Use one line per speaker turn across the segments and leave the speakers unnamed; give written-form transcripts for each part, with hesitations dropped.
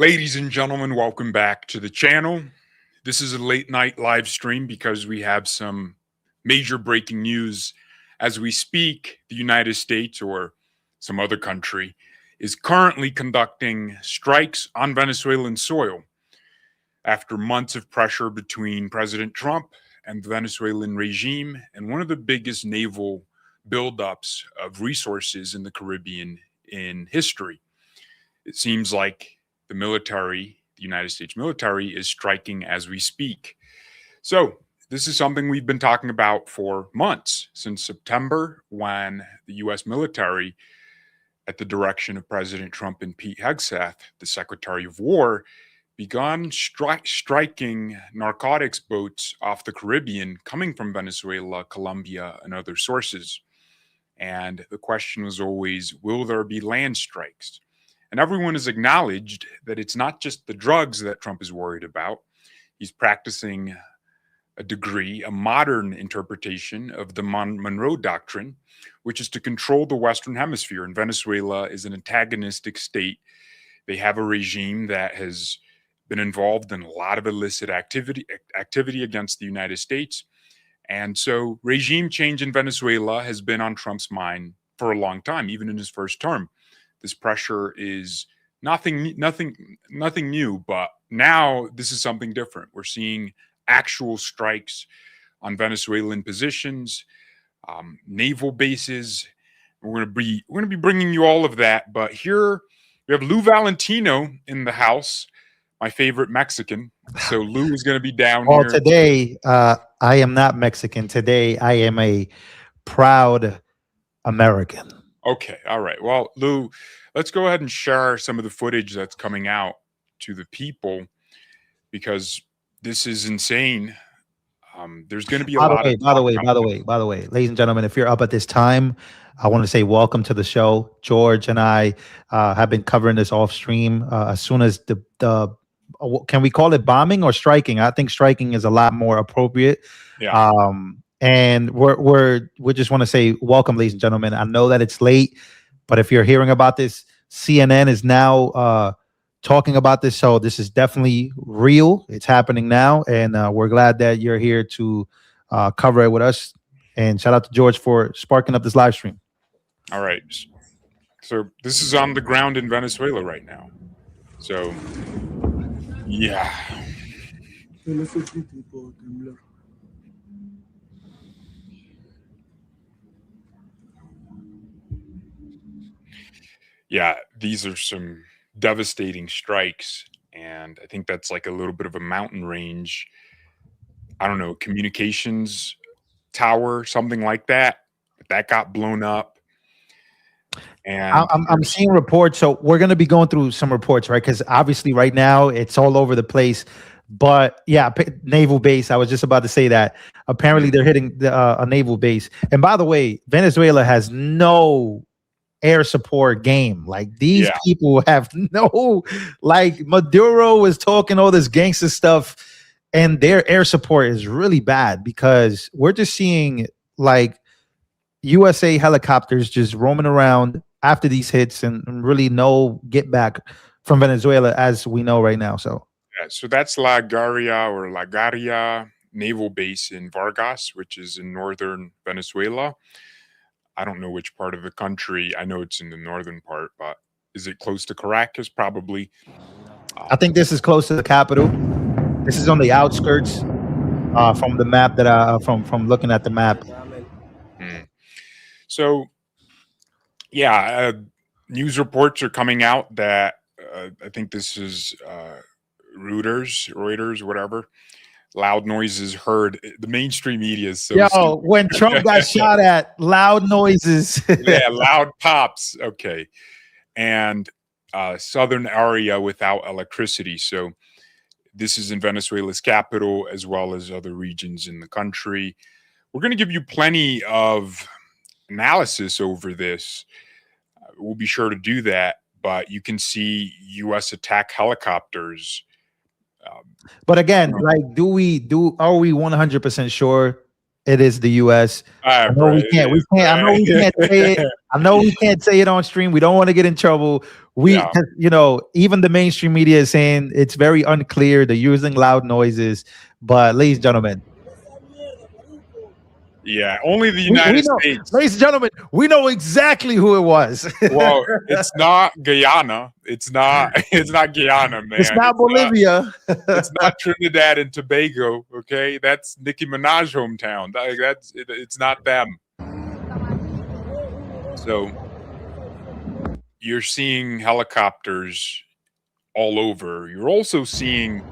Ladies and gentlemen, welcome back to the channel. This is a late night live stream because we have some major breaking news. As we speak, the United States or some other country is currently conducting strikes on Venezuelan soil after months of pressure between President Trump and the Venezuelan regime and one of the biggest naval buildups of resources in the Caribbean in history. It seems like the United States military, is striking as we speak. So, this is something we've been talking about for months, since September, when the U.S. military, at the direction of President Trump and Pete Hegseth, the Secretary of War, begun striking narcotics boats off the Caribbean coming from Venezuela, Colombia, and other sources. And the question was always, will there be land strikes? And everyone has acknowledged that it's not just the drugs that Trump is worried about. He's practicing a modern interpretation of the Monroe Doctrine, which is to control the Western Hemisphere. And Venezuela is an antagonistic state. They have a regime that has been involved in a lot of illicit activity against the United States. And so regime change in Venezuela has been on Trump's mind for a long time, even in his first term. This pressure is nothing new, but now this is something different. We're seeing actual strikes on Venezuelan positions, naval bases. We're going to be bringing you all of that. But here we have Lou Valentino in the house, my favorite Mexican. So Lou is going to be down
well,
here.
Today, I am not Mexican. Today, I am a proud American.
Okay. All right. Well, Lou, let's go ahead and share some of the footage that's coming out to the people because this is insane. There's going to be a lot of.
By the way, ladies and gentlemen, if you're up at this time, I want to say welcome to the show. George and I have been covering this off stream. As soon as the can we call it bombing or striking? I think striking is a lot more appropriate.
Yeah.
And we just want to say welcome, ladies and gentlemen. I know that it's late, but if you're hearing about this, CNN is now talking about this. So this is definitely real. It's happening now. And we're glad that you're here to cover it with us. And shout out to George for sparking up this live stream.
All right. So this is on the ground in Venezuela right now. So, yeah. Yeah, these are some devastating strikes. And I think that's like a little bit of a mountain range. I don't know, communications tower, something like that. That got blown up. And
I'm seeing reports. So we're going to be going through some reports, right? Because obviously right now it's all over the place. But yeah, naval base. I was just about to say that. Apparently they're hitting a naval base. And by the way, Venezuela has no air support game. Like these people have no, like Maduro is talking all this gangster stuff and their air support is really bad because we're just seeing like USA helicopters just roaming around after these hits and really no get back from Venezuela as we know right now. So
that's La Garia naval base in Vargas, which is in northern Venezuela. I don't know which part of the country. I know it's in the northern part, but is it close to Caracas? Probably.
I think this is close to the capital. This is on the outskirts from the map that from looking at the map.
So, yeah, news reports are coming out that I think this is Reuters, whatever. Loud noises heard. The mainstream media is so stupid.
When Trump got shot at, loud noises.
Yeah, loud pops. Okay. And southern area without electricity. So this is in Venezuela's capital as well as other regions in the country. We're going to give you plenty of analysis over this. We'll be sure to do that. But you can see U.S. attack helicopters.
But again, like, are we 100% sure it is the U.S. I know
Bro,
we can't. We can't. I know we can't say it. I know we can't say it on stream. We don't want to get in trouble. We,
Yeah.
'cause, you know, even the mainstream media is saying it's very unclear. They're using loud noises. But, ladies and gentlemen,
Yeah, only the
we
United
know,
States.
ladies and gentlemen, we know exactly who it was.
Well, it's not Guyana. It's not. It's not Guyana,
It's
man.
not Bolivia.
It's not Trinidad and Tobago. Okay, that's Nicki Minaj's hometown. It's not them. So you're seeing helicopters all over. You're also seeing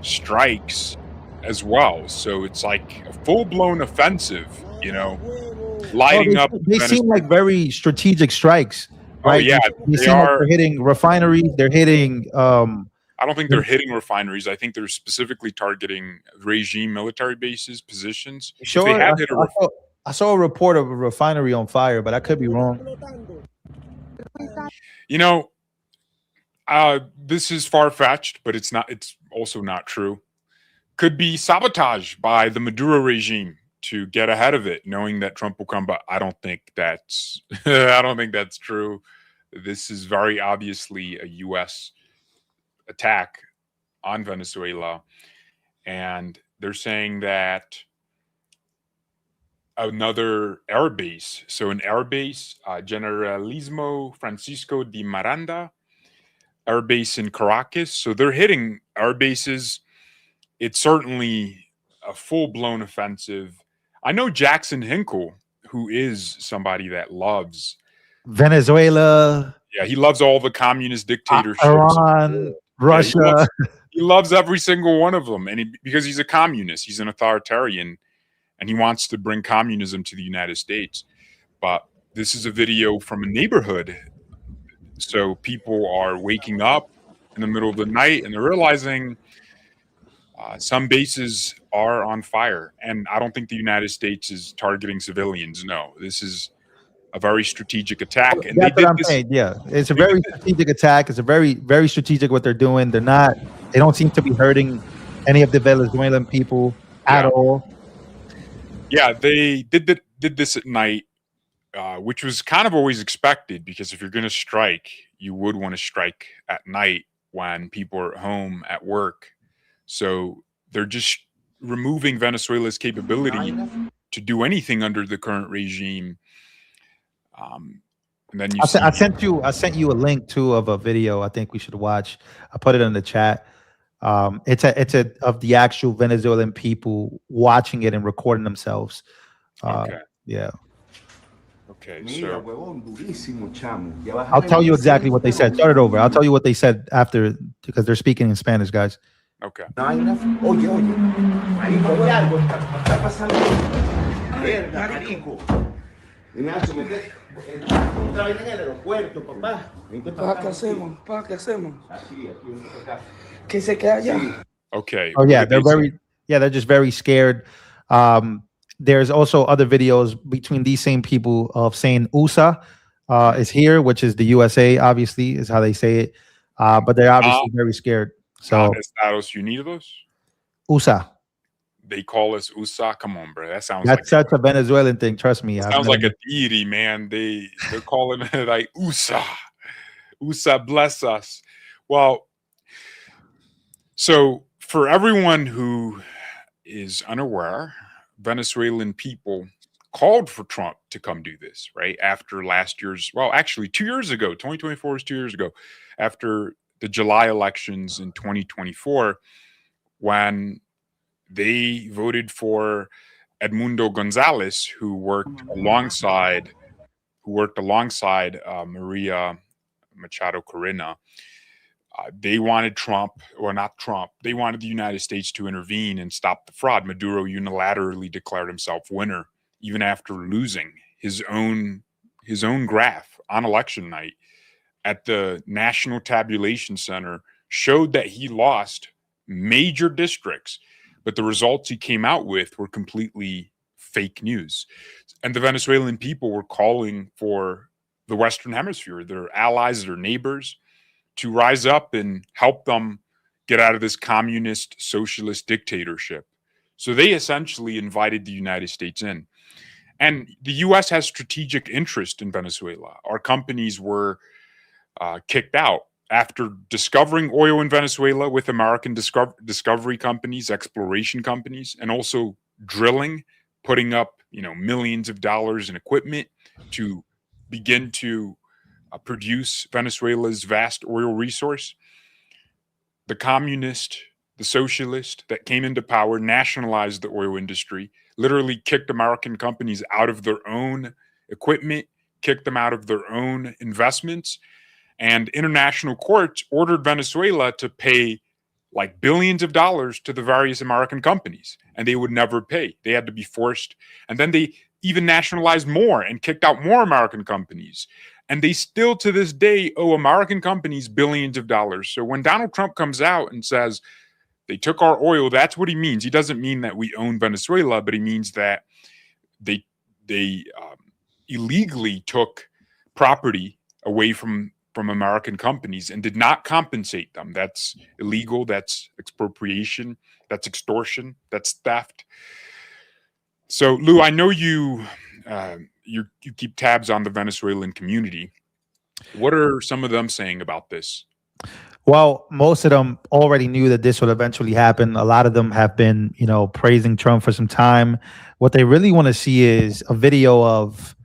strikes as well. So it's like a full-blown offensive,
Well,
lighting up
they seem like
Venezuela.
very strategic strikes,
Oh
right?
yeah,
They
they
seem like
are.
they're hitting refineries. They're hitting.
I don't think they're hitting refineries. I think they're specifically targeting regime military bases, positions. If they
Sure,
have hit a
I saw a report of a refinery on fire, but I could be wrong.
you know, this is far-fetched, but it's not. It's also not true. Could be sabotage by the Maduro regime to get ahead of it, knowing that Trump will come. But I don't think that's. I don't think that's true. This is very obviously a U.S. attack on Venezuela, and they're saying that another air base. So an air base, Generalismo Francisco de Miranda air base in Caracas. So they're hitting air bases. It's certainly a full-blown offensive. I know Jackson Hinkle, who is somebody that loves
Venezuela,
yeah, he loves all the communist dictatorships.
Iran,
Yeah,
Russia.
he loves every single one of them, and because he's a communist, he's an authoritarian, and he wants to bring communism to the United States. But this is a video from a neighborhood, so people are waking up in the middle of the night and they're realizing some bases are on fire, and I don't think the United States is targeting civilians. No, this is a very strategic attack, and they
That's what
did
I'm
this.
saying. Yeah, it's a
They did
very strategic attack. It's a very, very strategic what they're doing. They're not. They don't seem to be hurting any of the Venezuelan people at
Yeah,
all.
yeah, they did this at night, which was kind of always expected because if you're going to strike, you would want to strike at night when people are at home at work. So they're just removing Venezuela's capability to do anything under the current regime. And then you see,
I sent you a link too of a video. I think we should watch. I put it in the chat. It's a of the actual Venezuelan people watching it and recording themselves.
okay,
Yeah.
okay, so
I'll tell you exactly what they said. Start it over. I'll tell you what they said after because they're speaking in Spanish, guys.
okay.
Oye, marico, oye algo, está pasando. Verga, marico. Ignacio, otra vez en el aeropuerto, papá.
¿Qué hacemos? ¿Qué hacemos?
Aquí, acá.
Que se queda allá.
Okay.
Oh yeah, they're just very scared. There's also other videos between these same people of saying USA is here, which is the USA, obviously, is how they say it. But they're obviously very scared. So
Estados Unidos,
USA.
they call us USA. Come on, bro. That sounds
That's
like
such a Venezuelan thing. Trust me.
sounds like a deity, man. They're calling it like USA. USA bless us. Well, so for everyone who is unaware, Venezuelan people called for Trump to come do this, right? After last year's, well, actually 2 years ago, 2024 is 2 years ago, after the July elections in 2024, when they voted for Edmundo Gonzalez, who worked alongside Maria Machado Corina. They wanted Trump, or not Trump, they wanted the United States to intervene and stop the fraud. Maduro unilaterally declared himself winner, even after losing his own graph on election night at the National Tabulation Center showed that he lost major districts, but the results he came out with were completely fake news. And the Venezuelan people were calling for the Western Hemisphere, their allies, their neighbors, to rise up and help them get out of this communist socialist dictatorship. So they essentially invited the United States in. And the US has strategic interest in Venezuela. Our companies were kicked out after discovering oil in Venezuela with American discovery companies, exploration companies, and also drilling, putting up millions of dollars in equipment to begin to produce Venezuela's vast oil resource. The communist, the socialist that came into power nationalized the oil industry, literally kicked American companies out of their own equipment, kicked them out of their own investments, and international courts ordered Venezuela to pay like billions of dollars to the various American companies, and they would never pay. They had to be forced. And then they even nationalized more and kicked out more American companies. And they still to this day owe American companies billions of dollars. So when Donald Trump comes out and says they took our oil, that's what he means. He doesn't mean that we own Venezuela, but he means that they illegally took property away from American companies and did not compensate them. That's illegal. That's expropriation. That's extortion. That's theft. So, Lou, I know you keep tabs on the Venezuelan community. What are some of them saying about this?
Well, most of them already knew that this would eventually happen. A lot of them have been, praising Trump for some time. What they really want to see is a video of,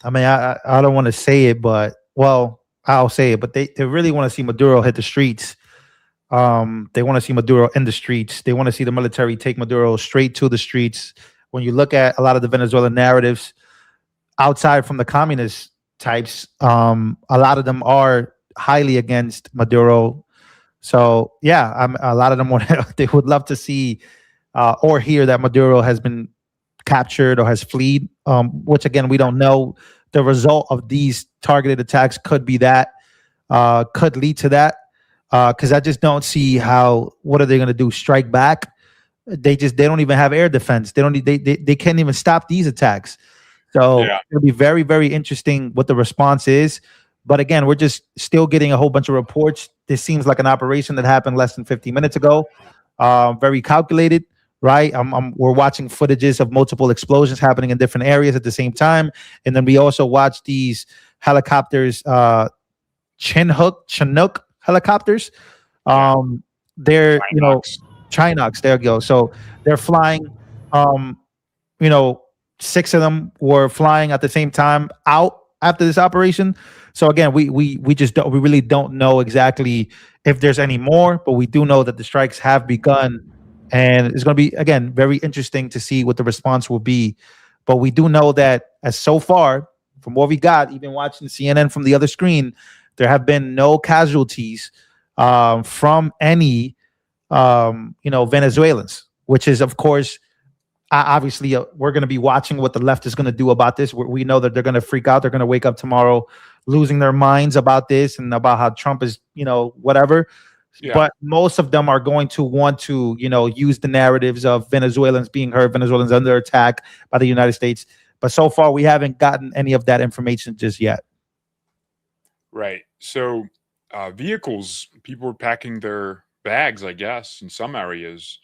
I don't want to say it, but I'll say it, but they really want to see Maduro hit the streets. They want to see Maduro in the streets. They want to see the military take Maduro straight to the streets. When you look at a lot of the Venezuelan narratives outside from the communist types, a lot of them are highly against Maduro. So yeah, a lot of them they would love to see or hear that Maduro has been captured or has fled, which again, we don't know. The result of these targeted attacks could be that, could lead to that, because I just don't see what are they going to do? Strike back? They don't even have air defense. They can't even stop these attacks. So it'll be very, very interesting what the response is. But again, we're just still getting a whole bunch of reports. This seems like an operation that happened less than 50 minutes ago. Very calculated. Right, we're watching footages of multiple explosions happening in different areas at the same time, and then we also watch these helicopters, Chinook helicopters. They're Chinox. There you go. So they're flying. 6 of them were flying at the same time out after this operation. So again, we really don't know exactly if there's any more, but we do know that the strikes have begun. And it's going to be, again, very interesting to see what the response will be. But we do know that as so far, from what we got, even watching CNN from the other screen, there have been no casualties from any, Venezuelans, which is, of course, obviously, we're going to be watching what the left is going to do about this. We know that they're going to freak out. They're going to wake up tomorrow losing their minds about this and about how Trump is, whatever. Yeah. But most of them are going to want to, use the narratives of Venezuelans being hurt, Venezuelans under attack by the United States. But so far, we haven't gotten any of that information just yet.
Right. So vehicles, people are packing their bags, I guess, in some areas.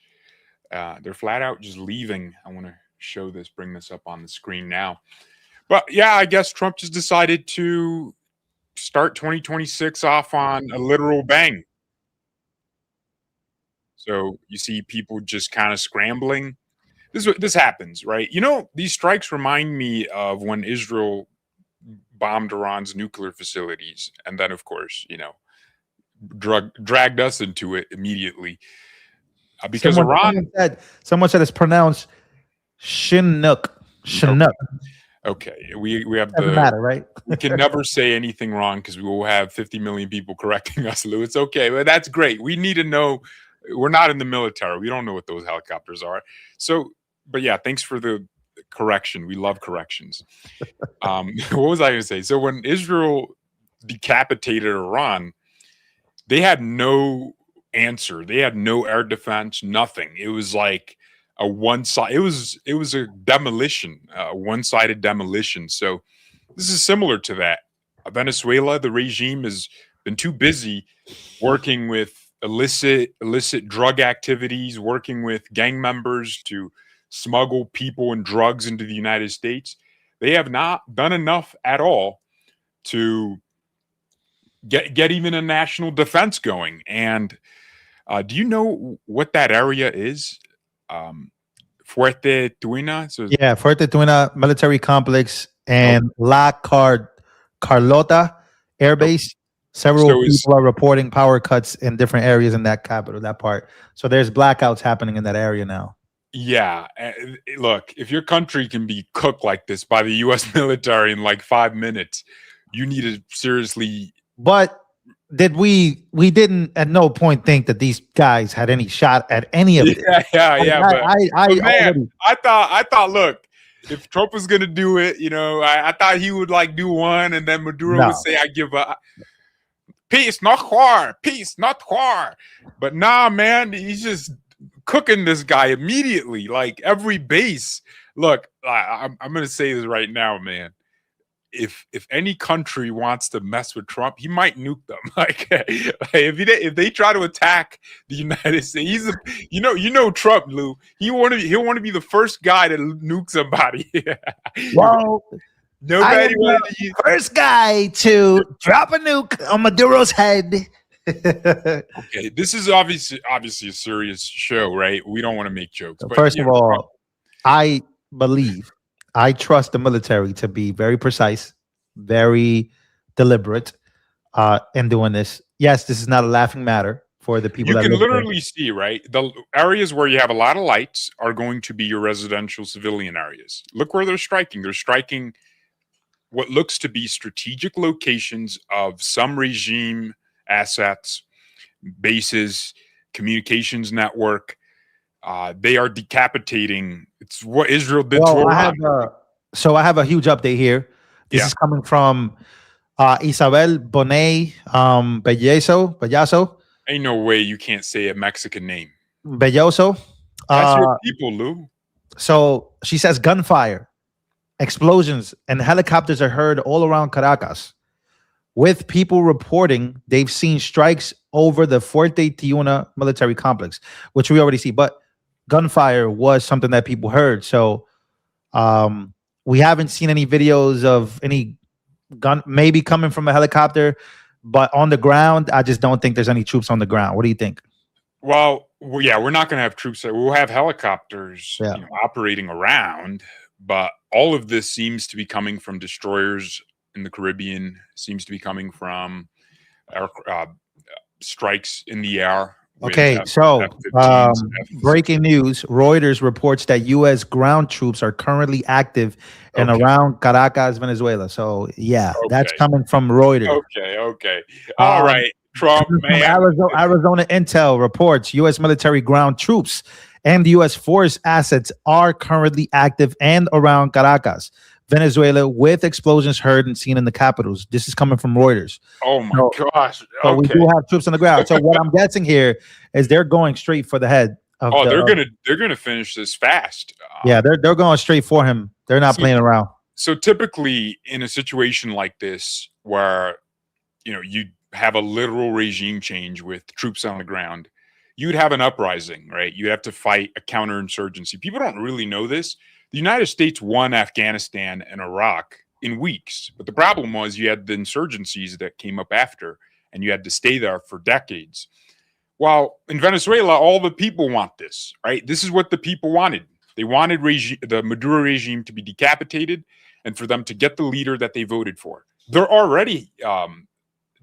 They're flat out just leaving. I want to show this, bring this up on the screen now. But yeah, I guess Trump just decided to start 2026 off on a literal bang. So you see people just kind of scrambling. This happens, right? These strikes remind me of when Israel bombed Iran's nuclear facilities, and then, of course, dragged us into it immediately because
someone said it's pronounced Chinook. Chinook.
Okay, we have
doesn't matter, right?
We can never say anything wrong because we will have 50 million people correcting us, Lou. It's okay, but that's great. We need to know. We're not in the military. We don't know what those helicopters are. So, but yeah, thanks for the correction. We love corrections. What was I going to say? So when Israel decapitated Iran, they had no answer. They had no air defense, nothing. It was like a it was a demolition, a one-sided demolition. So this is similar to that. Venezuela, the regime has been too busy working with illicit drug activities, working with gang members to smuggle people and drugs into the United States. They have not done enough at all to get even a national defense going. And do you know what that area is? Fuerte Tuina. So
Yeah, Fuerte Tuina military complex and Carlota Air Base. Several
So is
people are reporting power cuts in different areas in that capital, that part. So there's blackouts happening in that area now.
yeah. Look, if your country can be cooked like this by the U.S. military in like 5 minutes, you need to seriously.
But we didn't at no point think that these guys had any shot at any of it.
Yeah.
I
But man, I thought. Look, if Trump was gonna do it, I thought he would like do one, and then Maduro would say, "I give up." Peace, not war. Peace, not war. But nah, man, he's just cooking this guy immediately. Like every base. Look, I'm gonna say this right now, man. If any country wants to mess with Trump, he might nuke them. Like if they try to attack the United States, Trump, Lou. He'll want to be the first guy to nuke somebody.
Well,
Nobody
first guy to drop a nuke on Maduro's head.
Okay, this is obviously a serious show, right? We don't want to make jokes. But,
First of all, I trust the military to be very precise, very deliberate in doing this. Yes, this is not a laughing matter for the people.
You
that
can
live
literally see, right? The areas where you have a lot of lights are going to be your residential civilian areas. Look where they're striking. They're striking what looks to be strategic locations of some regime assets, bases, communications network. They are decapitating. It's what Israel did to Iran.
I have a huge update here. This is coming from Isabel Bonet Bellazo.
Ain't no way you can't say a Mexican name.
Belloso.
That's your people, Lou.
So she says gunfire, explosions, and helicopters are heard all around Caracas, with people reporting they've seen strikes over the Fuerte Tiuna military complex, which we already see. But gunfire was something that people heard. So we haven't seen any videos of any gun maybe coming from a helicopter, but on the ground, I just don't think there's any troops on the ground. What do you think?
Well, yeah, we're not going to have troops. We'll have helicopters operating around, but all of this seems to be coming from destroyers in the Caribbean, seems to be coming from strikes in the air.
Okay, so breaking news, Reuters reports that U.S. ground troops are currently active and around Caracas, Venezuela. So, that's coming from Reuters.
Okay. All right, Trump, man.
Arizona Intel reports U.S. military ground troops and the U.S. force assets are currently active and around Caracas, Venezuela, with explosions heard and seen in the capitals. This is coming from Reuters.
Oh my gosh! Okay.
So we do have troops on the ground. So what I'm guessing here is they're going straight for the head.
They're gonna finish this fast.
They're going straight for him. They're not playing around.
So typically, in a situation like this, where you have a literal regime change with troops on the ground, you'd have an uprising, right? You have to fight a counterinsurgency. People don't really know this. The United States won Afghanistan and Iraq in weeks, but the problem was you had the insurgencies that came up after, and you had to stay there for decades. While in Venezuela, all the people want this, right? This is what the people wanted. They wanted the Maduro regime to be decapitated and for them to get the leader that they voted for. They're already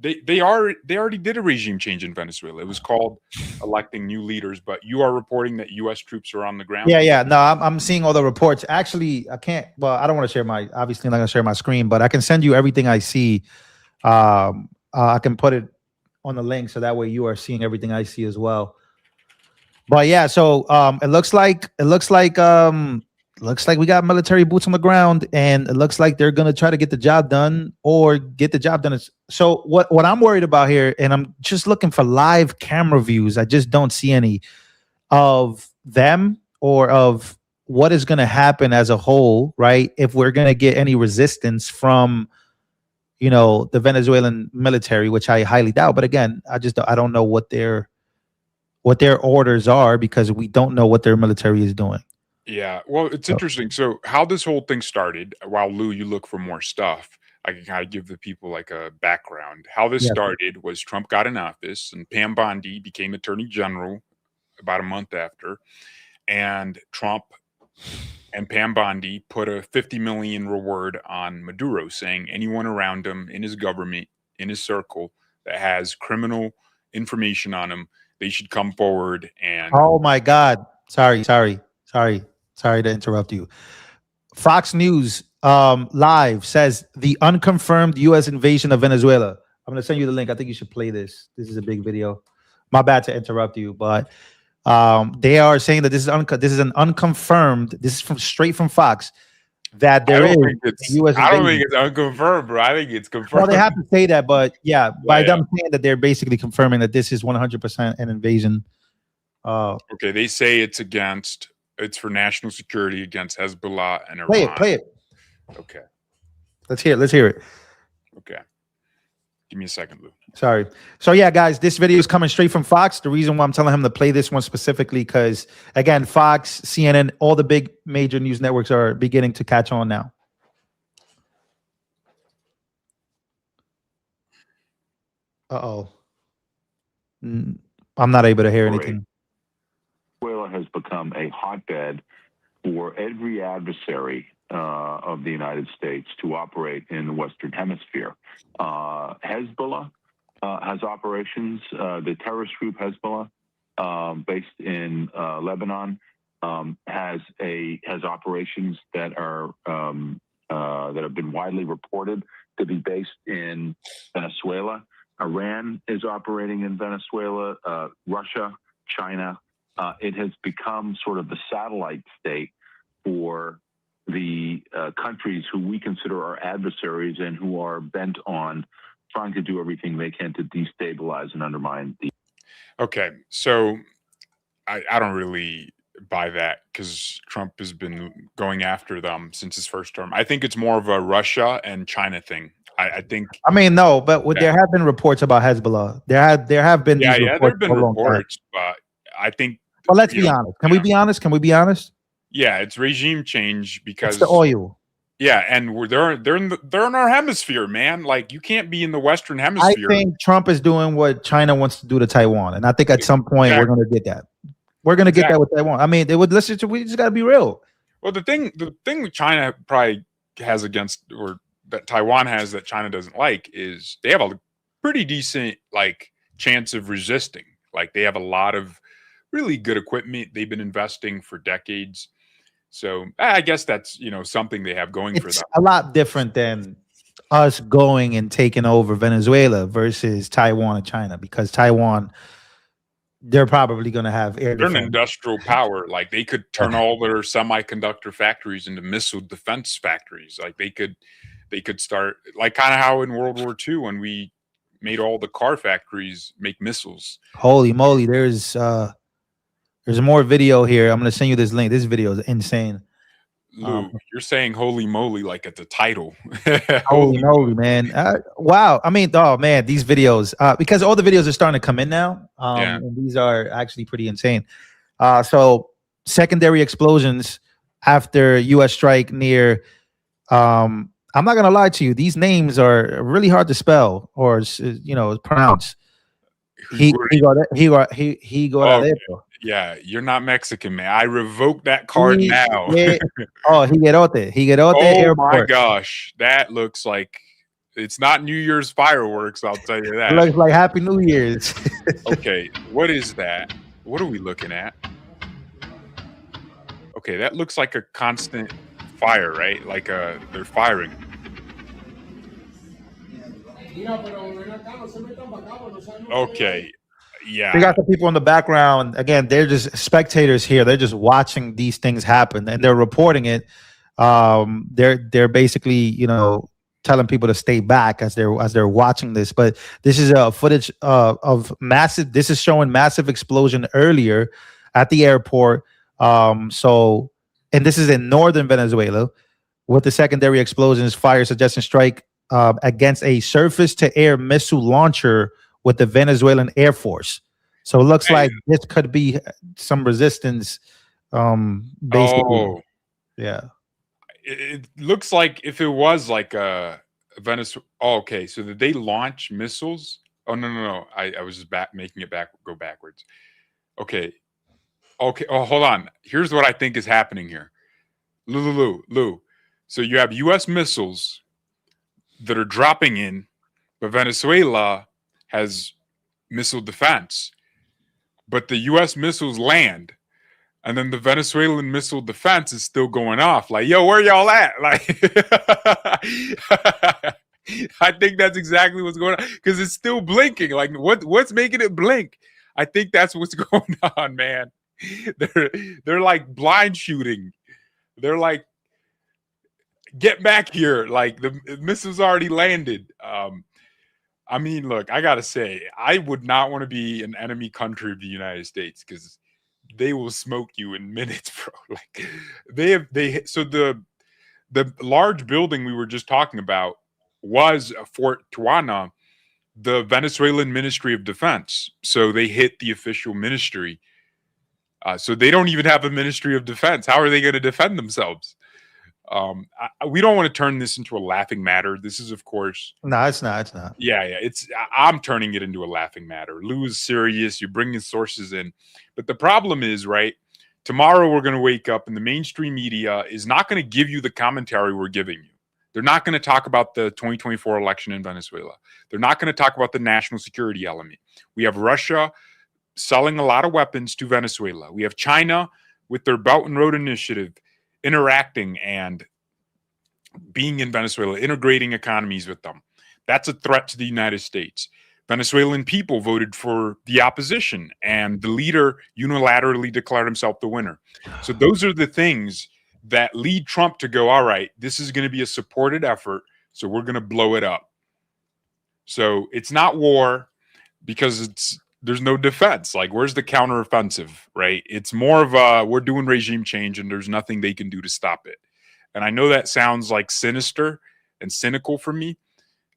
they already did a regime change in Venezuela. It was called electing new leaders, but you are reporting that U.S. troops are on the ground.
Yeah. No, I'm seeing all the reports. Actually, I can't. Well, I don't want to share obviously I'm not going to share my screen, but I can send you everything I see. I can put it on the link so that way you are seeing everything I see as well. But yeah, so it looks like we got military boots on the ground, and it looks like they're gonna try to get the job done or get the job done. So what I'm worried about here, and I'm just looking for live camera views. I just don't see any of them or of what is gonna happen as a whole, right? If we're gonna get any resistance from the Venezuelan military, which I highly doubt. But again, I don't know what they're what their orders are because we don't know what their military is doing.
Yeah, well, it's
So,
interesting. So, how this whole thing started, while Lou, you look for more stuff, I can kind of give the people like a background. How this
yeah.
started was Trump got in office and Pam Bondi became attorney general about a month after. And Trump and Pam Bondi put a 50 million reward on Maduro, saying anyone around him in his government, in his circle, that has criminal information on him, they should come forward and
Oh my God. Sorry to interrupt you. Fox News live says the unconfirmed U.S. invasion of Venezuela. I'm gonna send you the link. I think you should play this. This is a big video. My bad to interrupt you, but they are saying that this is an unconfirmed. This is from straight from Fox that there is a U.S.
I don't think
invasion.
it's unconfirmed, bro. I think it's
Well,
confirmed.
they have to say that, but yeah, by
Yeah.
them saying that they're basically confirming that this is 100% an invasion.
Okay, they say it's for national security against Hezbollah and Iran.
Play it.
Okay,
Let's hear it.
okay. Give me a second, Lou.
Sorry. So yeah, guys, this video is coming straight from Fox. The reason why I'm telling him to play this one specifically, because again, Fox, CNN, all the big major news networks are beginning to catch on now. Uh-oh. I'm not able to hear anything.
Venezuela has become a hotbed for every adversary of the United States to operate in the Western Hemisphere. Hezbollah has operations. The terrorist group Hezbollah, based in Lebanon, has operations that are that have been widely reported to be based in Venezuela. Iran is operating in Venezuela. Russia, China. It has become sort of the satellite state for the countries who we consider our adversaries and who are bent on trying to do everything they can to destabilize and undermine the.
Okay, so I don't really buy that because Trump has been going after them since his first term. I think it's more of a Russia and China thing. I think.
I mean, no, but there have been reports about Hezbollah. There have been these
there
reports
have been
for a long time.
reports, but I think.
Well, let's be honest. Can we be honest? Can we be honest?
Yeah, it's regime change because
it's the oil.
Yeah, and they're in our hemisphere, man. Like you can't be in the Western Hemisphere.
I think Trump is doing what China wants to do to Taiwan, and I think at some point we're going to get that. We're going to get that with Taiwan. I mean, they would listen to. We just got to be real.
Well, the thing that China probably has against, or that Taiwan has that China doesn't like, is they have a pretty decent like chance of resisting. Like they have a lot of really good equipment. They've been investing for decades. So I guess that's, something they have going for them.
It's a lot different than us going and taking over Venezuela versus Taiwan and China, because Taiwan, they're probably going to have air defense.
They're an industrial power. Like they could turn all their semiconductor factories into missile defense factories. Like they could start like kind of how in World War II when we made all the car factories make missiles.
Holy moly, there's more video here. I'm going to send you this link. This video is insane.
Lou, you're saying holy moly like it's a title.
Holy moly, man. Wow. I mean, oh, man, these videos, because all the videos are starting to come in now. And these are actually pretty insane. So secondary explosions after U.S. strike near, I'm not going to lie to you. These names are really hard to spell or, pronounce. Yeah,
you're not Mexican, man. I revoke that card now.
Higuerote.
Oh
Airport.
My gosh, that looks like it's not New Year's fireworks. I'll tell you that.
It looks like Happy New Year's.
Okay, what is that? What are we looking at? Okay, that looks like a constant fire, right? Like they're firing. Okay. Yeah.
We got the people in the background. Again, they're just spectators here. They're just watching these things happen and they're reporting it. They're basically, telling people to stay back as they're watching this. But this is footage of massive. This is showing massive explosion earlier at the airport. And this is in northern Venezuela with the secondary explosions, fire suggesting strike against a surface to air missile launcher with the Venezuelan Air Force. So it looks
Hey.
like this could be some resistance. Basically,
Oh,
yeah.
it looks like if it was like a Venezuela. Oh, okay, so did they launch missiles? Oh no. I was just making it go backwards. Okay. Okay. Oh, hold on. Here's what I think is happening here. Lou. So you have U.S. missiles that are dropping in, but Venezuela has missile defense. But the U.S. missiles land, and then the Venezuelan missile defense is still going off. Like, yo, where y'all at? Like, I think that's exactly what's going on because it's still blinking. Like, what's making it blink? I think that's what's going on, man. They're like blind shooting. They're like, get back here. Like the missile's already landed. I mean, look, I gotta say, I would not want to be an enemy country of the United States because they will smoke you in minutes, bro. Like so the large building we were just talking about was Fort Tijuana, the Venezuelan Ministry of Defense. So they hit the official ministry. So they don't even have a Ministry of Defense. How are they going to defend themselves? We don't want to turn this into a laughing matter. This is, of course,
No, it's not. It's not.
yeah. I'm turning it into a laughing matter. Lou is serious. You're bringing sources in, but the problem is, right? Tomorrow we're going to wake up, and the mainstream media is not going to give you the commentary we're giving you. They're not going to talk about the 2024 election in Venezuela. They're not going to talk about the national security element. We have Russia selling a lot of weapons to Venezuela. We have China with their Belt and Road Initiative interacting and being in Venezuela, integrating economies with them. That's a threat to the United States. Venezuelan people voted for the opposition, and the leader unilaterally declared himself the winner. So those are the things that lead Trump to go, all right, this is going to be a supported effort, so we're going to blow it up. So it's not war because there's no defense. Like, where's the counteroffensive, right? It's more of a, we're doing regime change and there's nothing they can do to stop it. And I know that sounds like sinister and cynical for me,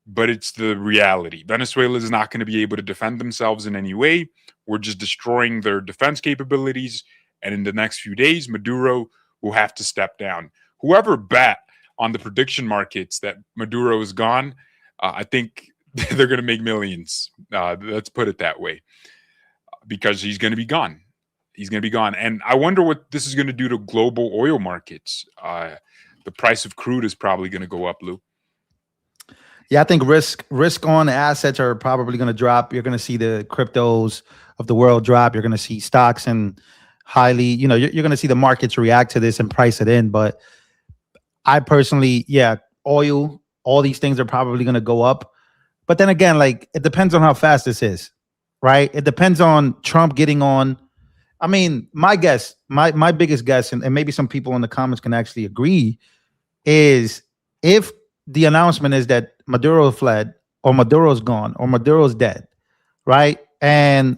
but it's the reality. Venezuela is not going to be able to defend themselves in any way. We're just destroying their defense capabilities. And in the next few days, Maduro will have to step down. Whoever bet on the prediction markets that Maduro is gone, I think they're going to make millions. Let's put it that way, because he's going to be gone. He's going to be gone. And I wonder what this is going to do to global oil markets. The price of crude is probably going to go up, Lou.
Yeah, I think risk on assets are probably going to drop. You're going to see the cryptos of the world drop. You're going to see stocks and highly, you're going to see the markets react to this and price it in. But I personally, oil, all these things are probably going to go up. But then again, like, it depends on how fast this is, right? It depends on Trump getting on. I mean, my guess, my biggest guess, and maybe some people in the comments can actually agree, is if the announcement is that Maduro fled or Maduro's gone or Maduro's dead, right? And,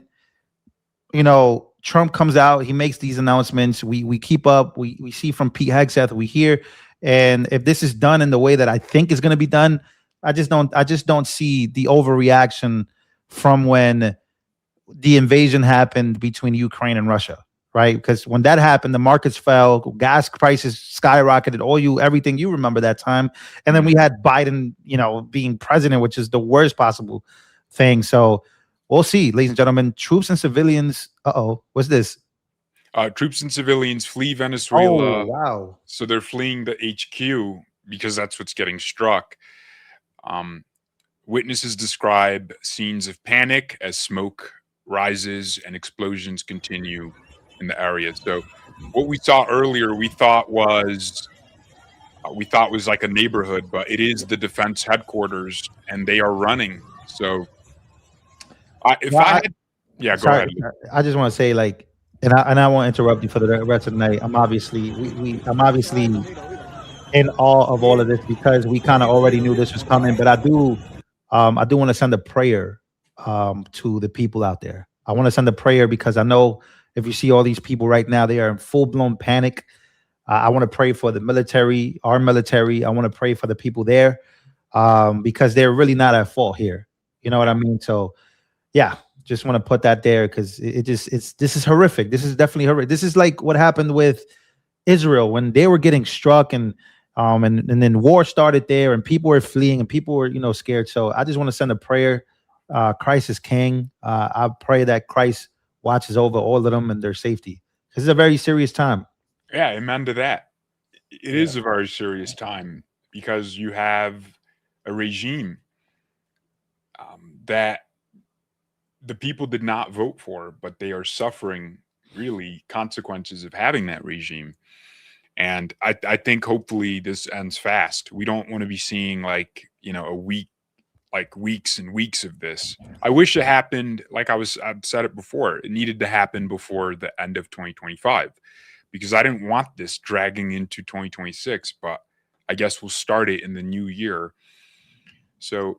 Trump comes out, he makes these announcements. We keep up. We see from Pete Hegseth, we hear. And if this is done in the way that I think is going to be done, I just don't see the overreaction from when the invasion happened between Ukraine and Russia, right? Because when that happened, the markets fell, gas prices skyrocketed, oil, everything. You remember that time. And then we had Biden, being president, which is the worst possible thing. So we'll see, ladies and gentlemen. Troops and civilians. What's this?
Troops and civilians flee Venezuela.
Oh, wow.
So they're fleeing the HQ because that's what's getting struck. Witnesses describe scenes of panic as smoke rises and explosions continue in the area. So what we saw earlier, we thought was like a neighborhood, but it is the defense headquarters, and they are running. So go ahead.
I just want to say, like, and I won't interrupt you for the rest of the night. I'm obviously in awe of all of this because we kind of already knew this was coming. But I do want to send a prayer to the people out there. I want to send a prayer because I know if you see all these people right now, they are in full-blown panic. I want to pray for the military, our military. I want to pray for the people there because they're really not at fault here. You know what I mean? So, yeah, Just want to put that there because this is horrific. This is definitely horrific. This is like what happened with Israel when they were getting struck and then war started there and people were fleeing and people were scared. So I just want to send a prayer. Christ is King. I pray that Christ watches over all of them and their safety. This is a very serious time.
Yeah, amen to that. It is a very serious time because you have a regime that the people did not vote for, but they are suffering really consequences of having that regime. And I think hopefully this ends fast. We don't want to be seeing like, a week, like weeks and weeks of this. I wish it happened. Like I've said it before, it needed to happen before the end of 2025 because I didn't want this dragging into 2026, but I guess we'll start it in the new year. So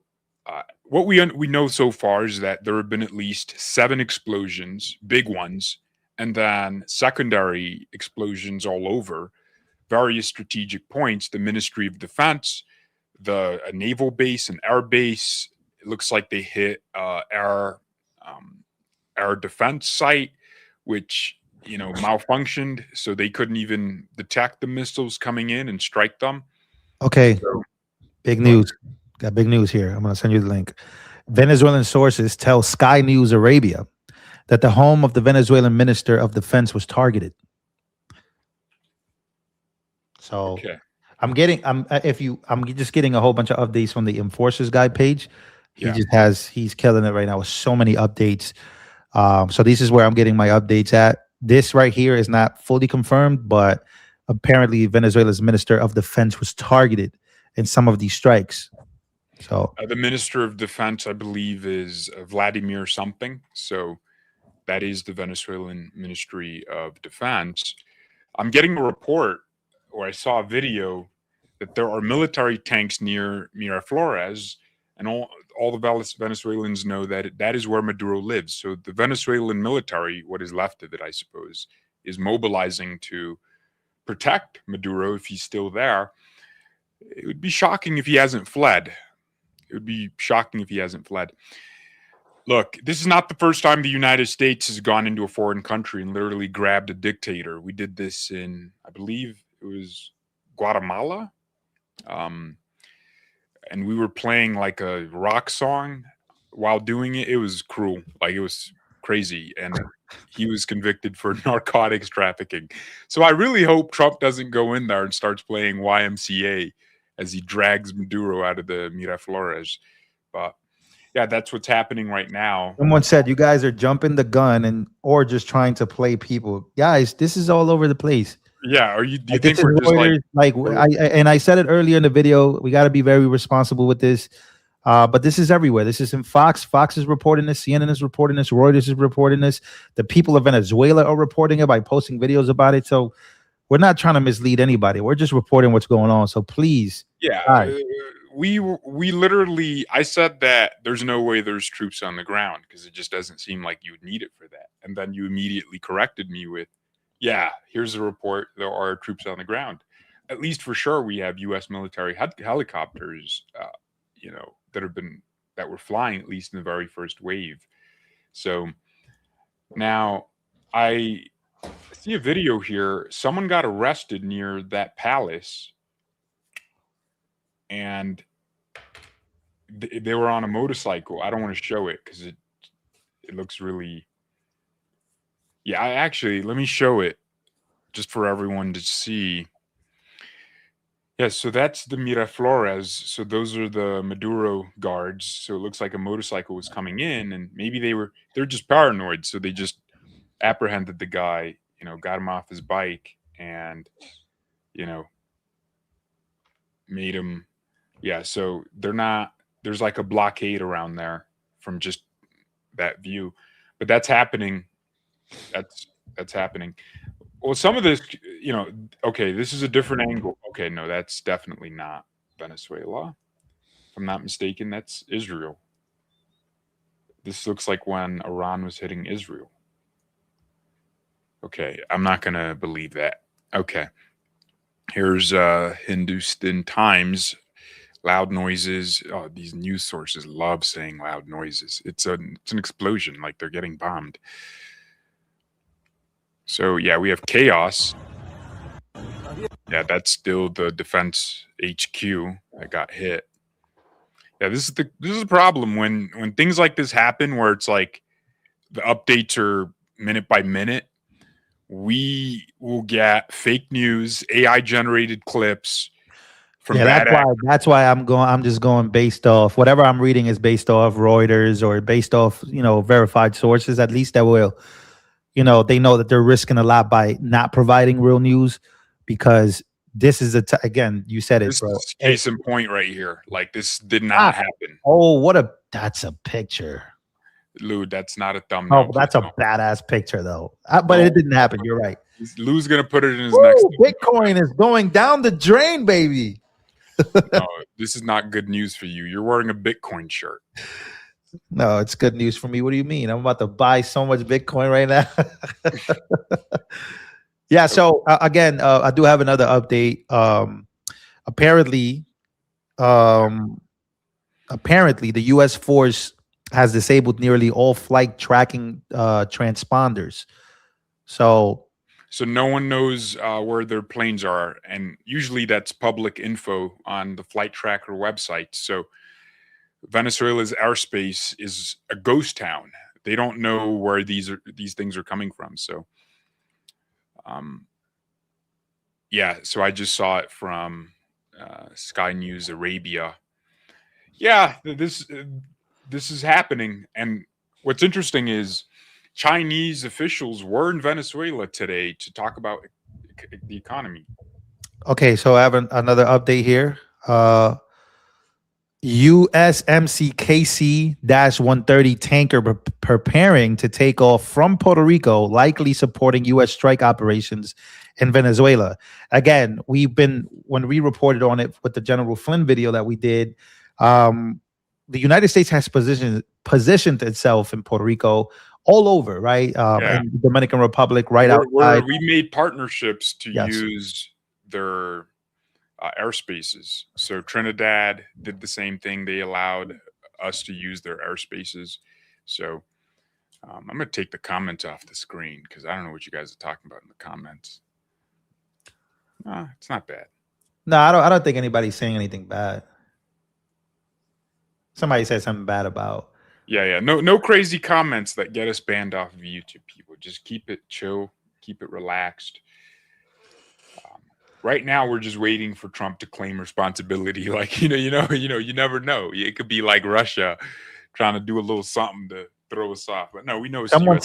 what we know so far is that there have been at least 7 explosions, big ones, and then secondary explosions all over various strategic points. The Ministry of Defense, a naval base, an air base. It looks like they hit air defense site, which malfunctioned, so they couldn't even detect the missiles coming in and strike them.
Okay,
So,
big news. Got big news here. I'm going to send you the link. Venezuelan sources tell Sky News Arabia that the home of the Venezuelan Minister of Defense was targeted. So
okay.
I'm just getting a whole bunch of updates from the Enforcers Guide page.
Yeah.
He's killing it right now with so many updates. So this is where I'm getting my updates at. This right here is not fully confirmed, but apparently Venezuela's Minister of Defense was targeted in some of these strikes. So
The Minister of Defense, I believe, is Vladimir something. So that is the Venezuelan Ministry of Defense. I'm getting a report, or I saw a video, that there are military tanks near Miraflores, and all the Venezuelans know that that is where Maduro lives. So the Venezuelan military, what is left of it, I suppose, is mobilizing to protect Maduro if he's still there. It would be shocking if he hasn't fled. It would be shocking if he hasn't fled. Look, this is not the first time the United States has gone into a foreign country and literally grabbed a dictator. We did this in, I believe it was Guatemala. And we were playing like a rock song while doing it. It was cruel. Like it was crazy. And he was convicted for narcotics trafficking. So I really hope Trump doesn't go in there and starts playing YMCA as he drags Maduro out of the Miraflores. But yeah, that's what's happening right now.
someone said you guys are jumping the gun or just trying to play people. Guys, this is all over the place.
Yeah, do you
Like,
think
this is
we're just like
I said it earlier in the video, we got to be very responsible with this. But this is everywhere. This is in Fox. Fox is reporting this. CNN is reporting this. Reuters is reporting this. The people of Venezuela are reporting it by posting videos about it. So we're not trying to mislead anybody. We're just reporting what's going on. So please.
Yeah, we literally, I said that there's no way there's troops on the ground because it just doesn't seem like you would need it for that. And then you immediately corrected me with, yeah, here's a report. There are troops on the ground. At least for sure, we have U.S. military helicopters, that were flying at least in the very first wave. So now I see a video here. Someone got arrested near that palace, and they were on a motorcycle. I don't want to show it because it looks really. Yeah, let me show it just for everyone to see. Yeah, so that's the Miraflores. So those are the Maduro guards. So it looks like a motorcycle was coming in, and maybe they're just paranoid. So they just apprehended the guy, got him off his bike, and made him. Yeah, so there's like a blockade around there from just that view, but that's happening. That's happening. Well, some of this, okay, this is a different angle. Okay, no, that's definitely not Venezuela. If I'm not mistaken, that's Israel. This looks like when Iran was hitting Israel. Okay, I'm not going to believe that. Okay. Here's Hindustan Times. loud noises. Oh, these news sources love saying loud noises. It's an explosion, like they're getting bombed. So yeah, we have chaos. Yeah, that's still the defense HQ that got hit. Yeah, this is the problem when things like this happen, where it's like the updates are minute by minute. We will get fake news, AI generated clips from
Yeah,
bad actors.
that's why I'm just going based off whatever I'm reading is based off Reuters or based off, verified sources, at least that will, they know that they're risking a lot by not providing real news, because this is again, you said it,
This
bro.
is case in point right here. Like, this did
Ah,
not happen.
Oh, that's a picture.
Lou, that's not a thumbnail.
Oh, that's a
Please
badass picture though. But
don't.
it didn't happen. You're right.
Lou's gonna put it in his next.
Woo, Bitcoin is going down the drain, baby.
No, this is not good news for you. You're wearing a Bitcoin shirt.
No, it's good news for me. What do you mean? I'm about to buy so much Bitcoin right now. Yeah. So again, I do have another update. Apparently, the U.S. force has disabled nearly all flight tracking transponders. So
no one knows where their planes are, and usually that's public info on the flight tracker website. So Venezuela's airspace is a ghost town. They don't know where these things are coming from. So, yeah. So I just saw it from Sky News Arabia. Yeah, this is happening, and what's interesting is Chinese officials were in Venezuela today to talk about the economy.
okay, so I have another update here. USMC KC-130 tanker preparing to take off from Puerto Rico, likely supporting U.S. strike operations in Venezuela. Again, when we reported on it with the General Flynn video that we did, the United States has positioned itself in Puerto Rico, all over, right? And the Dominican Republic, right outside.
We made partnerships to
Yes.
use their airspaces. So Trinidad did the same thing. They allowed us to use their airspaces. So I'm going to take the comments off the screen because I don't know what you guys are talking about in the comments. It's not bad.
No, I don't think anybody's saying anything bad. Somebody said something bad about.
Yeah. No crazy comments that get us banned off of YouTube, people. Just keep it chill, keep it relaxed. Right now, we're just waiting for Trump to claim responsibility. Like, you never know. It could be like Russia trying to do a little something to throw us off. But no, we know.
Someone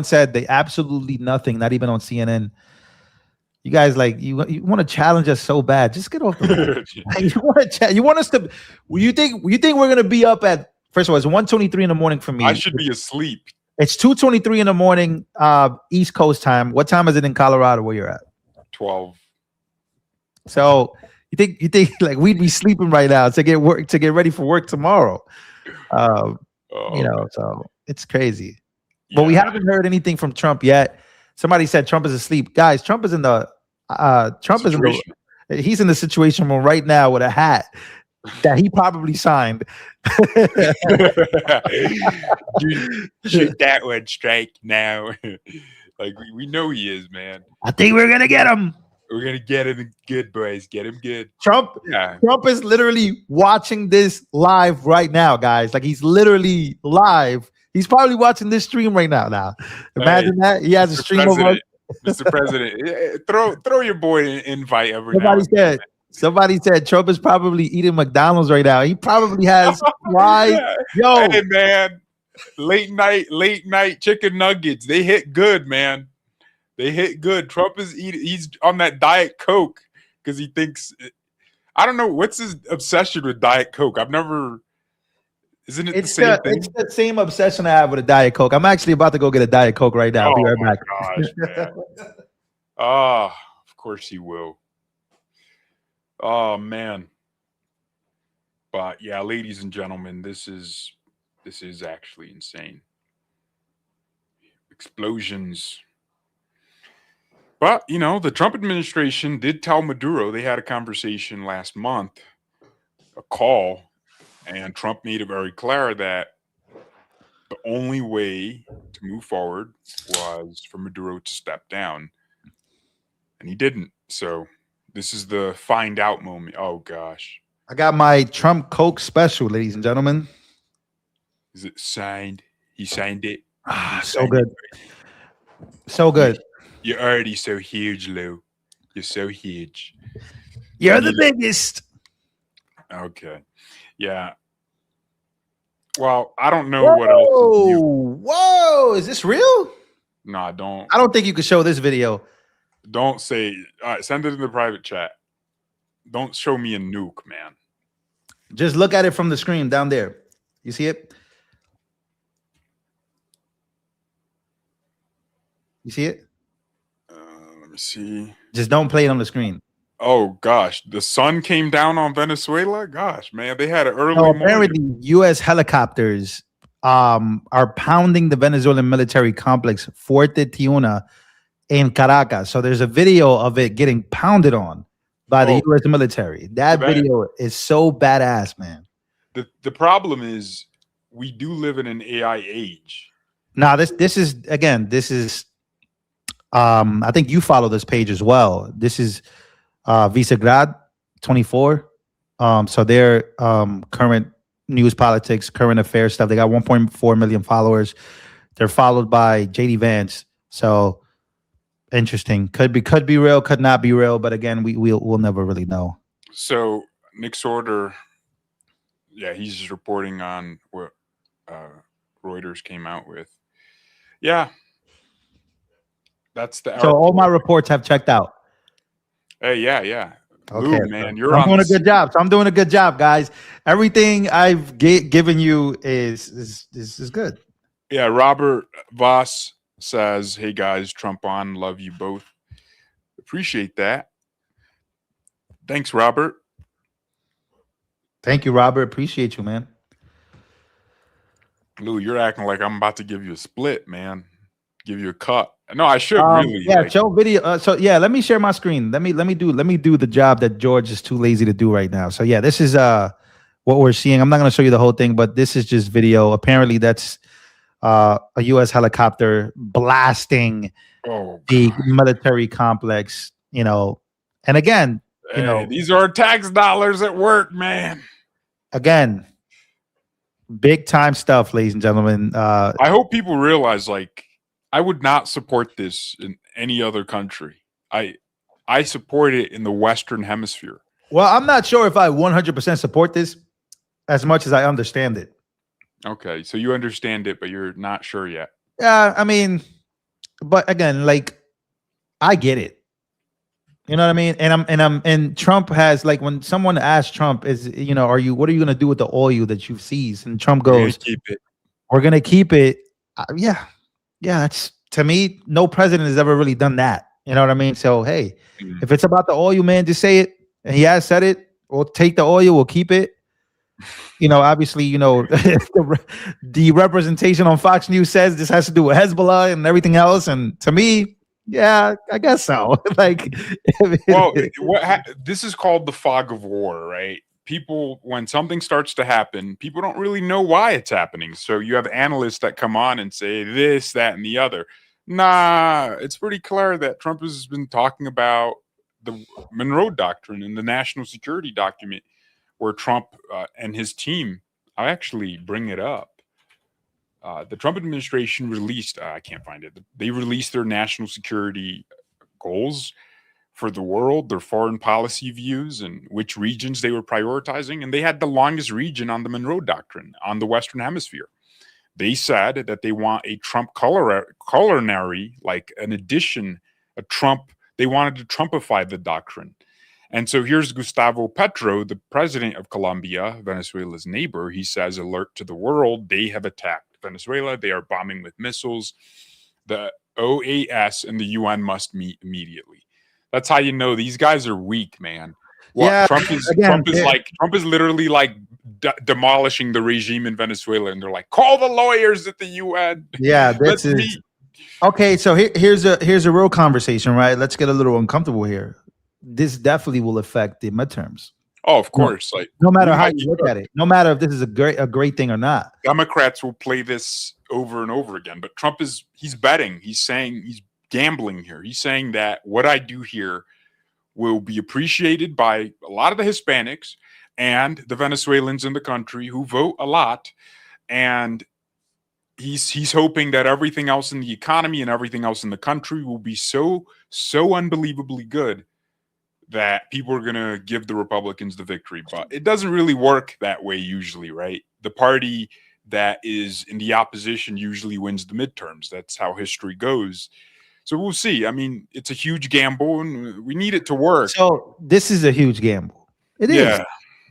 said they absolutely nothing, not even on CNN. You guys, like, you want to challenge us so bad. Just get off the you want us to. You think we're gonna be up at, first of all, it's 1:23 in the morning for me.
I should be asleep.
It's 2:23 in the morning, East Coast time. What time is it in Colorado where you're at?
12.
So you think like we'd be sleeping right now to get ready for work tomorrow? So it's crazy. But we haven't heard anything from Trump yet. Somebody said Trump is asleep. Guys, Trump is in the he's in the situation room right now with a hat that he probably signed.
Dude, shoot that one strike now. Like, we know he is, man.
I think we're gonna get him.
We're gonna get him good, boys. Get him good.
Trump is literally watching this live right now, guys. Like, he's literally live. He's probably watching this stream right now. Imagine that. He has a stream of us.
Mr. President, throw your boy an invite every
Somebody said Trump is probably eating McDonald's right now. He probably has fries. Yo,
hey man, late night chicken nuggets. They hit good, man. They hit good. Trump he's on that Diet Coke because he thinks, I don't know, what's his obsession with Diet Coke? Isn't it the same thing?
It's the same obsession I have with a Diet Coke. I'm actually about to go get a Diet Coke right now. I'll be right back.
Gosh, man. Of course he will. Oh man. But yeah, ladies and gentlemen, this is actually insane. Explosions. But, the Trump administration did tell Maduro, they had a conversation last month a call, and Trump made it very clear that the only way to move forward was for Maduro to step down, and he didn't. So this is the find out moment. Oh gosh,
I got my Trump Coke special, ladies and gentlemen.
is it signed? He signed it.
Ah, so good. So good.
You're already so huge, Lou. You're so huge.
You're the biggest.
Okay. Yeah. Well, I don't know what else is new.
Whoa, is this real?
Nah, don't
I don't think you could show this video.
say. All right, send it in the private chat. Don't show me a nuke, man.
Just look at it from the screen down there. You see it? You see it?
Let me see.
Just don't play it on the screen.
Oh gosh, the sun came down on Venezuela. Gosh, man, they had an early
So
morning.
apparently, U.S. helicopters are pounding the Venezuelan military complex Fuerte Tiuna in Caracas. So there's a video of it getting pounded on by the
Oh.
U.S. military. That
So that-
video is so badass, man.
The problem is we do live in an AI age.
Now this is again, this is I think you follow this page as well. This is Visegrad 24. So their current news, politics, current affairs stuff. They got 1.4 million followers. They're followed by JD Vance. So interesting. Could be real, could not be real. But again, we'll never really know.
So Nick Sorter, yeah, he's just reporting on what Reuters came out with. Yeah, that's the.
So all my reports have checked out.
Hey, yeah.
Okay,
Lou, man, you're
I'm
on
doing a
the
good job. So I'm doing a good job, guys. Everything I've given you is good.
Yeah, Robert Voss says, "Hey guys, Trump on, love you both. Appreciate that. Thanks, Robert."
Thank you, Robert. Appreciate you, man.
Lou, you're acting like I'm about to give you a split, man. Give you a cut. No, I should really.
Yeah,
like-
show video. So yeah, let me share my screen. Let me do the job that George is too lazy to do right now. So yeah, this is what we're seeing. I'm not gonna show you the whole thing, but this is just video. Apparently, that's a U.S. helicopter blasting
Oh,
the military complex. You know, and again, you
hey,
know,
these are tax dollars at work, man.
again, big time stuff, ladies and gentlemen.
I hope people realize, like, I would not support this in any other country. I support it in the Western Hemisphere.
Well, I'm not sure if I 100% support this as much as I understand it.
Okay, so you understand it, but you're not sure yet.
Yeah, I mean, but again, like, I get it. You know what I mean? And Trump has, like, when someone asks Trump, what are you gonna do with the oil that you've seized? And Trump
We're gonna
goes,
keep it.
we're gonna keep it. Yeah. That's, to me, no president has ever really done that. You know what I mean? So hey,
Mhm.
if it's about the oil, man, just say it. And he has said it. We'll take the oil, we'll keep it. Obviously, the representation on Fox News says this has to do with Hezbollah and everything else. And to me, yeah, I guess so. Like,
Well, this is called the fog of war, right? People, when something starts to happen, people don't really know why it's happening. So you have analysts that come on and say this, that, and the other. Nah, it's pretty clear that Trump has been talking about the Monroe Doctrine and the national security document where Trump and his team, I actually bring it up. The Trump administration released, I can't find it. They released their national security goals for the world, their foreign policy views, and which regions they were prioritizing. And they had the longest region on the Monroe Doctrine on the Western Hemisphere. They said that they want a Trump culinary, like an addition, a Trump. They wanted to Trumpify the doctrine. And so here's Gustavo Petro, the president of Colombia, Venezuela's neighbor. He says, alert to the world, they have attacked Venezuela. They are bombing with missiles. The OAS and the UN must meet immediately. That's how you know these guys are weak, man. Well,
Yeah,
Trump is literally like demolishing the regime in Venezuela, and they're like, call the lawyers at the UN.
yeah,
Let's
this is
meet.
okay. So here's a real conversation, right? Let's get a little uncomfortable here. This definitely will affect the midterms.
Oh, of
No,
course. Like
no matter
we
how
might
you
be
look
good.
at it, no matter if this is a great thing or not.
Democrats will play this over and over again, but Trump he's betting. He's saying he's gambling here. He's saying that what I do here will be appreciated by a lot of the Hispanics and the Venezuelans in the country who vote a lot. And he's hoping that everything else in the economy and everything else in the country will be so unbelievably good that people are going to give the Republicans the victory. But it doesn't really work that way usually, right? The party that is in the opposition usually wins the midterms. That's how history goes. So we'll see. I mean, it's a huge gamble and we need it to work.
So this is a huge gamble. It is.
Yeah.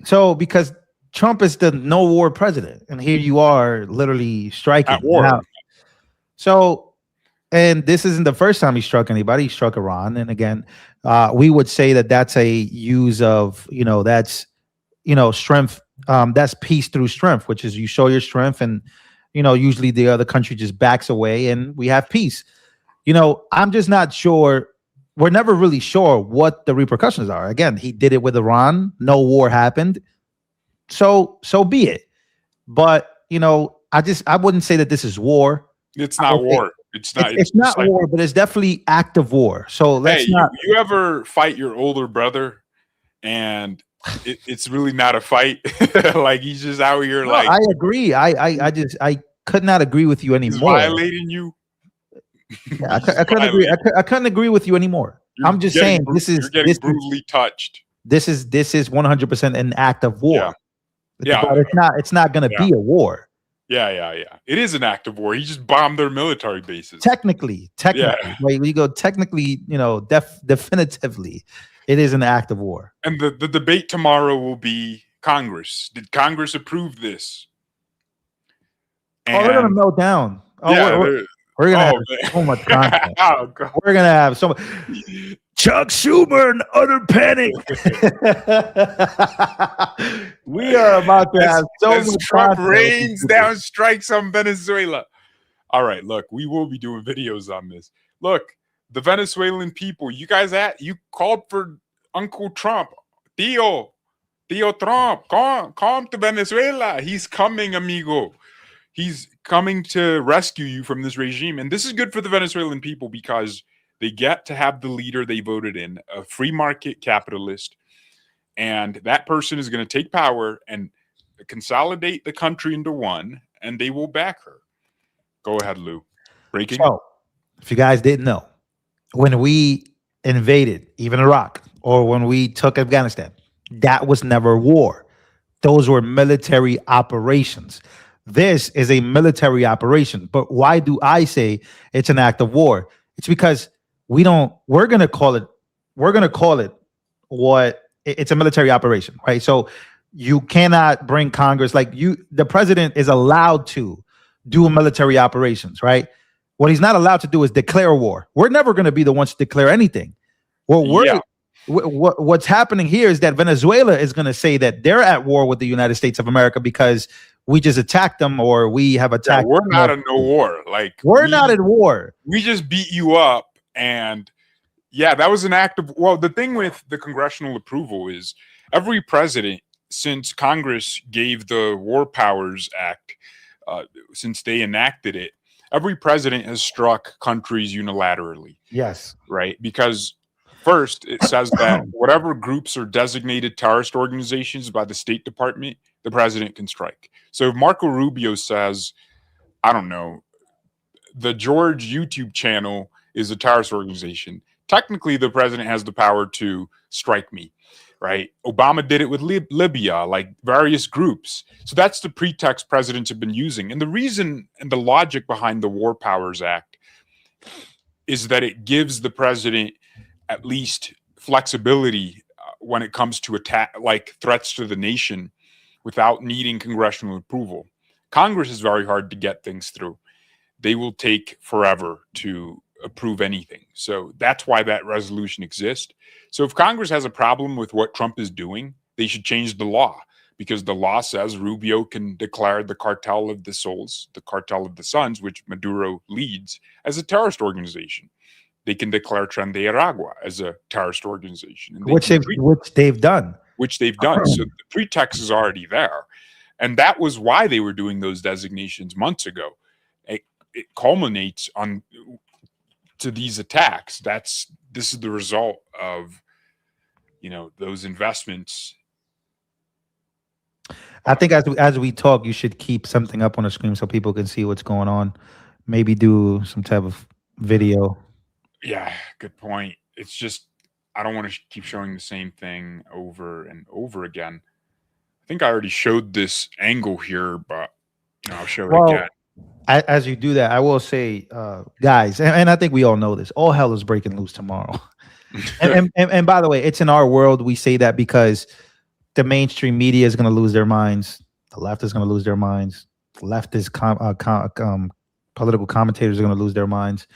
So because Trump is the no war president, and here you are literally striking
At war.
Now, so, and this isn't the first time he struck anybody. He struck Iran, and again, we would say that that's a use of that's strength. That's peace through strength, which is you show your strength, and usually the other country just backs away, and we have peace. I'm just not sure. We're never really sure what the repercussions are. Again, he did it with Iran. No war happened. So be it. But I wouldn't say that this is war.
It's not war. It's not.
It's not
like,
war, but it's definitely active war. So let's
hey,
not.
You ever fight your older brother, and it's really not a fight. Like he's just out here.
No,
like
I agree. I could not agree with you
he's
anymore.
violating you.
Yeah, I couldn't agree. I couldn't agree with you anymore. I'm just saying
you're getting brutally touched.
This is 100% an act of war.
Yeah,
but it's not going to be a war.
Yeah. It is an act of war. He just bombed their military bases.
Technically, like we go technically, definitively, it is an act of war.
And the debate tomorrow will be Congress. Did Congress approve this?
And they're going to melt down. We're gonna have so much content. We're gonna have so much. Chuck Schumer and utter panic. We are about to have so much
Trump rains down strikes on Venezuela. All right, look, we will be doing videos on this. Look, the Venezuelan people, you called for Uncle Trump, Tío Trump, come to Venezuela. He's coming, amigo. He's coming to rescue you from this regime. And this is good for the Venezuelan people because they get to have the leader they voted in, a free market capitalist. And that person is going to take power and consolidate the country into one, and they will back her. Go ahead, Lou. Breaking.
So, if you guys didn't know, when we invaded even Iraq or when we took Afghanistan, that was never war. Those were military operations. This is a military operation. But why do I say it's an act of war? It's because we're going to call it what it's a military operation, right? So you cannot bring Congress the president is allowed to do military operations, right? What he's not allowed to do is declare war. We're never going to be the ones to declare anything. What's happening here is that Venezuela is going to say that they're at war with the United States of America because we just attacked them or we have attacked.
We're not in no war.
We're not at war.
We just beat you up. And that was an act of, the thing with the congressional approval is every president since Congress gave the War Powers Act, since they enacted it, every president has struck countries unilaterally.
Yes.
Right. Because first, it says that whatever groups are designated terrorist organizations by the State Department, the president can strike. So if Marco Rubio says, I don't know, the George YouTube channel is a terrorist organization, technically the president has the power to strike me, right? Obama did it with Libya, like various groups. So that's the pretext presidents have been using. And the reason and the logic behind the War Powers Act is that it gives the president at least flexibility when it comes to attack, like threats to the nation, without needing congressional approval. Congress is very hard to get things through. They will take forever to approve anything. So that's why that resolution exists. So if Congress has a problem with what Trump is doing, they should change the law, because the law says Rubio can declare the Cartel of the Soles, the Cartel of the Suns, which Maduro leads, as a terrorist organization. They can declare Tren de Aragua as a terrorist organization. And
which they've done.
which they've done. So the pretext is already there. And that was why they were doing those designations months ago. It culminates on to these attacks. This is the result of, those investments.
I think as we talk, you should keep something up on the screen so people can see what's going on. Maybe do some type of video.
Yeah, good point. It's just I don't want to keep showing the same thing over and over again. I think I already showed this angle here, but I'll show it again.
As you do that, I will say, guys, and I think we all know this, all hell is breaking loose tomorrow. and by the way, it's in our world. We say that because the mainstream media is going to lose their minds. The left is going to lose their minds. The leftist political commentators are going to lose their minds.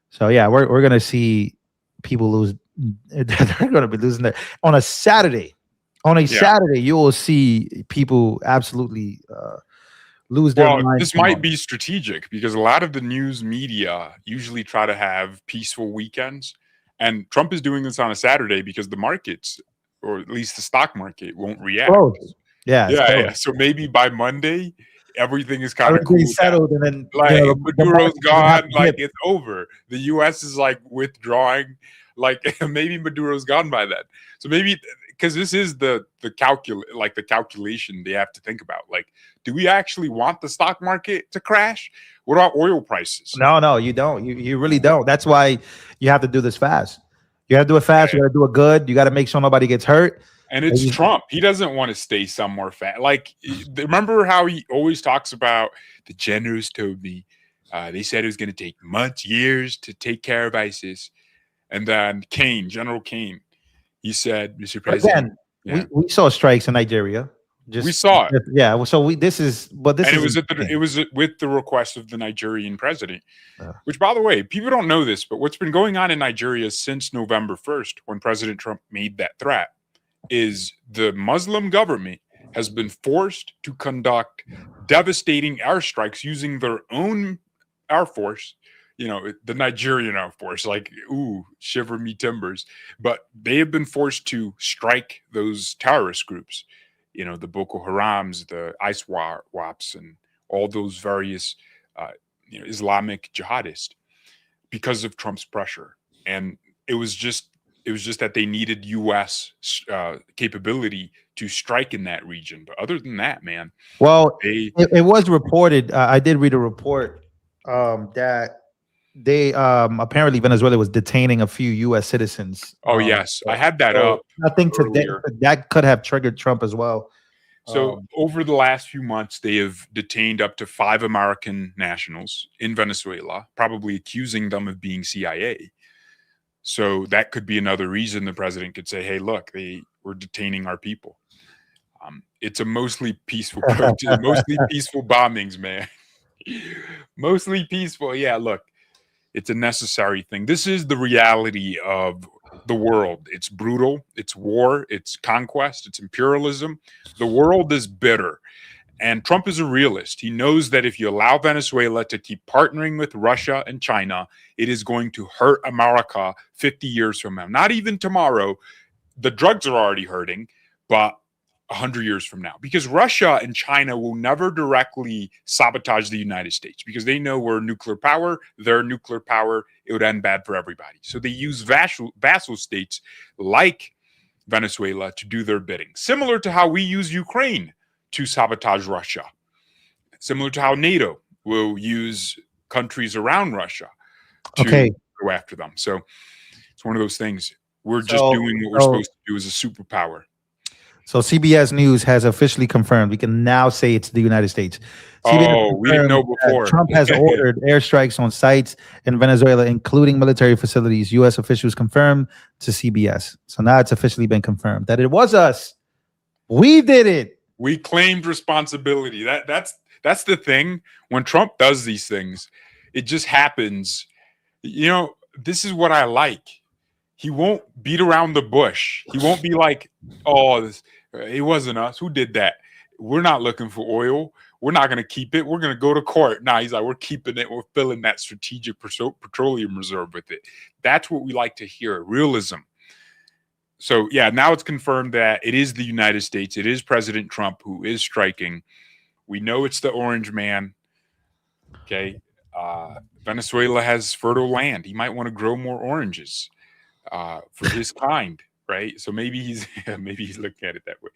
So yeah, we're going to see people lose. They're going to be losing their on a Saturday. On a Saturday, you will see people absolutely lose their minds.
This might be strategic because a lot of the news media usually try to have peaceful weekends, and Trump is doing this on a Saturday because the markets, or at least the stock market, won't react.
Yeah.
So maybe by Monday, everything is kind of cool
settled, and then
Maduro's gone, like it's over. The U.S. is like withdrawing, like maybe Maduro's gone by then. So maybe because this is the calculation they have to think about. Like, do we actually want the stock market to crash? What about oil prices?
No, you don't. You really don't. That's why you have to do this fast. You have to do it fast. You got to do it good. You got to make sure nobody gets hurt.
And it's Trump. He doesn't want to stay somewhere fast. Like, remember how he always talks about the generals told me they said it was going to take months, years to take care of ISIS. And then General Kane, he said, Mr. President.
Again, we saw strikes in Nigeria.
We saw it.
Yeah. So it
was with the request of the Nigerian president, which, by the way, people don't know this, but what's been going on in Nigeria since November 1st, when President Trump made that threat, is the Muslim government has been forced to conduct devastating airstrikes using their own air force, the Nigerian Air Force, like, ooh, shiver me timbers. But they have been forced to strike those terrorist groups, the Boko Harams, the ISWAPs, and all those various, Islamic jihadists because of Trump's pressure. And it was just that they needed U.S. Capability to strike in that region. But other than that, man,
it was reported. I did read a report that they apparently Venezuela was detaining a few U.S. citizens.
Oh yes, I had that up.
Nothing that could have triggered Trump as well.
So over the last few months, they have detained up to 5 American nationals in Venezuela, probably accusing them of being CIA. So that could be another reason the president could say, hey, look, they were detaining our people. It's a mostly peaceful protest, mostly peaceful bombings, man. Mostly peaceful. Yeah, look, it's a necessary thing. This is the reality of the world. It's brutal. It's war. It's conquest. It's imperialism. The world is bitter. And Trump is a realist. He knows that if you allow Venezuela to keep partnering with Russia and China, it is going to hurt America 50 years from now. Not even tomorrow. The drugs are already hurting, but 100 years from now. Because Russia and China will never directly sabotage the United States because they know we're nuclear power, they're nuclear power, it would end bad for everybody. So they use vassal states like Venezuela to do their bidding. Similar to how we use Ukraine to sabotage Russia. Similar to how NATO will use countries around Russia to go after them. So it's one of those things. We're just doing what we're supposed to do as a superpower.
So CBS News has officially confirmed. We can now say it's the United States. CBS
we didn't know before.
Trump has ordered airstrikes on sites in Venezuela, including military facilities. U.S. officials confirmed to CBS. So now it's officially been confirmed that it was us. We did it.
We claimed responsibility. That's the thing. When Trump does these things, it just happens. This is what I like. He won't beat around the bush. He won't be like, oh, it wasn't us. Who did that? We're not looking for oil. We're not going to keep it. We're going to go to court. Nah, he's like, we're keeping it. We're filling that strategic petroleum reserve with it. That's what we like to hear. Realism. So yeah, now it's confirmed that it is the United States. It is President Trump who is striking. We know it's the Orange Man. Okay. Venezuela has fertile land. He might want to grow more oranges for his kind, right? So maybe he's maybe he's looking at it that way.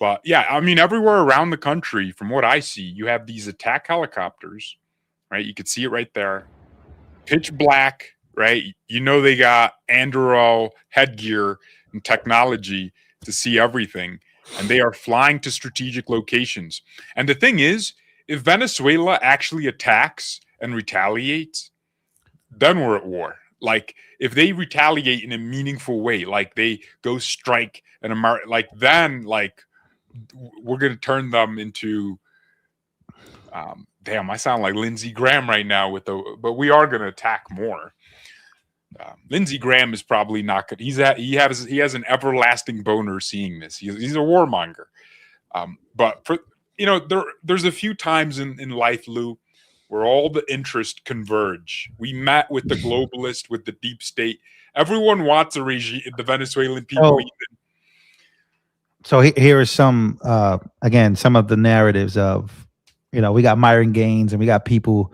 But yeah, I mean, everywhere around the country, from what I see, you have these attack helicopters, right? You could see it right there, pitch black, right? You know they got Anduril headgear and technology to see everything, and they are flying to strategic locations. And the thing is, if Venezuela actually attacks and retaliates, then we're at war. Like if they retaliate in a meaningful way, like they go strike an American, like then like we're going to turn them into damn, I sound like Lindsey Graham right now but we are going to attack more. Lindsey Graham is probably not good. He has an everlasting boner seeing this. He's a warmonger. But for there's a few times in life, Lou, where all the interests converge. We met with the globalist, with the deep state. Everyone wants a regime. The Venezuelan people.
So here is some again some of the narratives of we got Myron Gaines and we got people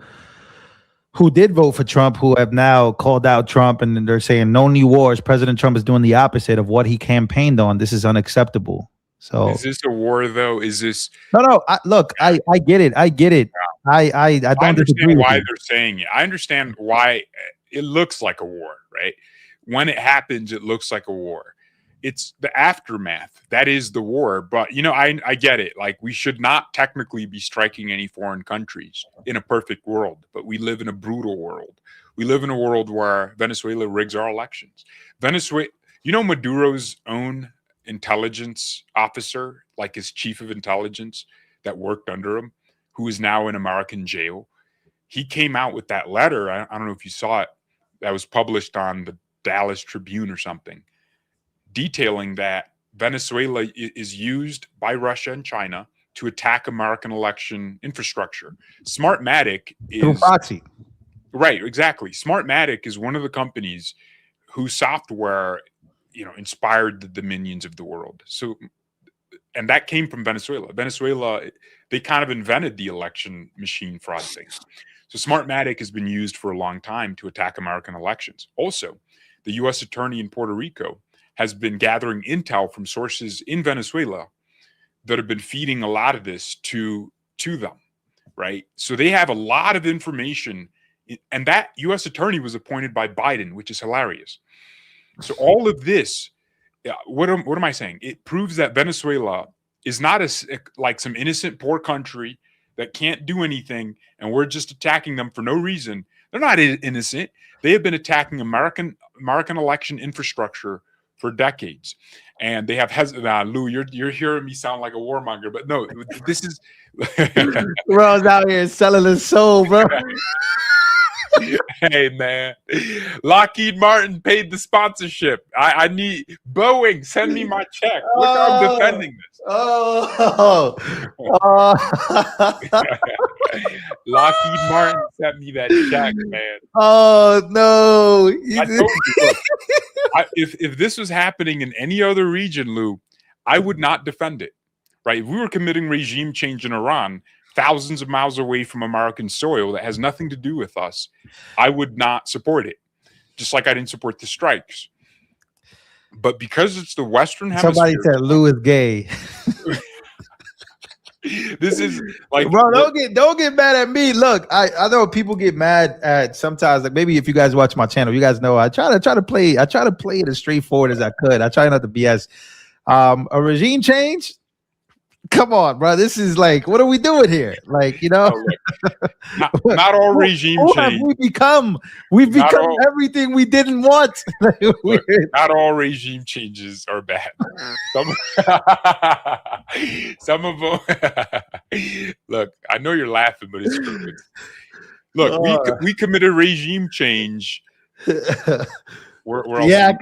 who did vote for Trump who have now called out Trump and they're saying no new wars. President Trump is doing the opposite of what he campaigned on. This is unacceptable. So
is this a war though? Is this
no? Look, I get it. I get it. I don't
understand why they're saying it. I understand why it looks like a war, right? When it happens, it looks like a war. It's the aftermath that is the war. But I get it. Like we should not technically be striking any foreign countries in a perfect world, but we live in a brutal world. We live in a world where Venezuela rigs our elections. Maduro's own intelligence officer, like his chief of intelligence that worked under him, who is now in American jail. He came out with that letter. I don't know if you saw it. That was published on the Dallas Tribune or something, detailing that Venezuela is used by Russia and China to attack American election infrastructure. Smartmatic is
proxy.
Right, exactly. Smartmatic is one of the companies whose software inspired the dominions of the world. So, and that came from Venezuela. Venezuela, they kind of invented the election machine fraud thing. So Smartmatic has been used for a long time to attack American elections. Also, the U.S. attorney in Puerto Rico has been gathering intel from sources in Venezuela that have been feeding a lot of this to them, right? So they have a lot of information, and that U.S. attorney was appointed by Biden, which is hilarious. So all of this, what am I saying? It proves that Venezuela is not like some innocent poor country that can't do anything, and we're just attacking them for no reason. They're not innocent. They have been attacking American election infrastructure for decades, and they have Lou, you're hearing me sound like a warmonger, but no, this is
Bro's out here selling his soul, bro.
Hey man, Lockheed Martin paid the sponsorship. I need Boeing. Send me my check. Look how I'm defending this. Lockheed Martin sent me that check, man.
Oh no!
I told you, look, if this was happening in any other region, Lou, I would not defend it. Right? If we were committing regime change in Iran, thousands of miles away from American soil that has nothing to do with us, I would not support it. Just like I didn't support the strikes. But because it's the Western Hemisphere.
Somebody said Lou is gay.
This is like,
bro, don't get mad at me. Look, I know people get mad at sometimes. Like maybe if you guys watch my channel, you guys know I try to play it as straightforward as I could. I try not to BS. A regime change. Come on, bro. This is like, what are we doing here? Like,
not all regime change.
We've become everything we didn't want.
Look, not all regime changes are bad. Some of them. Look, I know you're laughing, but it's true. Look, we committed regime change.
Come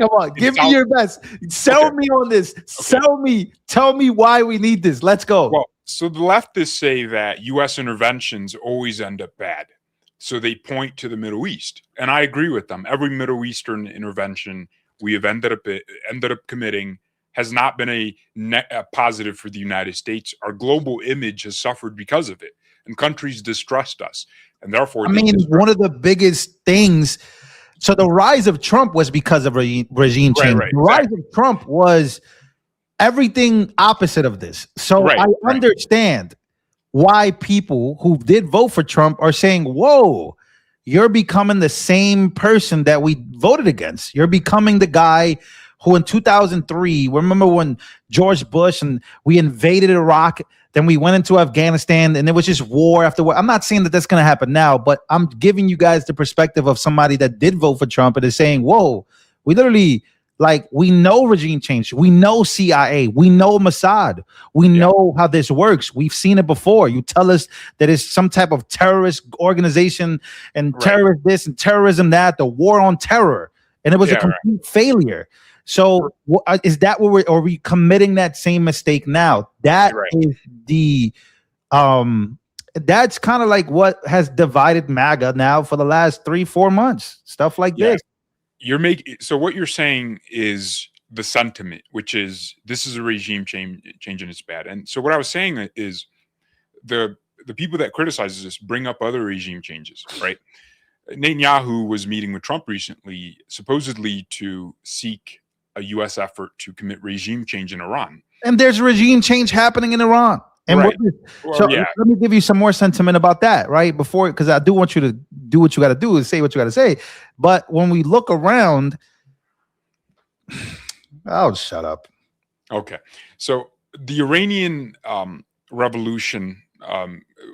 on. Give me your best. Sell me on this. Sell me. Tell me why we need this. Let's go.
Well, so the leftists say that U.S. interventions always end up bad. So they point to the Middle East. And I agree with them. Every Middle Eastern intervention we have ended up committing has not been a positive for the United States. Our global image has suffered because of it, and countries distrust us, and therefore,
one of the biggest things. So the rise of Trump was because of regime change.
Right,
the rise of Trump was everything opposite of this. So I understand why people who did vote for Trump are saying, whoa, you're becoming the same person that we voted against. You're becoming the guy who in 2003, remember when George Bush and we invaded Iraq, then we went into Afghanistan and it was just war after war. I'm not saying that that's going to happen now, but I'm giving you guys the perspective of somebody that did vote for Trump and is saying, whoa, we literally, like, we know regime change. We know CIA. We know Mossad. We know how this works. We've seen it before. You tell us that it's some type of terrorist organization and terrorist this and terrorism that, the war on terror. And it was a complete failure. So is that what are we committing that same mistake now? That is the, that's kind of like what has divided MAGA now for the last 3-4 months, stuff like this.
So what you're saying is the sentiment, which is this is a regime change and it's bad. And so what I was saying is the people that criticize this bring up other regime changes, right? Netanyahu was meeting with Trump recently, supposedly to seek a U.S. effort to commit regime change in Iran.
And there's regime change happening in Iran. And let me give you some more sentiment about that, right? Before, because I do want you to do what you got to do and say what you got to say. But when we look around, oh, shut up.
Okay. So the Iranian revolution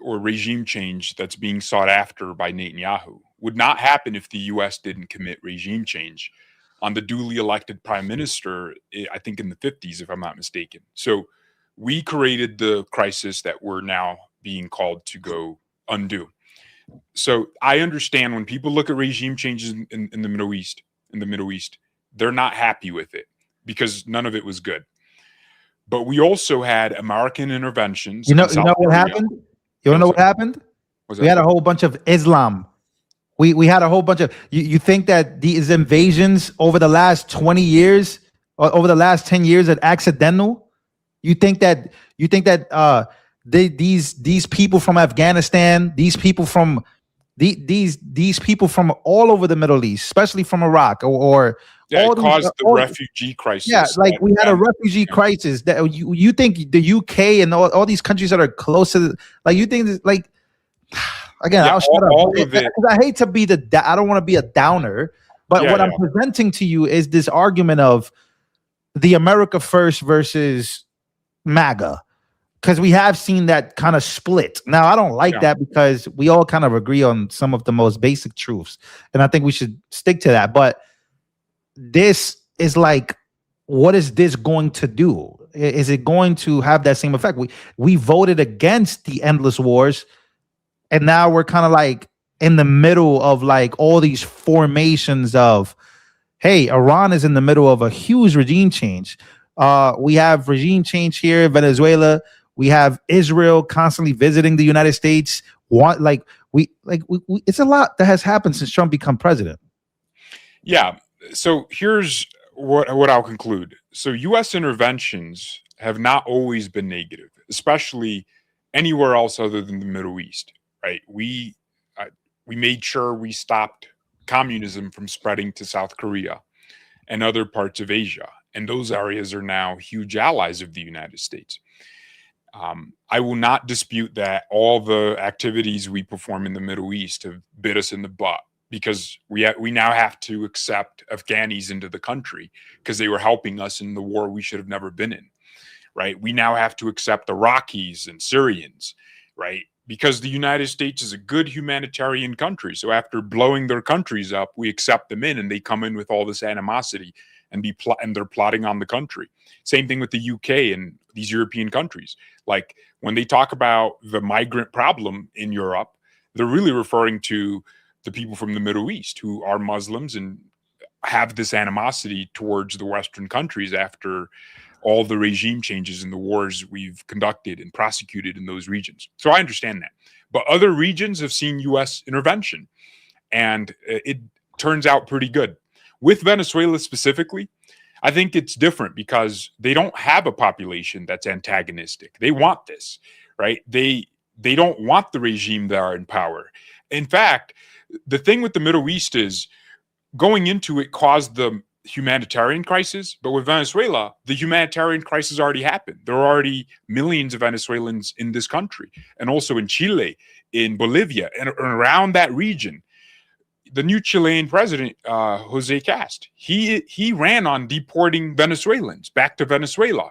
or regime change that's being sought after by Netanyahu would not happen if the U.S. didn't commit regime change on the duly elected prime minister, I think in the 50s, if I'm not mistaken. So we created the crisis that we're now being called to go undo. So I understand when people look at regime changes in the Middle East, they're not happy with it because none of it was good. But we also had American interventions.
You know what happened? You want to know what happened? We had a whole bunch of Islam. We had a whole bunch of, you think that these invasions over the last 20 years, or over the last 10 years are accidental? You think that these people from Afghanistan, these people from these people from all over the Middle East, especially from Iraq, or
it caused the refugee crisis.
Yeah, like we had a refugee crisis. That you think the UK and all these countries that are close to, like, you think like, again, I'll shut up. I hate to be I don't want to be a downer, but what I'm presenting to you is this argument of the America first versus MAGA, because we have seen that kind of split. Now, I don't like that because we all kind of agree on some of the most basic truths, and I think we should stick to that. But this is like, what is this going to do? Is it going to have that same effect? We voted against the endless wars, and now we're kind of like in the middle of like all these formations of, hey, Iran is in the middle of a huge regime change. We have regime change here in Venezuela. We have Israel constantly visiting the United States. It's a lot that has happened since Trump become president.
Yeah. So here's what I'll conclude. So U.S. interventions have not always been negative, especially anywhere else other than the Middle East. Right? We made sure we stopped communism from spreading to South Korea and other parts of Asia. And those areas are now huge allies of the United States. I will not dispute that all the activities we perform in the Middle East have bit us in the butt, because we now have to accept Afghanis into the country because they were helping us in the war we should have never been in. Right? We now have to accept Iraqis and Syrians, right? Because the United States is a good humanitarian country. So after blowing their countries up, we accept them in, and they come in with all this animosity and they're plotting on the country. Same thing with the UK and these European countries. Like when they talk about the migrant problem in Europe, they're really referring to the people from the Middle East who are Muslims and have this animosity towards the Western countries after all the regime changes and the wars we've conducted and prosecuted in those regions. So I understand that. But other regions have seen U.S. intervention, and it turns out pretty good. With Venezuela specifically, I think it's different because they don't have a population that's antagonistic. They want this, right? They don't want the regime that are in power. In fact, the thing with the Middle East is going into it caused the humanitarian crisis, but with Venezuela, the humanitarian crisis already happened. There are already millions of Venezuelans in this country, and also in Chile, in Bolivia, and around that region. The new Chilean president, Jose Cast, he ran on deporting Venezuelans back to Venezuela.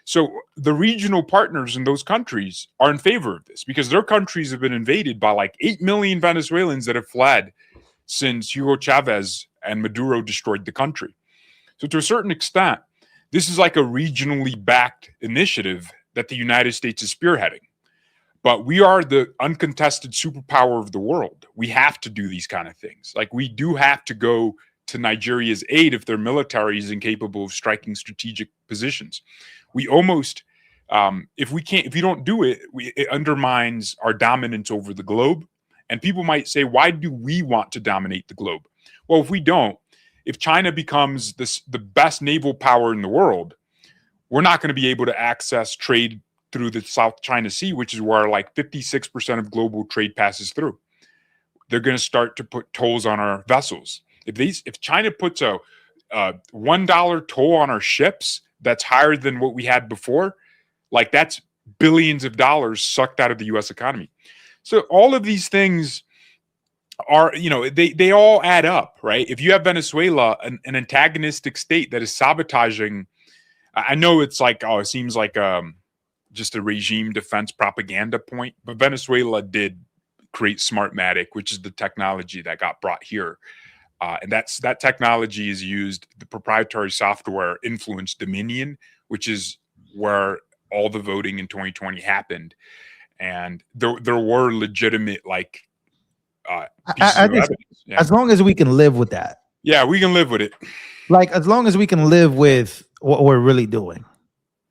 So the regional partners in those countries are in favor of this because their countries have been invaded by like 8 million Venezuelans that have fled since Hugo Chavez and Maduro destroyed the country. So to a certain extent, this is like a regionally backed initiative that the United States is spearheading. But we are the uncontested superpower of the world. We have to do these kind of things. Like we do have to go to Nigeria's aid if their military is incapable of striking strategic positions. We almost, if we don't do it, it undermines our dominance over the globe. And people might say, why do we want to dominate the globe? Well, if we don't, if China becomes the best naval power in the world, we're not going to be able to access trade through the South China Sea, which is where like 56% of global trade passes through. They're going to start to put tolls on our vessels. If China puts a $1 toll on our ships, that's higher than what we had before, like that's billions of dollars sucked out of the U.S. economy. So all of these things are, they all add up, right? If you have Venezuela, an antagonistic state that is sabotaging, I know it's like, it seems like just a regime defense propaganda point, but Venezuela did create Smartmatic, which is the technology that got brought here. And that technology is used, the proprietary software Influence Dominion, which is where all the voting in 2020 happened. And there were legitimate
I think as long as we can live with that.
Yeah, we can live with it.
Like as long as we can live with what we're really doing.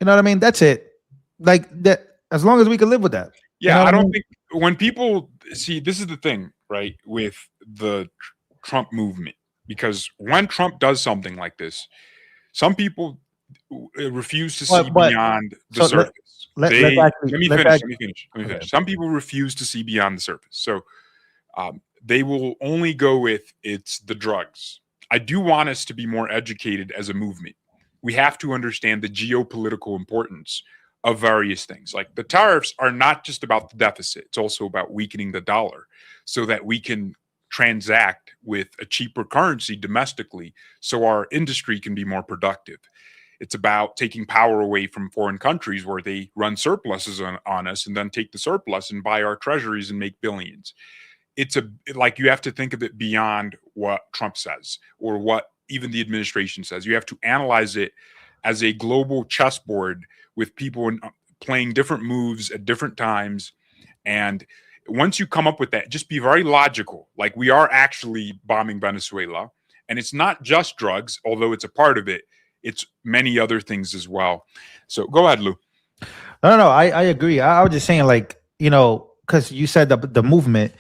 You know what I mean? That's it. Like that, as long as we can live with that.
Yeah,
you know
I don't think when people see, this is the thing, right, with the Trump movement, because when Trump does something like this, some people refuse to see beyond the surface. Let me finish. Some people refuse to see beyond the surface. So they will only go with it's the drugs. I do want us to be more educated as a movement. We have to understand the geopolitical importance of various things. Like the tariffs are not just about the deficit. It's also about weakening the dollar so that we can transact with a cheaper currency domestically so our industry can be more productive. It's about taking power away from foreign countries where they run surpluses on us and then take the surplus and buy our treasuries and make billions. It's like you have to think of it beyond what Trump says or what even the administration says. You have to analyze it as a global chessboard with people playing different moves at different times. And once you come up with that, just be very logical. Like we are actually bombing Venezuela, and it's not just drugs, although it's a part of it. It's many other things as well. So go ahead, Lou.
No, I agree. I was just saying, like, because you said the movement,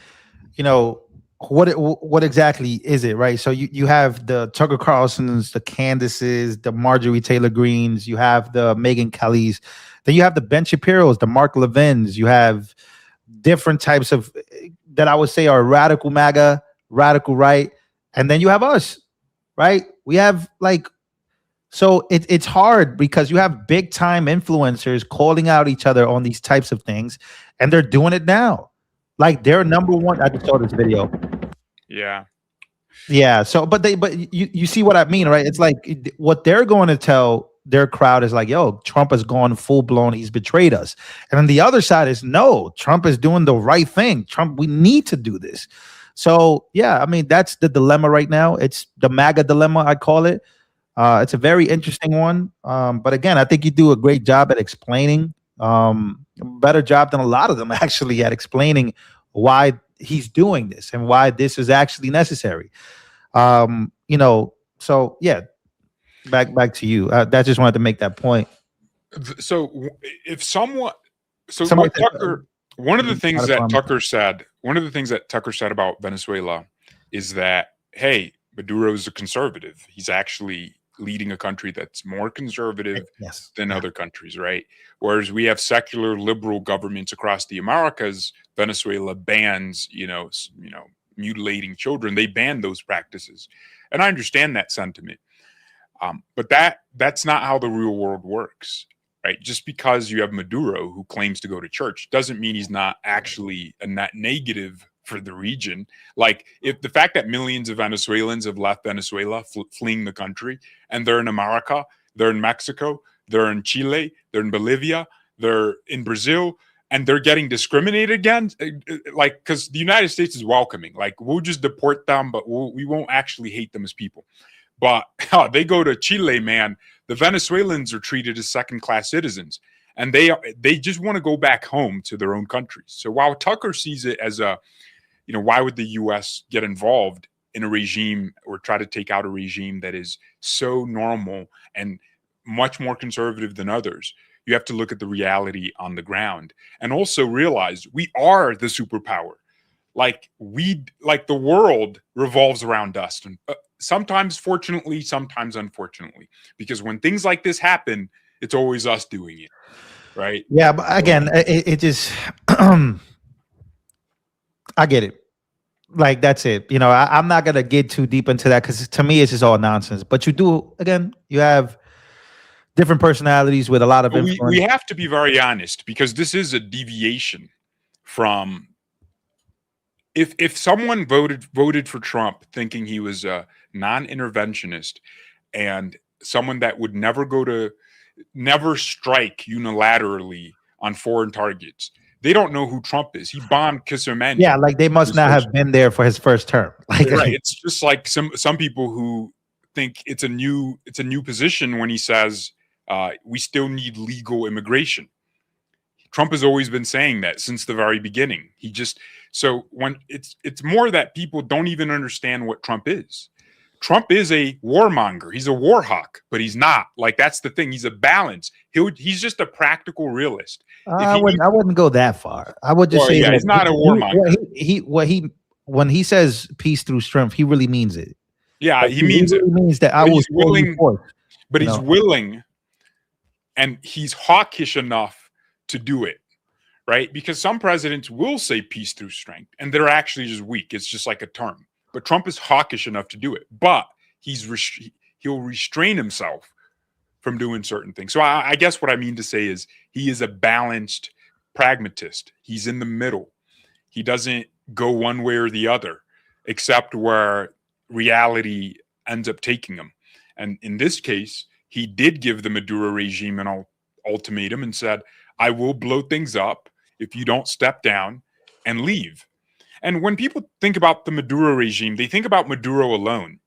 what exactly is it, right? So you have the Tucker Carlsons, the Candaces, the Marjorie Taylor Greens, you have the Megyn Kellys, then you have the Ben Shapiro's, the Mark Levins, you have different types of that I would say are radical MAGA, radical right, and then you have us, right? We have so it's hard because you have big time influencers calling out each other on these types of things, and they're doing it now. Like they're number one. I just saw this video. Yeah. So, but you see what I mean, right? It's like what they're going to tell their crowd is like, yo, Trump has gone full blown. He's betrayed us. And then the other side is no, Trump is doing the right thing. Trump, we need to do this. So yeah, I mean, that's the dilemma right now. It's the MAGA dilemma, I call it. It's a very interesting one. But again, I think you do a great job at explaining, better job than a lot of them actually at explaining why he's doing this and why this is actually necessary. So yeah, back to you. I just wanted to make that point.
So if someone, Tucker, one of the things that Tucker said about Venezuela is that, hey, Maduro is a conservative. He's actually leading a country that's more conservative
Yes.
than
Yeah.
other countries, right? Whereas we have secular liberal governments across the Americas. Venezuela bans, mutilating children. They ban those practices, and I understand that sentiment. But that's not how the real world works, right? Just because you have Maduro who claims to go to church doesn't mean he's not actually a net negative for the region. Like, if the fact that millions of Venezuelans have left Venezuela, fleeing the country, and they're in America, they're in Mexico, they're in Chile, they're in Bolivia, they're in Brazil, and they're getting discriminated against, like, because the United States is welcoming. Like, we'll just deport them, but we won't actually hate them as people. But they go to Chile, man. The Venezuelans are treated as second-class citizens, and they just want to go back home to their own countries. So while Tucker sees it as why would the U.S. get involved in a regime or try to take out a regime that is so normal and much more conservative than others? You have to look at the reality on the ground and also realize we are the superpower. Like the world revolves around us, and sometimes fortunately, sometimes unfortunately, because when things like this happen, it's always us doing it, right?
Yeah, but again, it just I get it. Like, that's it. I'm not gonna get too deep into that because to me it's just all nonsense. But you have different personalities with a lot of influence.
We have to be very honest, because this is a deviation from if someone voted for Trump thinking he was a non-interventionist and someone that would never strike unilaterally on foreign targets. They don't know who Trump is. He bombed Kissimmee.
Yeah, like they must not have been there for his first term. Like,
right. It's just like some people who think it's a new position when he says we still need legal immigration. Trump has always been saying that since the very beginning. So when it's more that people don't even understand what Trump is. Trump is a warmonger. He's a war hawk, but he's not. Like, that's the thing. He's a balance. He's just a practical realist.
I wouldn't go that far. I would just say that
he's not a warmonger.
When he says peace through strength, he really means it.
Yeah,
like,
he means
really
it.
Means that I was willing,
but he's willing, and he's hawkish enough to do it, right? Because some presidents will say peace through strength, and they're actually just weak. It's just like a term. But Trump is hawkish enough to do it. But he'll restrain himself from doing certain things. So I guess what I mean to say is he is a balanced pragmatist. He's in the middle. He doesn't go one way or the other, except where reality ends up taking him. And in this case, he did give the Maduro regime an ultimatum and said, I will blow things up if you don't step down and leave. And when people think about the Maduro regime, they think about Maduro alone.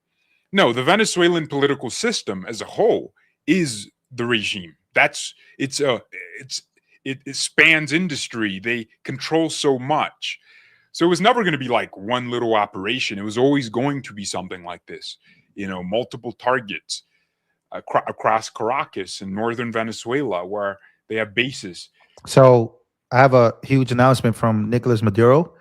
No, the Venezuelan political system as a whole is the regime. It spans industry. They control so much. So it was never going to be like one little operation. It was always going to be something like this, multiple targets across Caracas and northern Venezuela where they have bases.
So I have a huge announcement from Nicolas Maduro.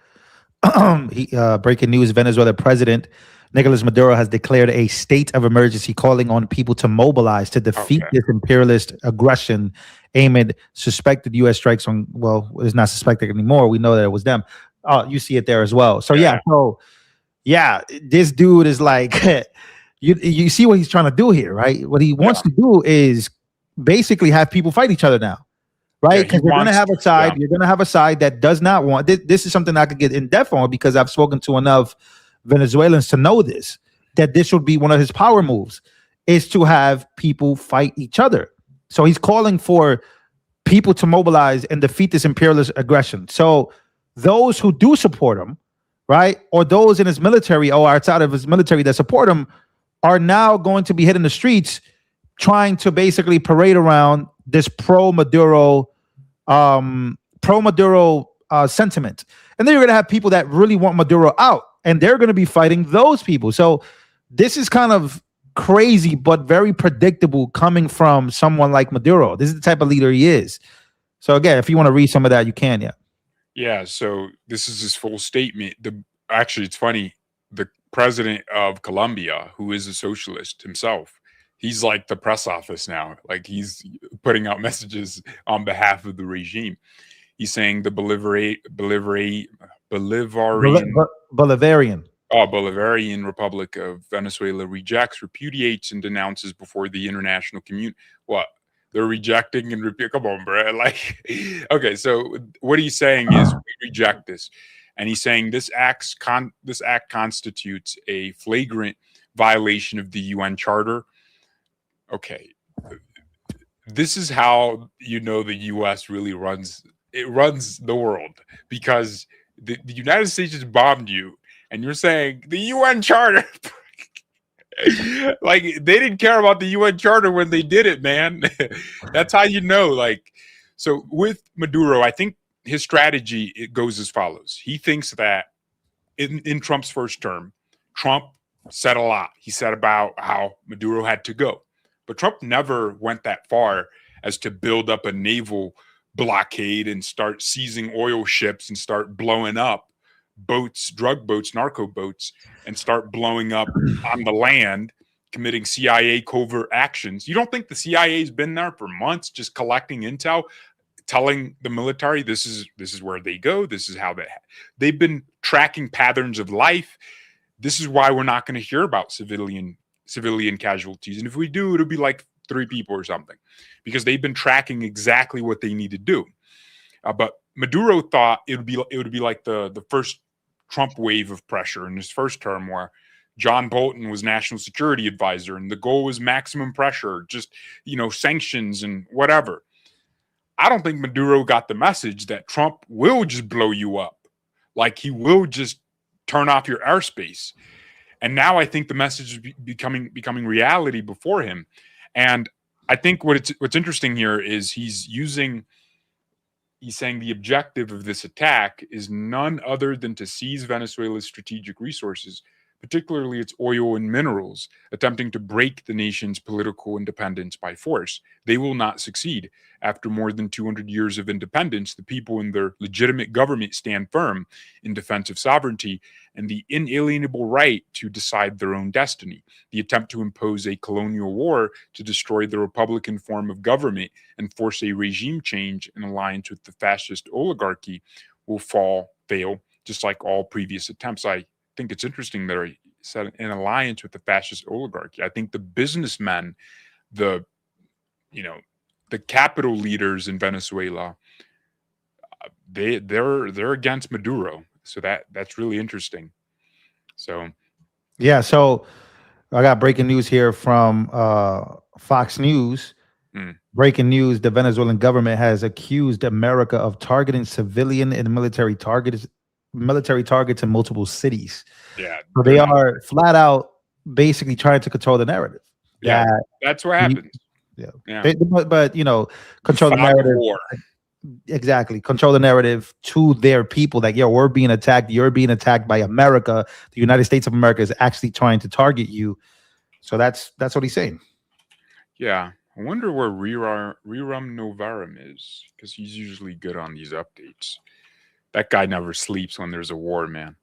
Breaking news: Venezuela President Nicolas Maduro has declared a state of emergency, calling on people to mobilize to defeat this imperialist aggression amid suspected U.S. strikes on. Well, it's not suspected anymore. We know that it was them. You see it there as well. So this dude is like, you see what he's trying to do here, right? What he wants to do is basically have people fight each other now. Right, because you're going to have a side. You're going to have a side that does not want. This is something I could get in depth on because I've spoken to enough Venezuelans to know this. That this would be one of his power moves, is to have people fight each other. So he's calling for people to mobilize and defeat this imperialist aggression. So those who do support him, right, or those in his military or outside of his military that support him, are now going to be hitting the streets, trying to basically parade around this pro-Maduro sentiment. And then you're going to have people that really want Maduro out, and they're going to be fighting those people. So this is kind of crazy, but very predictable coming from someone like Maduro. This is the type of leader he is. So again, if you want to read some of that, you can,
Yeah, so this is his full statement. Actually, it's funny. president of Colombia, who is a socialist himself. He's like the press office now. Like he's putting out messages on behalf of the regime. He's saying the
Bolivarian.
Bolivarian Republic of Venezuela rejects, repudiates, and denounces before the international community. What? They're rejecting and come on, bro. Like, okay, so what he's saying is we reject this, and he's saying this act constitutes a flagrant violation of the UN Charter. Okay, this is how you know the U.S. really runs. It runs the world because the United States just bombed you, and you're saying the UN Charter. Like they didn't care about the UN Charter when they did it, man. That's how you know. Like, so with Maduro, I think his strategy it goes as follows. He thinks that in Trump's first term, Trump said a lot. He said about how Maduro had to go, but Trump never went that far as to build up a naval blockade and start seizing oil ships and start blowing up boats, drug boats, narco boats, and start blowing up on the land, committing CIA covert actions. You don't think the CIA's been there for months just collecting intel, telling the military this is where they go, this is how they've been tracking patterns of life. This is why we're not going to hear about civilian casualties, and if we do, it'll be like 3 people or something, because they've been tracking exactly what they need to do. But Maduro thought it would be like the first Trump wave of pressure in his first term, where John Bolton was national security advisor, and the goal was maximum pressure, just sanctions and whatever. I don't think Maduro got the message that Trump will just blow you up, like he will just turn off your airspace. And now I think the message is becoming reality before him. And I think what's interesting here is he's saying the objective of this attack is none other than to seize Venezuela's strategic resources, particularly its oil and minerals, attempting to break the nation's political independence by force. They will not succeed. After more than 200 years of independence, the people in their legitimate government stand firm in defense of sovereignty and the inalienable right to decide their own destiny. The attempt to impose a colonial war to destroy the Republican form of government and force a regime change in alliance with the fascist oligarchy will fail, just like all previous attempts. I think it's interesting that he said an alliance with the fascist oligarchy. I think the businessmen, the capital leaders in Venezuela, they're against Maduro. So that's really interesting. So
yeah, so I got breaking news here from Fox News. Breaking news: the Venezuelan government has accused America of targeting civilian and military targets in multiple cities.
Yeah,
so they are flat out basically trying to control the narrative.
Yeah, that's what happens.
Yeah. But control the narrative. War. Exactly. Control the narrative to their people that, we're being attacked. You're being attacked by America. The United States of America is actually trying to target you. So that's what he's saying.
Yeah. I wonder where Riram Novarum is, because he's usually good on these updates. That guy never sleeps when there's a war, man.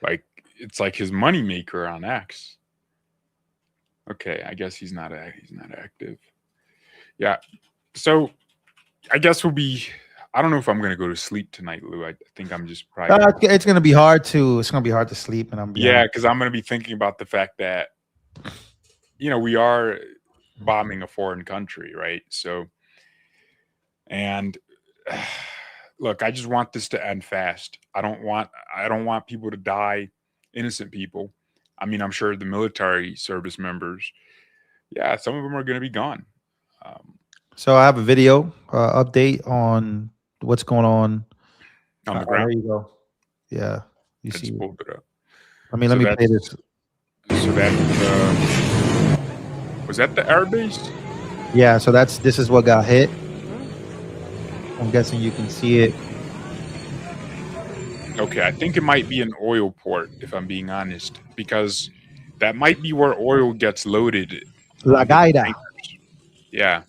Like, it's like his moneymaker on X. Okay, I guess he's not active. Yeah. So I guess I don't know if I'm going to go to sleep tonight, Lou. I think I'm just probably.
It's going to be hard to sleep. And
because I'm going to be thinking about the fact that, we are bombing a foreign country, right? So, and look, I just want this to end fast. I don't want people to die, innocent people. I mean, I'm sure the military service members, some of them are going to be gone.
So I have a video update on what's going on
the ground.
There you go. Yeah, you see.
Pulled it up.
Let me play this.
So that was that the air base?
Yeah. So this is what got hit. I'm guessing you can see it.
Okay, I think it might be an oil port, if I'm being honest, because that might be where oil gets loaded.
La Gaida.
Yeah.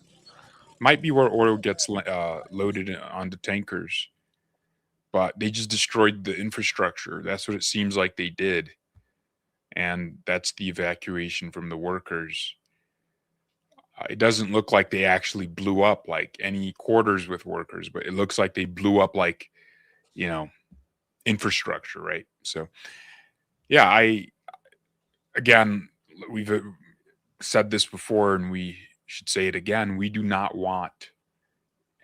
Might be where oil gets loaded onto tankers. but they just destroyed the infrastructure. That's what it seems like they did. And that's the evacuation from the workers. It doesn't look like they actually blew up like any quarters with workers, but it looks like they blew up like, you know, infrastructure, right? So, yeah, again, we've said this before and we should say it again. We do not want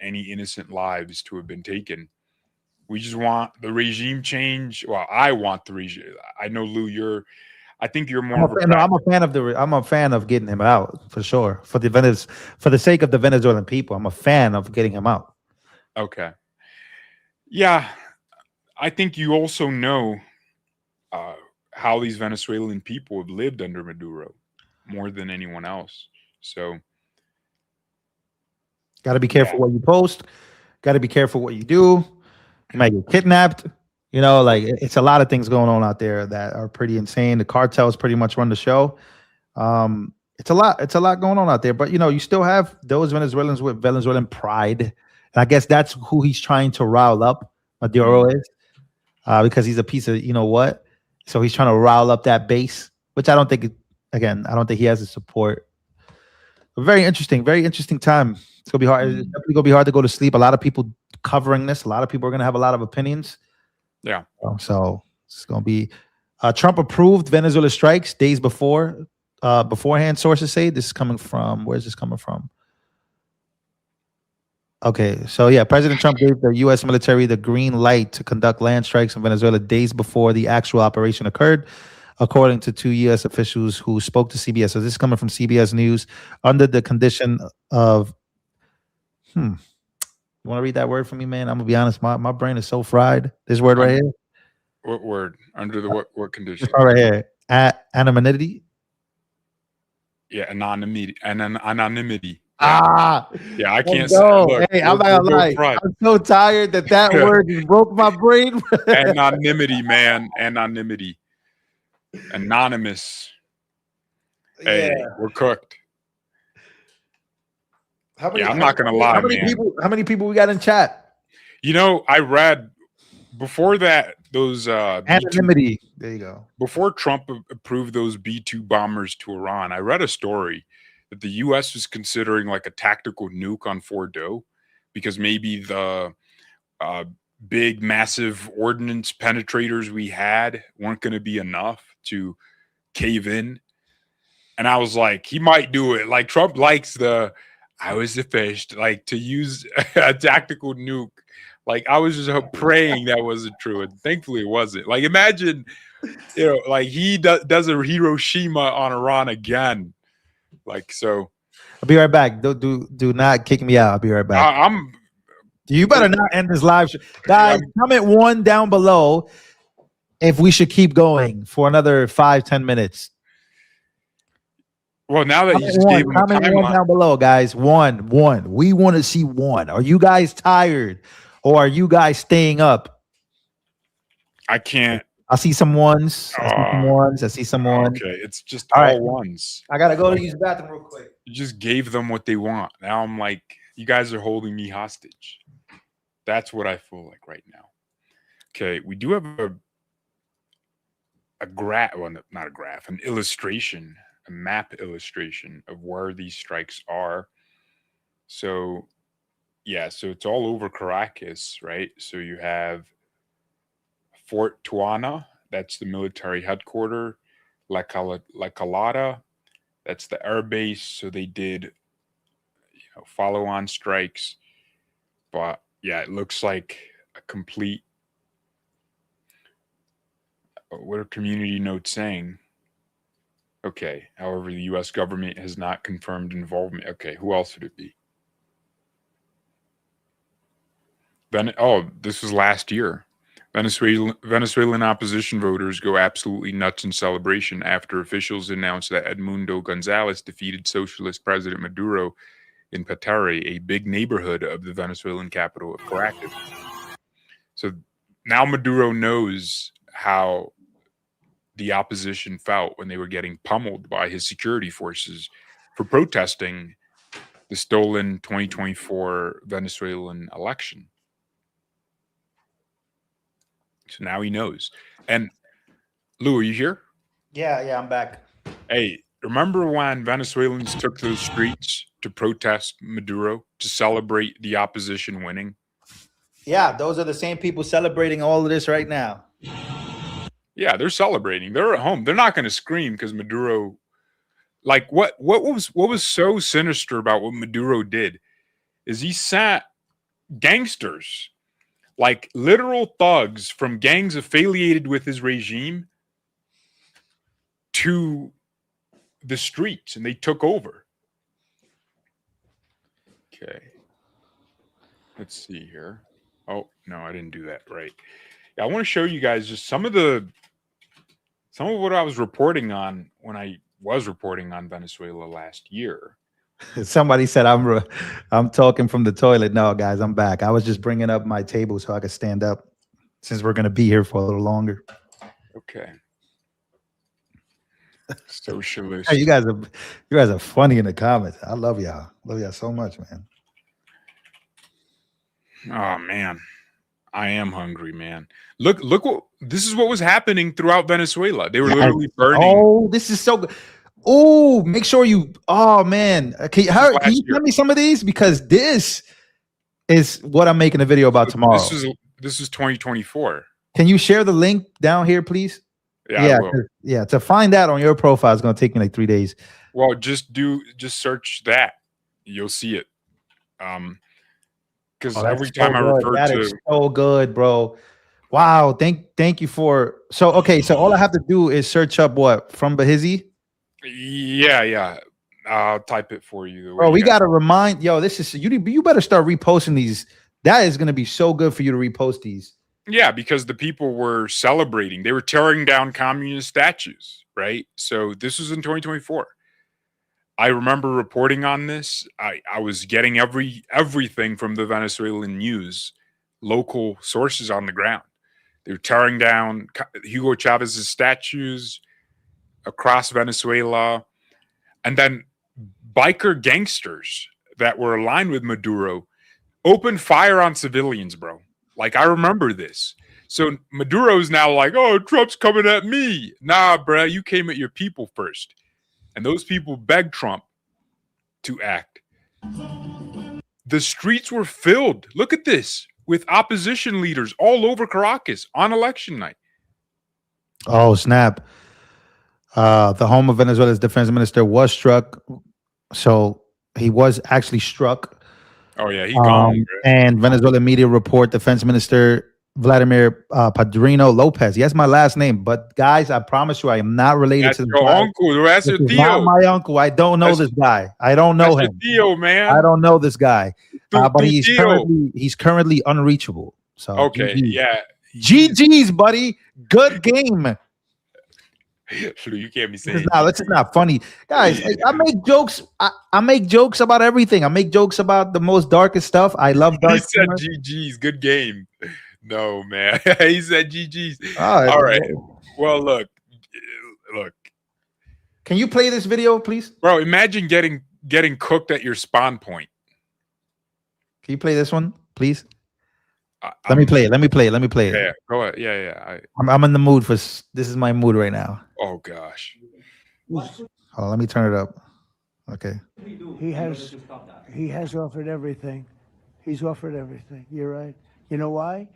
any innocent lives to have been taken. We just want the regime change. Well, I want the regime. I know, Lou, I think you're more of a
no, I'm a fan of I'm a fan of getting him out for sure. For the sake of the Venezuelan people, I'm a fan of getting him out.
Okay. Yeah, I think you also know how these Venezuelan people have lived under Maduro more than anyone else. So,
Got to be careful what you post. Got to be careful what you do. You might get kidnapped. You know, like it's a lot of things going on out there that are pretty insane. The cartels pretty much run the show. It's a lot. It's a lot going on out there. But you know, you still have those Venezuelans with Venezuelan pride, and I guess that's who he's trying to rile up. Maduro is, because he's a piece of you know what. So he's trying to rile up that base, which I don't think. Again, I don't think he has the support. But very interesting time. It's gonna be hard. It's definitely gonna be hard to go to sleep. A lot of people covering this. A lot of people are gonna have a lot of opinions.
yeah.
So it's gonna be. Trump approved Venezuela strikes days beforehand. Sources say this is coming from. Where's this coming from? Okay, so yeah, President Trump gave the U.S. military the green light to conduct land strikes in Venezuela days before the actual operation occurred, according to two U.S. officials who spoke to CBS. So this is coming from CBS News under the condition of. You want to read that word for me, man? I'm gonna be honest. My brain is so fried. This word right here.
What word? Under the what condition?
This part right here. Anonymity.
Yeah, anonymity. Anonymity.
Ah,
Yeah, I can't
let's
say.
go.
Look,
Hey, I'm
we're
not gonna lie.
both right.
I'm so tired that word just broke my brain.
Anonymity, man. Anonymity. Anonymous. Hey, we're cooked. I'm not gonna lie, man.
How many people we got in chat?
You know, I read before that those
Anonymity. There you go.
before Trump approved those B-2 bombers to Iran. I read a story that the U.S. was considering like a tactical nuke on Fordo because maybe the big, massive ordnance penetrators we had weren't going to be enough to cave in. And I was like, he might do it. Like Trump likes I was the first, like to use a tactical nuke. Like I was just praying that wasn't true, and thankfully it wasn't. Like imagine, you know, like he does a Hiroshima on Iran again. Like so,
I'll be right back. Do not kick me out. I'll be right back.
I'm.
You better not end this live show. Guys, comment 1 down below if we should keep going for another 5-10 minutes.
Well, now that you just gave him a
comment 1 down below, guys. One. We want to see 1. Are you guys tired, or are you guys staying up?
I can't.
I see some ones. I see some ones.
Okay, it's just
all
all
right.
ones.
I gotta go to use the bathroom real quick.
You just gave them what they want. Now I'm like, you guys are holding me hostage. That's what I feel like right now. Okay, we do have a graph, well, not a graph, an illustration, a map illustration of where these strikes are. So, yeah, so it's all over Caracas, right? So you have Fort Tuana, that's the military headquarters. La Calada, that's the air base. So they did, follow-on strikes. But yeah, it looks like a complete. What are community notes saying? Okay. However, the U.S. government has not confirmed involvement. Okay, who else would it be? This was last year. Venezuelan opposition voters go absolutely nuts in celebration after officials announced that Edmundo Gonzalez defeated socialist President Maduro in Petare, a big neighborhood of the Venezuelan capital of Caracas. So now Maduro knows how the opposition felt when they were getting pummeled by his security forces for protesting the stolen 2024 Venezuelan election. So now he knows. And Lou, are you here?
Yeah, I'm back.
Hey, remember when Venezuelans took those streets to protest Maduro, to celebrate the opposition winning?
Yeah, those are the same people celebrating all of this right now.
Yeah, they're celebrating. They're at home. They're not going to scream because Maduro. Like what was so sinister about what Maduro did is he sent gangsters, like literal thugs from gangs affiliated with his regime, to the streets, and they took over. Okay. Let's see here. Oh, no, I didn't do that right. Yeah, I want to show you guys just some of what I was reporting on when I was reporting on Venezuela last year.
Somebody said I'm talking from the toilet. No, guys, I'm back. I was just bringing up my table so I could stand up since we're going to be here for a little longer.
Okay. Socialist.
Hey, you guys are funny in the comments. I love y'all. Love y'all so much, man.
Oh man, I am hungry, man. Look what this is what was happening throughout Venezuela. They were literally burning.
Oh, this is so good. Oh, make sure you. Oh man, can you send me some of these, because this is what I'm making a video about tomorrow.
This is 2024.
Can you share the link down here, please? Yeah. To find that on your profile is going to take me like 3 days.
Well, just search that. You'll see it. Because every time I refer
that
to
is so good, bro. Wow. Thank you for. So all I have to do is search up what from Bahizi.
Yeah. I'll type it for you.
Bro, we got to remind. Yo, this is you better start reposting these. That is going to be so good for you to repost these.
Yeah, because the people were celebrating. They were tearing down communist statues, right? So this was in 2024. I remember reporting on this. I was getting everything from the Venezuelan news, local sources on the ground. They were tearing down Hugo Chavez's statues across Venezuela. And then biker gangsters that were aligned with Maduro opened fire on civilians, bro. Like, I remember this. So Maduro's now like, oh, Trump's coming at me. Nah, bro, you came at your people first. And those people begged Trump to act. The streets were filled. Look at this. With opposition leaders all over Caracas on election night.
Oh, snap. The home of Venezuela's defense minister was struck. So he was actually struck.
Oh, yeah, he gone.
And Venezuelan media report defense minister Vladimir Padrino Lopez. Yes, my last name. But guys, I promise you, I am not related to the
your uncle. That's your Theo.
Not my uncle. I don't know this guy. I don't know him.
Theo, man.
I don't know this guy. But he's currently unreachable. So
okay, yeah.
GG's, buddy. Good game.
You can't be saying
this is not funny, guys. I make jokes. I make jokes about everything. I make jokes about the most darkest stuff. I love dark.
He said GG's. Good game. No, man. He said GG's. All right. Well, look.
Can you play this video, please,
bro? Imagine getting cooked at your spawn point.
Can you play this one, please? Let me play it.
Yeah, go ahead. Yeah.
I'm in the mood for this. Is my mood right now.
Oh gosh.
Let me turn it up. Okay.
He has offered everything. He's offered everything. You're right. You know why?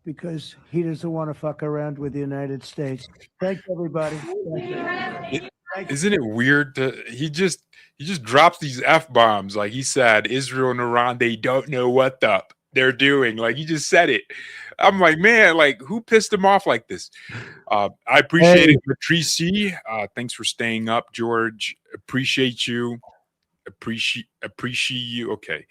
Because he doesn't want to fuck around with the United States. Thanks, everybody.
Isn't it weird that he just drops these F-bombs? Like he said, Israel and Iran, they don't know what they're doing. Like he just said it. I'm like, man, like who pissed him off like this? I appreciate it, Patrice C. Thanks for staying up, George. Appreciate you. Appreciate you. Okay,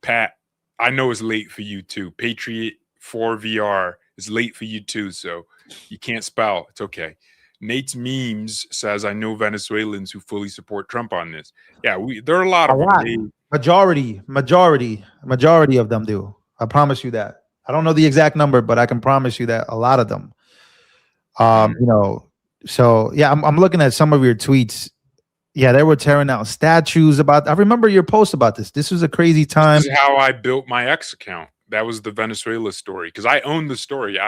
Pat. I know it's late for you too. Patriot 4 VR is late for you too. So you can't spell. It's okay. Nate's memes says, I know Venezuelans who fully support Trump on this. Yeah, there are a lot of them. Majority
of them do. I promise you that. I don't know the exact number, but I can promise you that a lot of them. So yeah, I'm looking at some of your tweets. Yeah, they were tearing out statues I remember your post about this. This was a crazy time.
This is how I built my X account. that was the Venezuela story because I owned the story.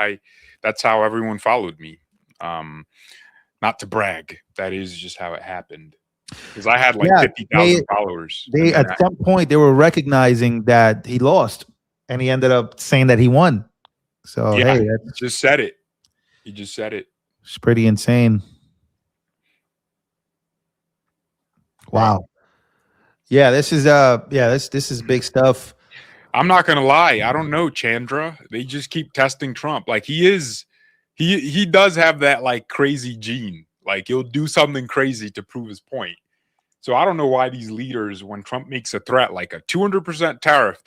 That's how everyone followed me. Not to brag, that is just how it happened. Because I had like 50,000 followers.
They at some point they were recognizing that he lost, and he ended up saying that he won. So
yeah,
hey,
that's just said it. He just said it.
It's pretty insane. Wow. Yeah, this is this is big stuff.
I'm not gonna lie. I don't know, Chandra. They just keep testing Trump. Like he does have that like crazy gene. Like he'll do something crazy to prove his point. So I don't know why these leaders, when Trump makes a threat like a 200% tariff,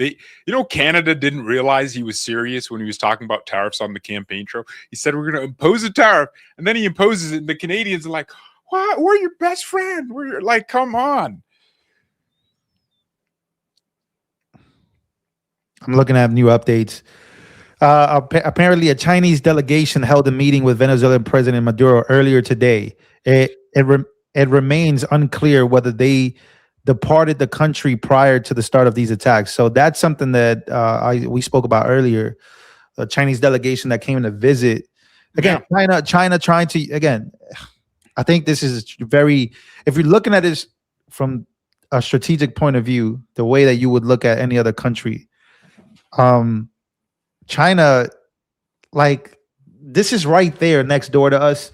Canada didn't realize he was serious when he was talking about tariffs on the campaign trail. He said we're going to impose a tariff, and then he imposes it, and the Canadians are like, "What? We're your best friend. We're like, come on."
I'm looking at new updates. Apparently, a Chinese delegation held a meeting with Venezuelan President Maduro earlier today. It remains unclear whether they departed the country prior to the start of these attacks. So that's something that we spoke about earlier. A Chinese delegation that came to visit. Again, China trying to, again, I think this is very, if you're looking at this from a strategic point of view, the way that you would look at any other country, China, like, this is right there next door to us.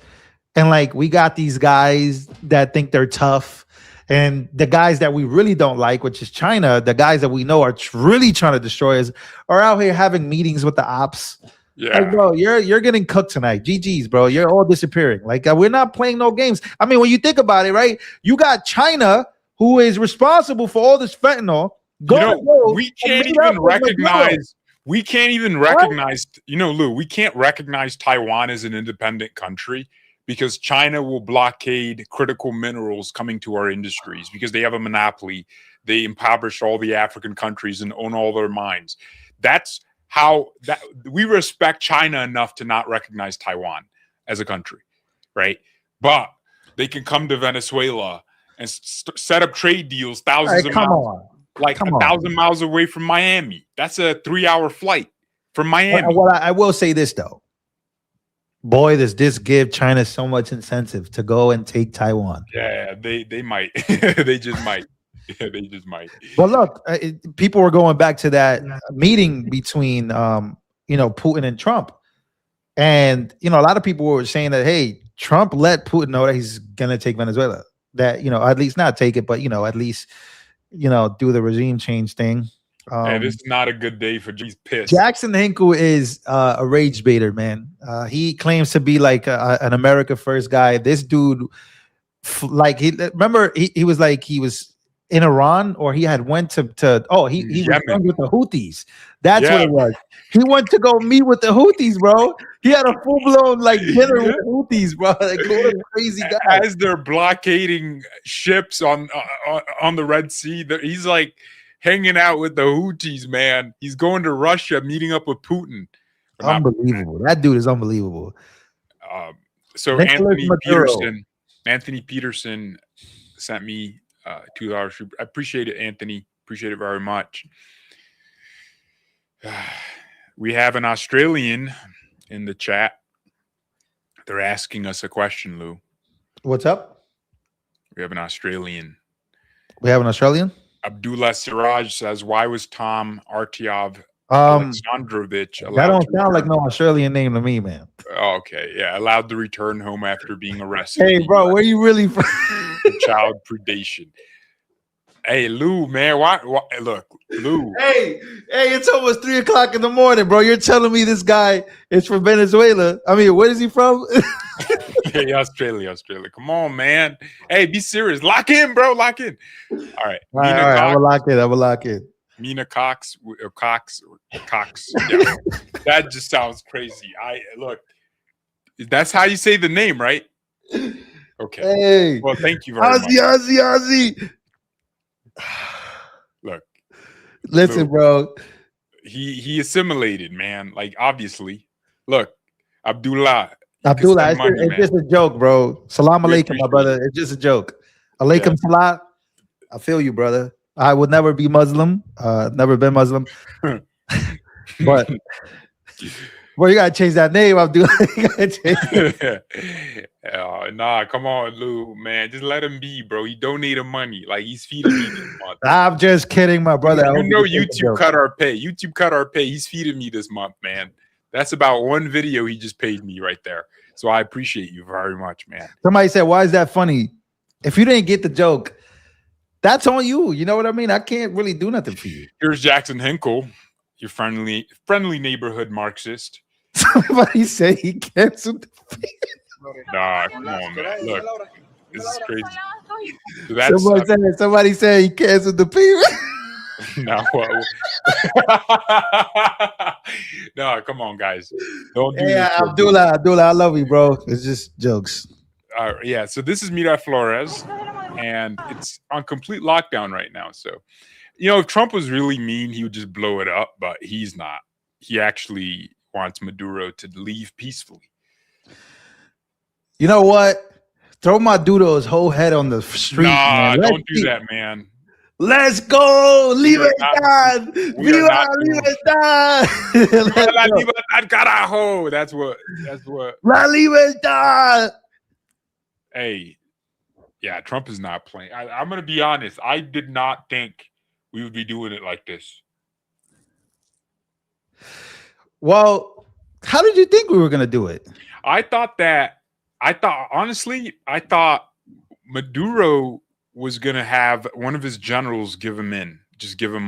And like, we got these guys that think they're tough, and the guys that we really don't like, which is China, the guys that we know are really trying to destroy us, are out here having meetings with the ops.
Yeah,
like, bro, you're getting cooked tonight. GG's, bro. You're all disappearing. Like, we're not playing no games. I mean, when you think about it, right? You got China, who is responsible for all this fentanyl.
We can't even recognize. We can't even recognize. Lou, we can't recognize Taiwan as an independent country, because China will blockade critical minerals coming to our industries because they have a monopoly. They impoverish all the African countries and own all their mines. That's how we respect China enough to not recognize Taiwan as a country, right? But they can come to Venezuela and set up trade deals thousands of miles, like 1,000 miles away from Miami. That's a 3-hour flight from Miami.
Well, I will say this though. Boy, does this give China so much incentive to go and take Taiwan.
Yeah, they might. They just might. Yeah, they just might.
But look, people were going back to that meeting between, Putin and Trump. And, a lot of people were saying that, hey, Trump let Putin know that he's going to take Venezuela. That, at least not take it, but, at least, do the regime change thing.
This is not a good day for he's pissed.
Jackson Hinkle is a rage baiter, man. He claims to be like an America First guy. This dude, he was like, he was in Iran, or he had went to he was friends with the Houthis. That's what it was. He went to go meet with the Houthis, bro. He had a full-blown dinner with the Houthis, bro. Like, what a crazy guy.
As they're blockading ships on the Red Sea, he's like hanging out with the Houthis, man. He's going to Russia, meeting up with Putin.
Unbelievable. That dude is unbelievable.
So Anthony Peterson sent me $2. I appreciate it, Anthony. Appreciate it very much. We have an Australian in the chat. They're asking us a question, Lou.
What's up?
We have an Australian. Abdullah Siraj says, "Why was Tom Artyov Alexandrovich allowed?"
That don't sound like no Australian name to me, man.
Okay, yeah, allowed to return home after being arrested.
Hey, bro, where you really from?
Child predation. Hey, Lou, man, why? Look, Lou.
Hey, it's almost 3:00 in the morning, bro. You're telling me this guy is from Venezuela? I mean, where is he from?
Hey, Australia. Come on, man. Hey, be serious. Lock in, bro. Lock in. All right.
All right. I will lock in.
Mina Cox. Yeah. That just sounds crazy. Look. That's how you say the name, right? Okay.
Hey.
Well, thank you very much.
Ozzy.
Look.
Listen, bro.
He assimilated, man. Like, obviously. Look, Abdullah,
it's just a joke, bro. Salam alaikum, my brother. It's just a joke. Alaikum salam. I feel you, brother. I would never be Muslim. Never been Muslim. But well, you gotta change that name, Abdul. You gotta change it.
Nah, come on, Lou, man. Just let him be, bro. He donated money. Like, he's feeding me this month.
I'm just kidding, my brother. I
You
hope
know
you take the
YouTube
joke.
cut our pay. YouTube cut our pay. He's feeding me this month, man. That's about one video he just paid me right there. So I appreciate you very much, man.
Somebody said, "Why is that funny?" If you didn't get the joke, that's on you. You know what I mean? I can't really do nothing for you.
Here's Jackson Hinkle, your friendly neighborhood Marxist.
Somebody said he canceled.
Nah, come on, man. Look, this is crazy. So that's
Somebody said he canceled the payment.
no, no, come on, guys. Don't do
Yeah,
this.
Abdullah, I love you, bro. It's just jokes.
Yeah, so this is Mira Flores, and it's on complete lockdown right now. So, if Trump was really mean, he would just blow it up, but he's not. He actually wants Maduro to leave peacefully.
You know what? Throw Maduro's whole head on the street.
Nah,
man.
don't do that, man.
Let's go. Libertad.
Viva
Libertad.
La libertad, carajo. That's what.
La Libertad.
Hey, yeah, Trump is not playing. I'm going to be honest. I did not think we would be doing it like this.
Well, how did you think we were going to do it?
I thought Maduro was going to have one of his generals give him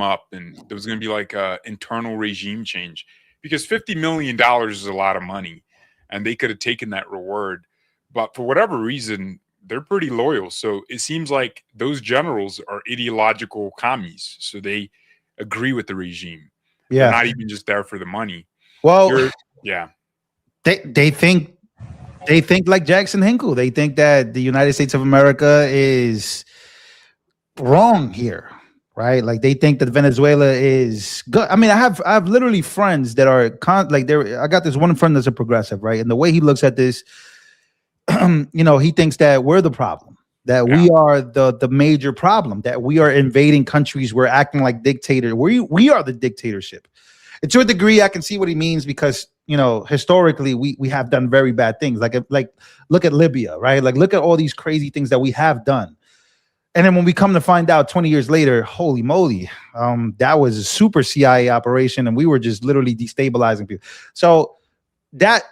up. And there was going to be like an internal regime change because $50 million is a lot of money and they could have taken that reward. But for whatever reason, they're pretty loyal. So it seems like those generals are ideological commies. So they agree with the regime.
Yeah.
They're not even just there for the money.
Well,
yeah.
They think like Jackson Hinkle. They think that the United States of America is wrong here, right? Like they think that Venezuela is good. I mean, I have literally friends that are I got this one friend that's a progressive, right? And the way he looks at this, he thinks that we're the problem, that we are the major problem, that we are invading countries, we're acting like dictators. We are the dictatorship. And to a degree, I can see what he means because historically we have done very bad things. Like look at Libya, right? Like look at all these crazy things that we have done. And then when we come to find out 20 years later, holy moly, that was a super CIA operation, and we were just literally destabilizing people. So that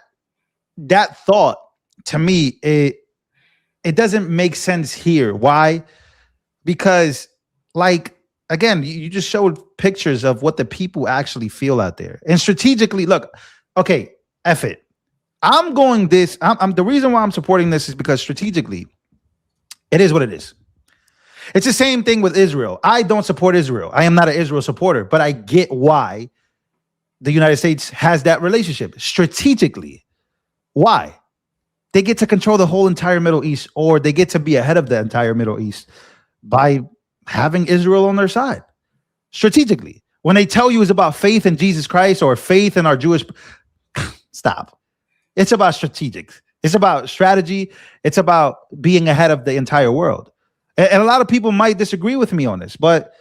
thought, to me, it doesn't make sense here. Why? Because, like, again, you just showed pictures of what the people actually feel out there. And strategically, look, okay, F it. I'm the reason why I'm supporting this is because strategically, it is what it is. It's the same thing with Israel. I don't support Israel. I am not an Israel supporter, but I get why the United States has that relationship strategically. Why? They get to control the whole entire Middle East, or they get to be ahead of the entire Middle East by having Israel on their side strategically. When they tell you it's about faith in Jesus Christ or faith in our Jewish, stop. It's about strategic. It's about strategy. It's about being ahead of the entire world. And a lot of people might disagree with me on this, but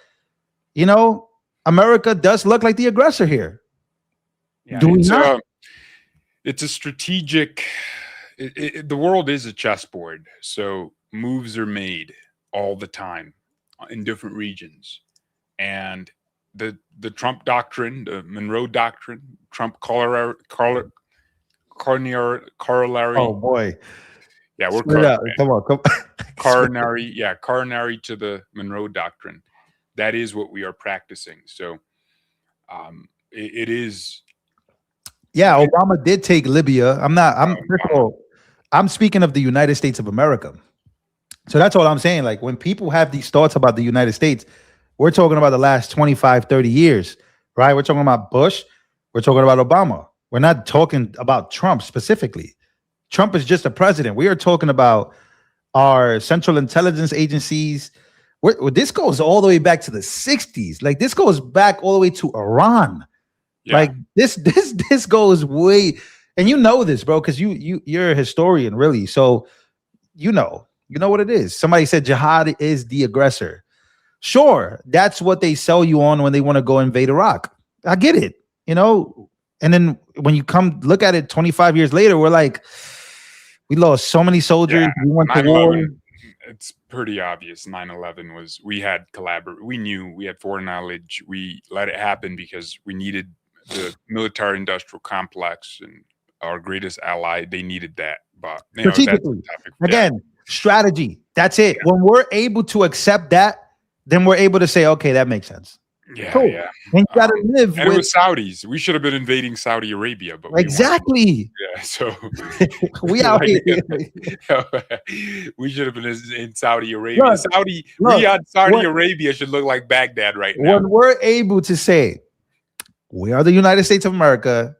America does look like the aggressor here.
Yeah,
do we not?
It's a strategic. The world is a chessboard, so moves are made all the time in different regions, and the Trump doctrine, the Monroe Doctrine, Trump corollary.
Oh boy,
yeah, we're
come on.
coronary to the Monroe Doctrine. That is what we are practicing. So, it is.
Yeah, Obama did take Libya. I'm speaking of the United States of America. So that's all I'm saying. Like when people have these thoughts about the United States, we're talking about the last 25, 30 years, right? We're talking about Bush. We're talking about Obama. We're not talking about Trump specifically. Trump is just a president. We are talking about our central intelligence agencies. This goes all the way back to the 60s. Like this goes back all the way to Iran. Yeah. Like this goes way, and this, bro, because you're a historian, really. So you know what it is. Somebody said jihad is the aggressor. Sure, that's what they sell you on when they want to go invade Iraq. I get it. you know. And then when you come look at it 25 years later, we're like, we lost so many soldiers.
Yeah,
We went to war.
9/11, it's pretty obvious. 9/11 was, we had we knew, we had foreknowledge. We let it happen because we needed the military industrial complex, and our greatest ally, they needed that. But you know, that's a
Strategically,
topic.
again, strategy. That's it. When we're able to accept that, then we're able to say, okay, that makes sense.
Yeah,
Cool.
yeah.
And you got to live
And it
with
was Saudis. We should have been invading Saudi Arabia, but we weren't.
exactly.
Yeah, so
We out here.
we should have been in Saudi Arabia.
Look,
Riyadh, Saudi
what-
Arabia should look like Baghdad right now.
When we're able to say, we are the United States of America,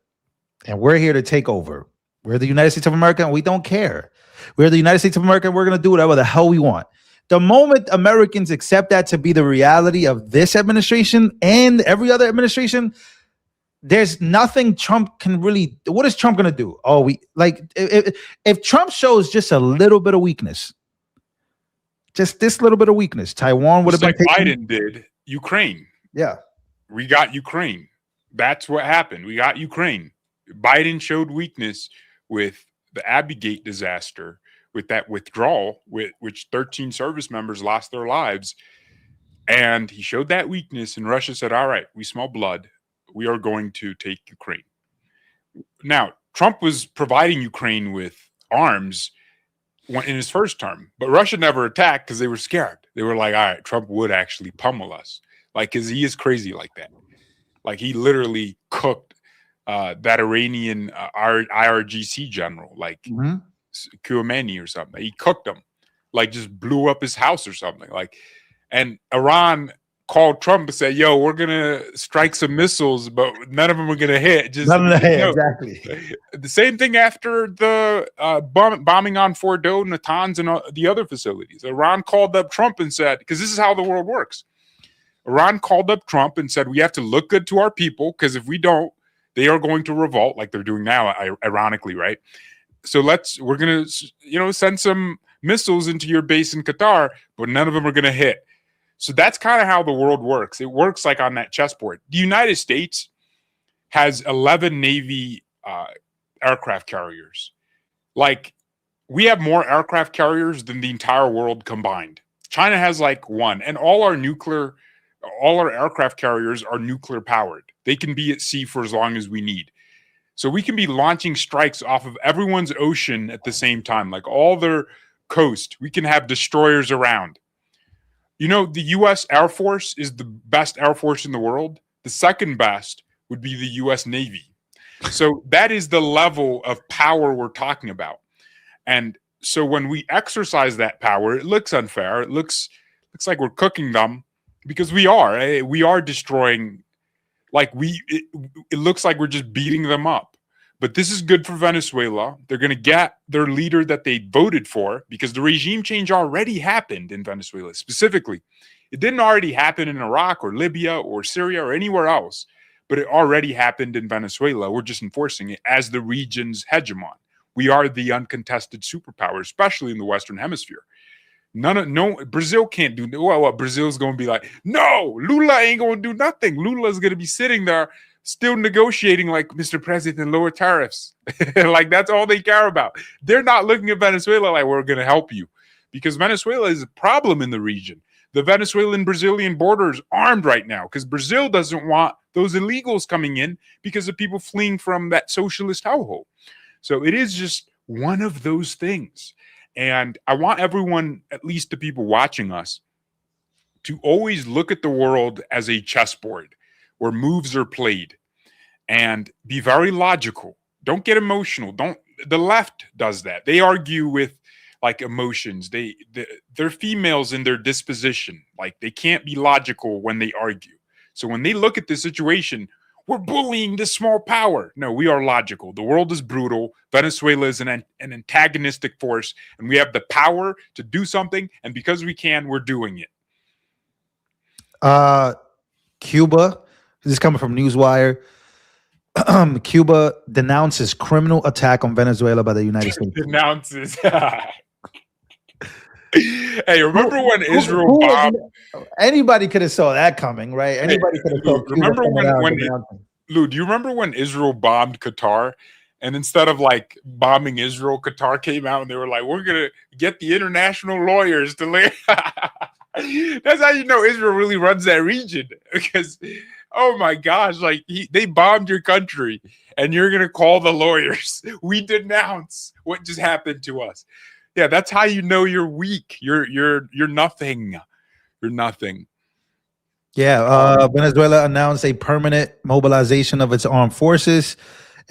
and we're here to take over. We're the United States of America, and we don't care. We're the United States of America, and we're going to do whatever the hell we want. The moment Americans accept that to be the reality of this administration and every other administration, there's nothing Trump can really. What is Trump going to do? Oh, we like if Trump shows just a little bit of weakness, just this little bit of weakness, Taiwan would have
Just
been
like
taken.
Biden did Ukraine.
Yeah,
We got Ukraine. That's what happened. We got Ukraine. Biden showed weakness with the Abigate disaster, with that withdrawal, which 13 service members lost their lives. And he showed that weakness, and Russia said, all right, we smell blood. We are going to take Ukraine. Now, Trump was providing Ukraine with arms in his first term, but Russia never attacked because they were scared. They were like, all right, Trump would actually pummel us. Like, because he is crazy like that. Like, he literally cooked that Iranian IRGC general, like Khamenei or something. He cooked him, like just blew up his house or something. Like, and Iran called Trump and said, "Yo, we're gonna strike some missiles, but none of them are gonna hit." Just
none of the
you know,
exactly.
the same thing after the bombing on Fordo, Natanz, and the other facilities. Iran called up Trump and said, because this is how the world works. Iran called up Trump and said, we have to look good to our people, because if we don't, they are going to revolt like they're doing now, ironically, right? So we're going to, send some missiles into your base in Qatar, but none of them are going to hit. So that's kind of how the world works. It works like on that chessboard. The United States has 11 Navy aircraft carriers. Like, we have more aircraft carriers than the entire world combined. China has like one, and all our aircraft carriers are nuclear powered. They can be at sea for as long as we need. So we can be launching strikes off of everyone's ocean at the same time, like all their coast. We can have destroyers around. The U.S. Air Force is the best Air Force in the world. The second best would be the U.S. Navy. So that is the level of power we're talking about. And so when we exercise that power, it looks unfair. It looks like we're cooking them, because we are destroying. Like it looks like we're just beating them up. But this is good for Venezuela. They're going to get their leader that they voted for, because the regime change already happened in Venezuela specifically. It didn't already happen in Iraq or Libya or Syria or anywhere else, but it already happened in Venezuela. We're just enforcing it as the region's hegemon. We are the uncontested superpower, especially in the Western Hemisphere. Brazil can't do. Well, Brazil's going to be like, no, Lula ain't going to do nothing. Lula's going to be sitting there still negotiating like, Mr. President, lower tariffs. Like, that's all they care about. They're not looking at Venezuela like, we're going to help you, because Venezuela is a problem in the region. The Venezuelan-Brazilian border is armed right now because Brazil doesn't want those illegals coming in because of people fleeing from that socialist hellhole. So it is just one of those things. And I want everyone, at least the people watching us, to always look at the world as a chessboard where moves are played, and be very logical. Don't get emotional. The left does that. They argue with like emotions. They're females in their disposition. Like, they can't be logical when they argue. So when they look at the situation, we're bullying this small power. No, we are logical. The world is brutal. Venezuela is an antagonistic force, and we have the power to do something. And because we can, we're doing it.
Cuba, this is coming from Newswire. Cuba denounces criminal attack on Venezuela by the United States.
Denounces. Hey, remember when Israel bombed?
Anybody could have saw that coming, right? Anybody could have saw.
Remember when Lou, do you remember when Israel bombed Qatar? And instead of like bombing Israel, Qatar came out and they were like, "We're gonna get the international lawyers to lay." That's how you know Israel really runs that region. Because, oh my gosh, like they bombed your country, and you're gonna call the lawyers. We denounce what just happened to us. Yeah, that's how you know you're weak. You're nothing. You're nothing.
Venezuela announced a permanent mobilization of its armed forces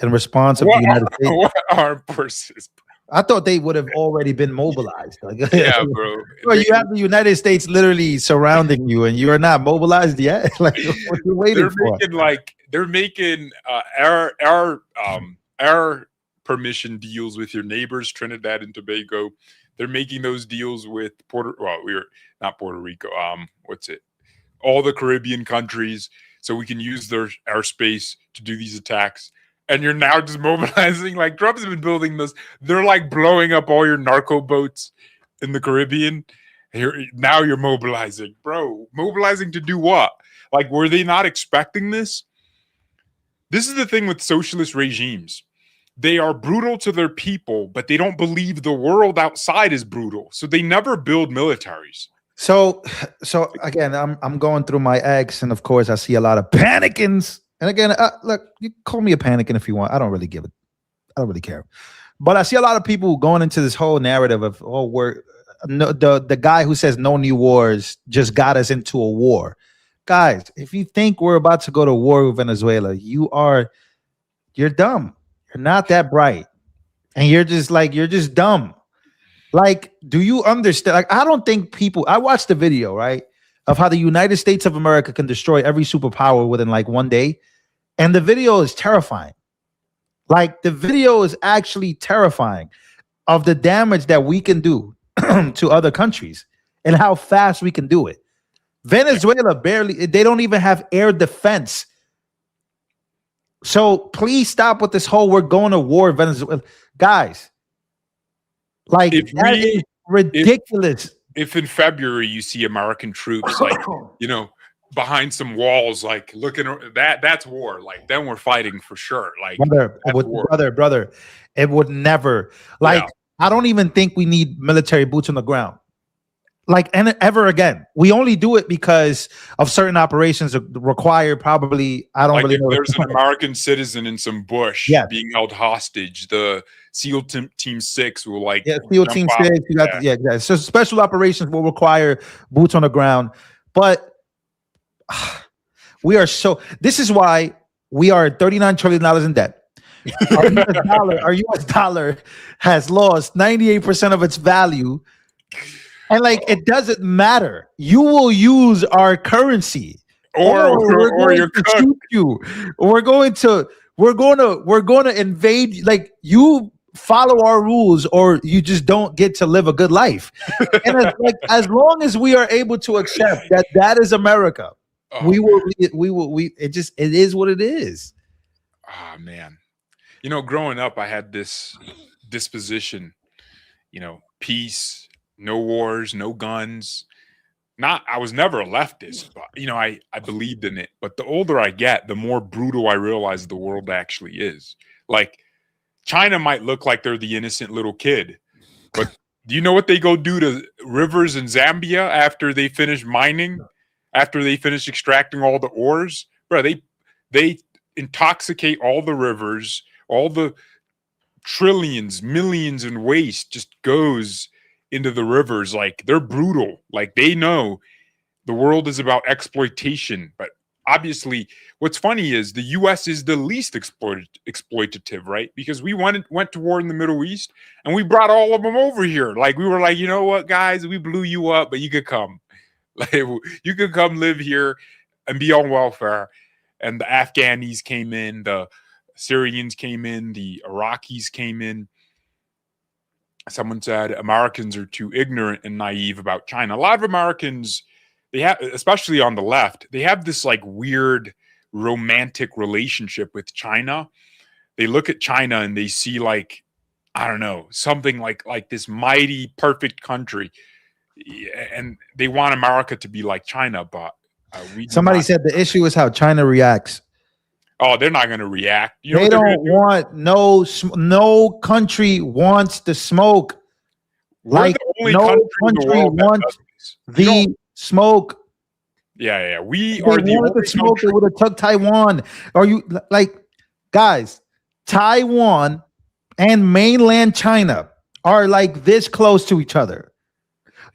in response of the
What,
United States.
what armed forces?
I thought they would have already been mobilized. Like,
Yeah, bro.
bro, you have the United States literally surrounding you, and you are not mobilized yet. Like, what you waiting for?
They're making air permission deals with your neighbors, Trinidad and Tobago. They're making those deals with not Puerto Rico. What's it? All the Caribbean countries, so we can use their airspace to do these attacks. And you're now just mobilizing. Like Trump's been building this. They're like blowing up all your narco boats in the Caribbean. Now you're mobilizing, bro. Mobilizing to do what? Like, were they not expecting this? This is the thing with socialist regimes. They are brutal to their people, but they don't believe the world outside is brutal. So they never build militaries.
So again, I'm going through my X, and of course, I see a lot of panicins. And again, look, you call me a panikin if you want. I don't really give it. I don't really care. But I see a lot of people going into this whole narrative of, oh, the guy who says no new wars just got us into a war. Guys, if you think we're about to go to war with Venezuela, you're dumb. You're not that bright, and you're just dumb. Like, do you understand? Like, I don't think people. I watched the video, right, of how the United States of America can destroy every superpower within like one day, and the video is terrifying. Like, the video is actually terrifying of the damage that we can do to other countries and how fast we can do it. Venezuela they don't even have air defense. So please stop with this whole we're going to war with Venezuela. Guys, like, that is ridiculous.
If in February you see American troops like, behind some walls, like looking that's war. Like, then we're fighting for sure. Like,
brother, it would never, like, I don't even think we need military boots on the ground. Like, and ever again, we only do it because of certain operations that require probably. I don't really know.
There's an American citizen in some bush being held hostage. The SEAL Team 6 will
SEAL Team 6. You got So special operations will require boots on the ground, but we are so. This is why we are $39 trillion in debt. Our US dollar has lost 98% of its value. And like, it doesn't matter. You will use our currency, or we're going to shoot you. We're going to invade. Like, you follow our rules, or you just don't get to live a good life. And as long as we are able to accept that is America, we will. It is what it is.
Ah, man. Growing up, I had this disposition. Peace. No wars, no guns. I was never a leftist, but I believed in it. But the older I get, the more brutal I realize the world actually is. Like, China might look like they're the innocent little kid, but do you know what they go do to rivers in Zambia after they finish mining, after they finish extracting all the ores? Bro, they intoxicate all the rivers, all the trillions, millions in waste just goes into the rivers. Like, they're brutal. Like, they know the world is about exploitation. But obviously, what's funny is the US is the least exploitative, right? Because we went to war in the Middle East, and we brought all of them over here. Like, we were like, you know what, guys, we blew you up, but you could come. Like, you could come live here and be on welfare. And the Afghanis came in, the Syrians came in, the Iraqis came in. Someone said Americans are too ignorant and naive about China. A lot of Americans, they have, especially on the left, they have this like weird romantic relationship with China. They look at China and they see, like, I don't know, something like this mighty, perfect country, and they want America to be like China. But
somebody said the issue is how China reacts.
Oh, they're not going to react. You know
They
what they're
don't
gonna do?
want no country wants the smoke.
We're
Like
the only
no
country in the
country
world that
wants
does this. You don't-
the smoke.
yeah. We
If
are
they
the
wanted
only
the smoke, they
country.
would have took Taiwan. Are you like, guys? Taiwan and mainland China are like this close to each other.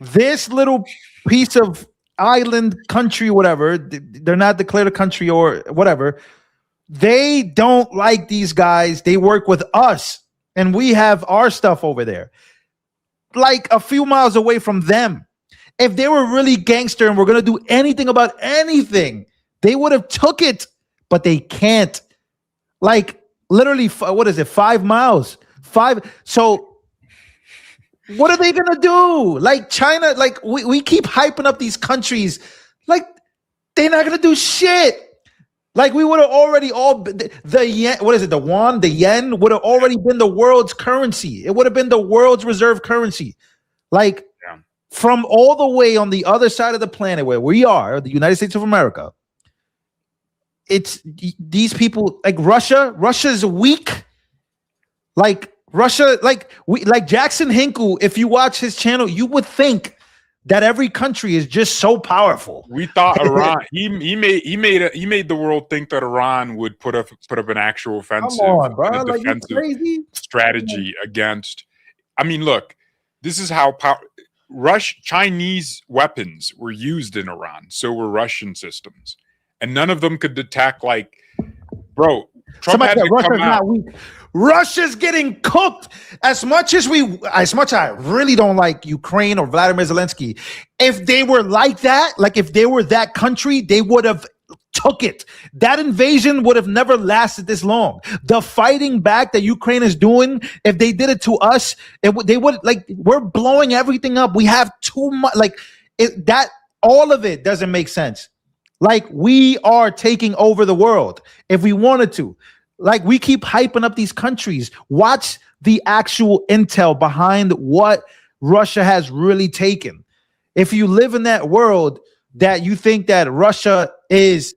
This little piece of island country, whatever, they're not declared a country or whatever. They don't like these guys. They work with us, and we have our stuff over there, like a few miles away from them. If they were really gangster and were gonna do anything about anything, they would have took it, but they can't. Like literally, what is it? 5 miles. So what are they gonna do? Like China, like we keep hyping up these countries, like they're not gonna do shit. Like we would have already the yen. What is it? The yuan, the yen would have already been the world's currency. It would have been the world's reserve currency. Like
Yeah.
from all the way on the other side of the planet where we are, the United States of America. It's these people like Russia. Russia's weak. Like Russia, like Jackson Hinkle. If you watch his channel, you would think that every country is just so powerful.
We thought Iran. He made the world think that Iran would put up an actual offensive,
on, bro.
and a
Like, you
defensive
crazy?
strategy against. I mean, look, this is how Chinese weapons were used in Iran. So were Russian systems, and none of them could detect. Like, bro, Trump
Somebody
had
said
to
Russia's
come out.
not weak. Russia's getting cooked. As much as I really don't like Ukraine or Vladimir Zelensky. If they were like that, like if they were that country, they would have took it. That invasion would have never lasted this long. The fighting back that Ukraine is doing, if they did it to us, they would like we're blowing everything up. We have too much. Like that, all of it doesn't make sense. Like we are taking over the world if we wanted to. Like we keep hyping up these countries. Watch the actual intel behind what Russia has really taken. If you live in that world that you think that Russia is,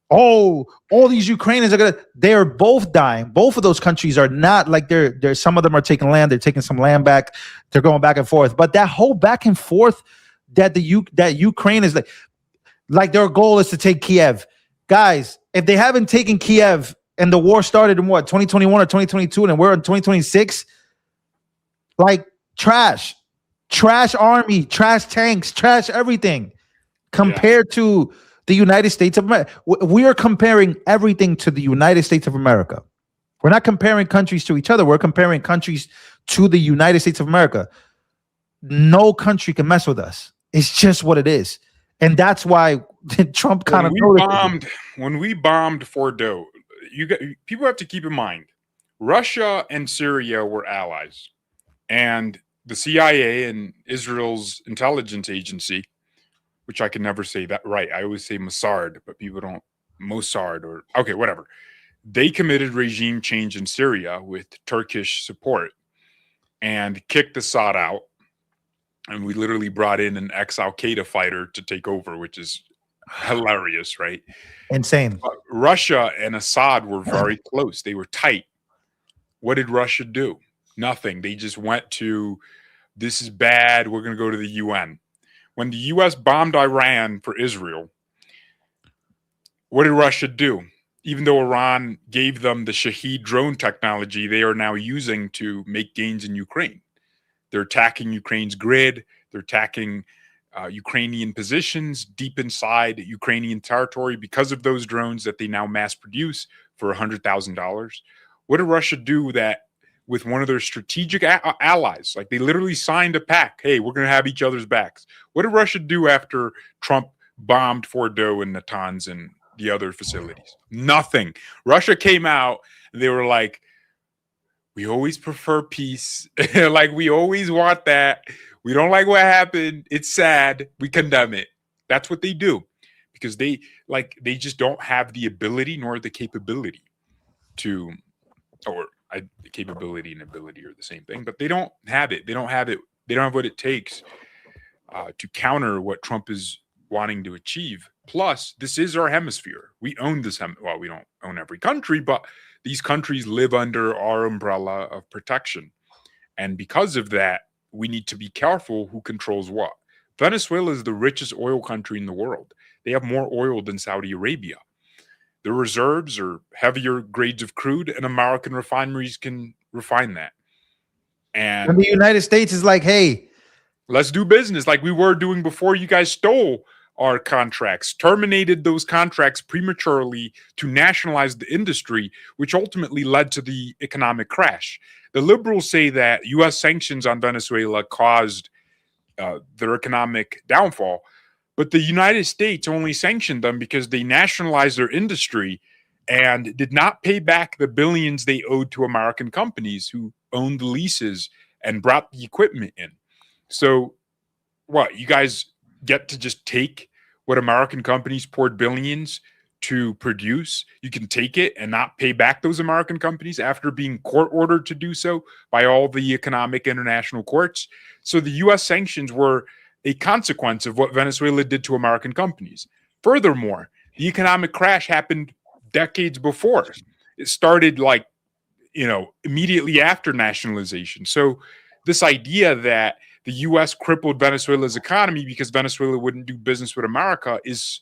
all these Ukrainians they're both dying. Both of those countries are not like they're some of them are taking land, they're taking some land back, they're going back and forth. But that whole back and forth that that Ukraine is like their goal is to take Kiev. Guys, if they haven't taken Kiev and the war started in what 2021 or 2022 and we're in 2026, like trash army, trash tanks, trash everything compared to the United States of America. We are comparing everything to the United States of America. We're not comparing countries to each other. We're comparing countries to the United States of America. No country can mess with us. It's just what it is. And that's why Trump kind of
when we bombed Fordo, people have to keep in mind, Russia and Syria were allies, and the CIA and Israel's intelligence agency, which I can never say that right. I always say Mossad, but people don't Mossad or okay, whatever. They committed regime change in Syria with Turkish support and kicked Assad out. And we literally brought in an ex-Al-Qaeda fighter to take over, which is hilarious, right?
Insane.
But Russia and Assad were very close. They were tight. What did Russia do? Nothing. They just went to, this is bad, we're going to go to the UN. When the US bombed Iran for Israel, what did Russia do? Even though Iran gave them the Shahed drone technology they are now using to make gains in Ukraine. They're attacking Ukraine's grid. They're attacking Ukrainian positions deep inside Ukrainian territory because of those drones that they now mass produce for $100,000. What did Russia do that with one of their strategic allies? Like they literally signed a pact. Hey, we're going to have each other's backs. What did Russia do after Trump bombed Fordo and Natanz and the other facilities? Nothing. Russia came out and they were like, we always prefer peace. Like we always want that. We don't like what happened. It's sad. We condemn it. That's what they do because they just don't have the ability nor the capability to, or capability and ability are the same thing, but they don't have it. They don't have it. They don't have what it takes to counter what Trump is wanting to achieve. Plus, this is our hemisphere. We own this. Well, we don't own every country, but these countries live under our umbrella of protection. And because of that, we need to be careful who controls what. Venezuela is the richest oil country in the world. They have more oil than Saudi Arabia. Their reserves are heavier grades of crude, and American refineries can refine that.
And the United States is like, hey,
let's do business like we were doing before you guys stole our contracts, terminated those contracts prematurely to nationalize the industry, which ultimately led to the economic crash. The liberals say that U.S. sanctions on Venezuela caused their economic downfall, but the United States only sanctioned them because they nationalized their industry and did not pay back the billions they owed to American companies who owned the leases and brought the equipment in. So what, you guys get to just take what American companies poured billions to produce? You can take it and not pay back those American companies after being court ordered to do so by all the economic international courts. So the U.S. sanctions were a consequence of what Venezuela did to American companies. Furthermore, the economic crash happened decades before. It started immediately after nationalization. So this idea that the U.S. crippled Venezuela's economy because Venezuela wouldn't do business with America is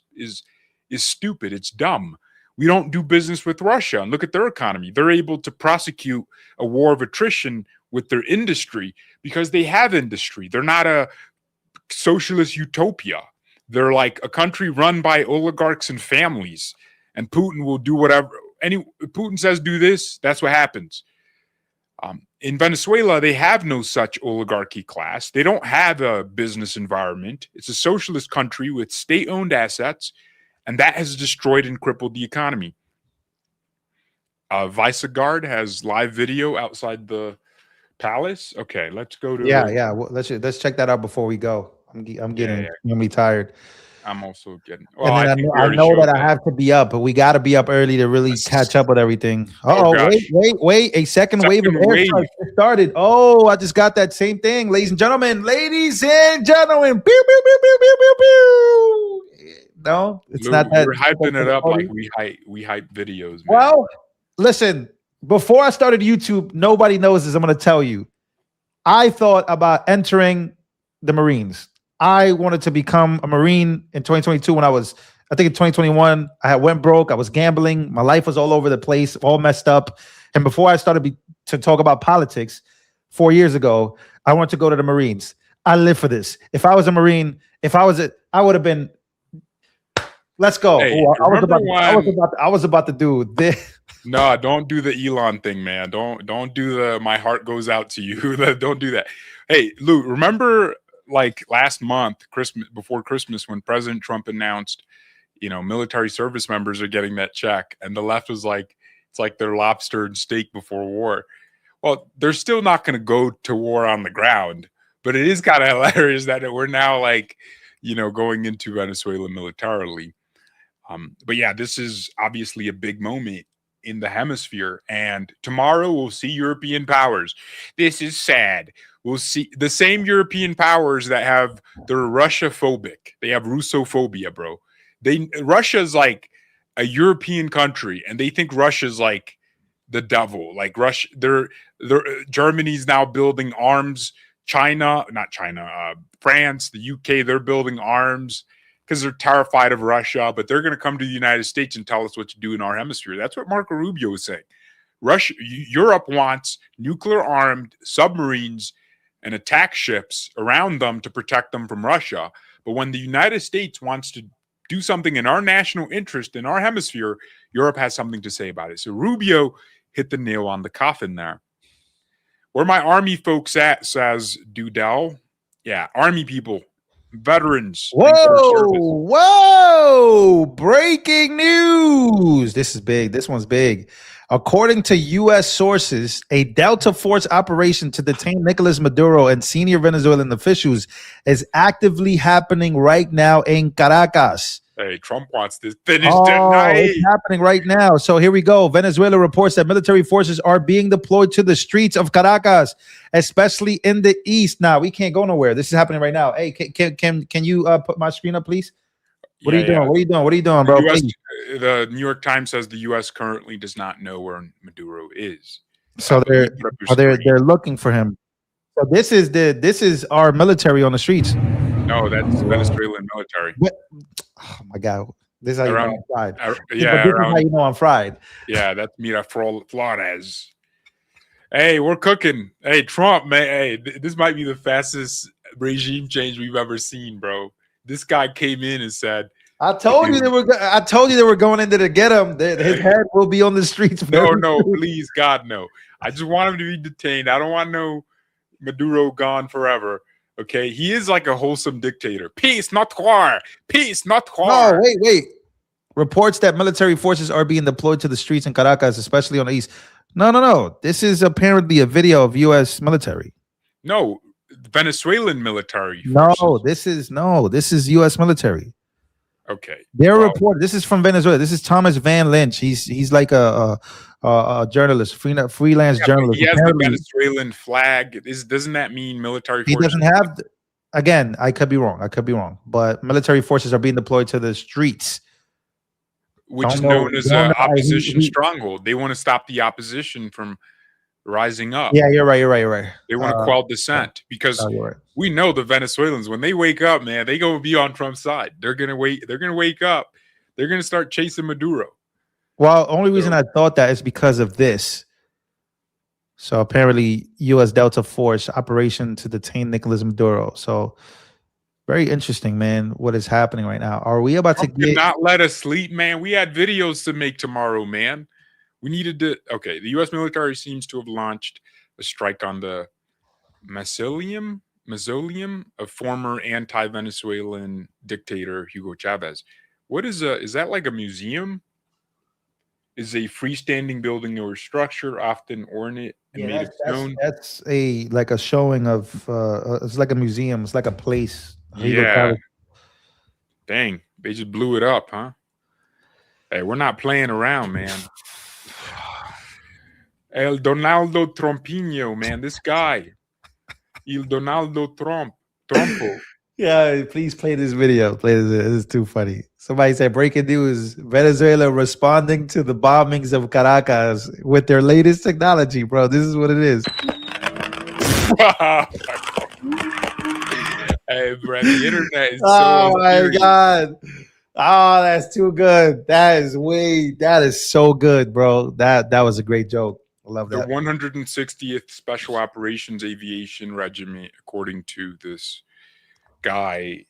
stupid. It's dumb. We don't do business with Russia. And look at their economy. They're able to prosecute a war of attrition with their industry because they have industry. They're not a socialist utopia. They're like a country run by oligarchs and families. And Putin will do whatever. Putin says do this, that's what happens. In Venezuela, they have no such oligarchy class. They don't have a business environment. It's a socialist country with state-owned assets, and that has destroyed and crippled the economy. Visegrad has live video outside the palace. Okay, let's go to
Well, let's check that out before we go. I'm getting extremely tired.
I'm also getting. Well,
and then I know that I have to be up, but we got to be up early to really catch up with everything. Wait! A second wave of air strikes started. Oh, I just got that same thing, ladies and gentlemen. Ladies and gentlemen, pew pew pew pew pew pew pew. No, it's not that.
We're hyping it up like we hype videos. Man.
Well, listen. Before I started YouTube, nobody knows this. I'm going to tell you. I thought about entering the Marines. I wanted to become a Marine in 2022 when I think in 2021, I went broke. I was gambling. My life was all over the place, all messed up. And before I started to talk about politics 4 years ago, I wanted to go to the Marines. I live for this. If I was a Marine, I would have been, let's go.
Hey,
I was about to do this.
No, don't do the Elon thing, man. Don't do the my heart goes out to you. Don't do that. Hey, Lou, remember like last month, before Christmas, when President Trump announced, military service members are getting that check, and the left was like, it's like their lobster and steak before war. Well, they're still not going to go to war on the ground, but it is kind of hilarious that we're now going into Venezuela militarily. But yeah, this is obviously a big moment in the hemisphere, and tomorrow we'll see European powers. This is sad. We'll see the same European powers that they're Russia-phobic. They have Russophobia, bro. Russia's like a European country, and they think Russia's like the devil. Like Germany's now building arms. France, the UK, they're building arms because they're terrified of Russia, but they're going to come to the United States and tell us what to do in our hemisphere. That's what Marco Rubio is saying. Europe wants nuclear-armed submarines and attack ships around them to protect them from Russia. But when the United States wants to do something in our national interest, in our hemisphere, Europe has something to say about it. So Rubio hit the nail on the coffin there. Where my Army folks at, says Dudell. Yeah, Army people, veterans.
Whoa! Breaking news. This is big. This one's big. According to U.S. sources, a Delta Force operation to detain Nicolas Maduro and senior Venezuelan officials is actively happening right now in Caracas.
Hey, Trump wants this finished tonight.
It's happening right now. So here we go. Venezuela reports that military forces are being deployed to the streets of Caracas, especially in the east. Now, we can't go nowhere. This is happening right now. Hey, can you put my screen up, please? What are you doing?
yeah.
What are you doing? What are you doing,
The
bro?
US,
Please.
the New York Times says the U.S. currently does not know where Maduro is.
So
But let me put up your screen.
they're looking for him. So this is our military on the streets.
No, that's Venezuelan military.
What? Oh my god, this is how you know
Around,
I'm fried.
yeah,
But this is how
around,
you know I'm fried.
yeah, that's Mira Flores. Hey, we're cooking. Hey, Trump, man. Hey, this might be the fastest regime change we've ever seen, bro. This guy came in and said,
I told you they were. I told you they were going in there to get him. His head will be on the streets.
No,
very
no,
soon.
please, God, no. I just want him to be detained. I don't want no Maduro gone forever. Okay, he is like a wholesome dictator. Peace, not war. Peace, not war.
No, wait. Reports that military forces are being deployed to the streets in Caracas, especially on the east. No. This is apparently a video of U.S. military.
No, Venezuelan military.
No,
Forces.
this is U.S. military.
Okay.
Their report. This is from Venezuela. This is Thomas Van Lynch. He's like a journalist, freelance journalist.
He has the
Apparently,
Venezuelan flag. Doesn't that mean military
he
forces?
doesn't have. Again, I could be wrong. But military forces are being deployed to the streets,
which is known as an opposition stronghold. They want to stop the opposition from rising up.
Yeah, you're right.
They want to quell dissent because we know the Venezuelans, when they wake up, man, they gonna be on Trump's side. They're gonna wake up. They're gonna start chasing Maduro.
Well, only reason I thought that is because of this. So apparently, U.S. Delta Force operation to detain Nicolas Maduro. So very interesting, man. What is happening right now? Are we about
Trump
to get?
not let us sleep, man? We had videos to make tomorrow, man. We needed to. Okay, the U.S. military seems to have launched a strike on the mausoleum of former anti-Venezuelan dictator Hugo Chavez. What is that like a museum? Is a freestanding building or structure often ornate and made of stone?
That's a showing of. It's like a museum. It's like a place.
Yeah. Dang, they just blew it up, huh? Hey, we're not playing around, man. El Donaldo Trompino, man, this guy. Il Donaldo Trompo.
Yeah, please play this video. Play this. This is too funny. Somebody said breaking news: Venezuela responding to the bombings of Caracas with their latest technology, bro. This is what it is.
Hey, bro, the internet is
oh my god. Oh, that's too good. That is so good, bro. That was a great joke. I love that.
The 160th Special Operations Aviation Regiment, according to this guy,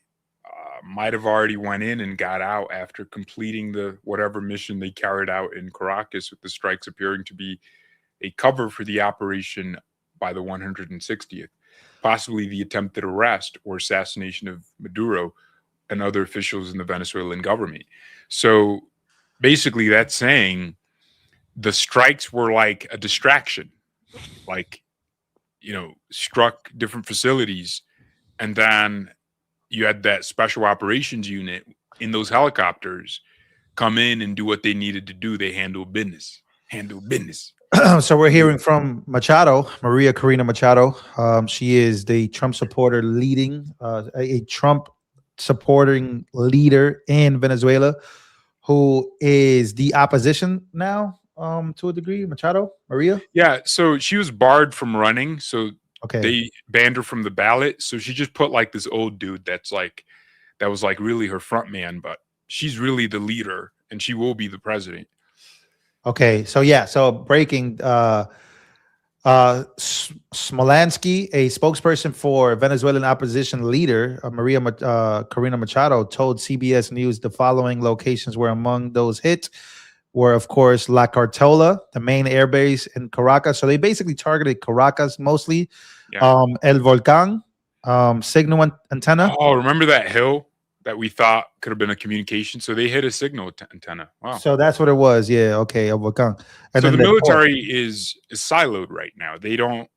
might have already went in and got out after completing the whatever mission they carried out in Caracas, with the strikes appearing to be a cover for the operation by the 160th, possibly the attempted arrest or assassination of Maduro and other officials in the Venezuelan government. So basically that's saying the strikes were like a distraction, like, struck different facilities, and then you had that special operations unit in those helicopters come in and do what they needed to do. They handle business.
So we're hearing from Machado, Maria Corina Machado. She is the Trump supporter leading a Trump supporting leader in Venezuela, who is the opposition now, to a degree. Machado, Maria.
Yeah. So she was barred from running. So
okay,
they banned her from the ballot. So she just put like this old dude that was like really her front man, but she's really the leader and she will be the president.
Okay, so breaking, Smolansky, a spokesperson for Venezuelan opposition leader Maria Corina Machado, told CBS News the following locations were among those hit were, of course, La Cartola, the main airbase in Caracas. So they basically targeted Caracas mostly.
Yeah.
El Volcan, signal antenna.
Oh, remember that hill that we thought could have been a communication? So they hit a signal antenna. Wow.
So that's what it was. Yeah. Okay. El Volcan. And
so
then
the military is siloed right now. They're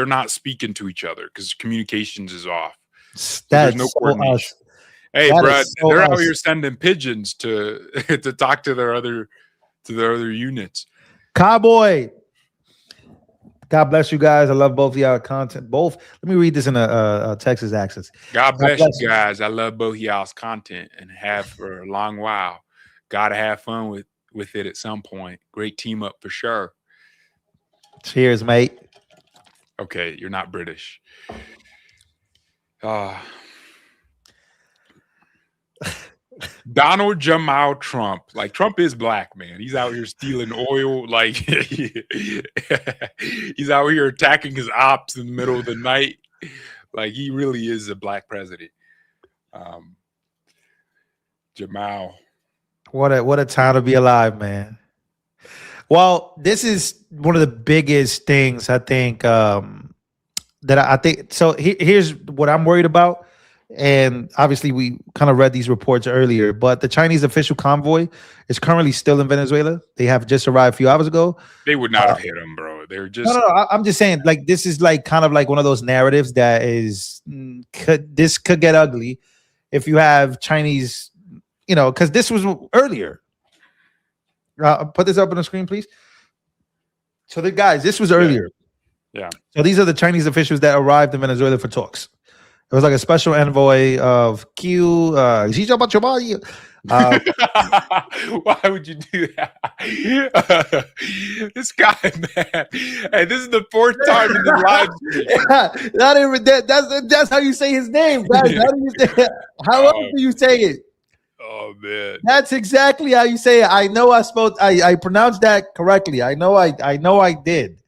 not speaking to each other because communications is off. So there's no coordination. Hey, Brad, they're out here sending pigeons to to talk to their other units.
Cowboy, God bless you guys. I love both of y'all content. Both. Let me read this in a Texas accent.
God bless
bless
you guys. I love both y'all's content and have for a long while. Gotta have fun with it at some point. Great team up for sure.
Cheers, mate.
Okay, you're not British. Uh, Donald Jamal Trump. Like, Trump is black, man. He's out here stealing oil. Like, he's out here attacking his ops in the middle of the night. Like, he really is a black president. Jamal.
What a time to be alive, man. Well, this is one of the biggest things I think that I think. So here's what I'm worried about. And obviously, we kind of read these reports earlier, but the Chinese official convoy is currently still in Venezuela. They have just arrived a few hours ago.
They would not have hit him, bro. They're just
No. I'm just saying, like, this is like kind of like one of those narratives that is could get ugly if you have Chinese, because this was earlier. Put this up on the screen, please. So this was earlier.
Yeah.
So these are the Chinese officials that arrived in Venezuela for talks. It was like a special envoy of Q.
Why would you do that? This guy, man. Hey, this is the fourth time in the live stream.
Not even that's how you say his name, guys. How else do you say it?
Oh man,
that's exactly how you say it. I know I pronounced that correctly. I know I did.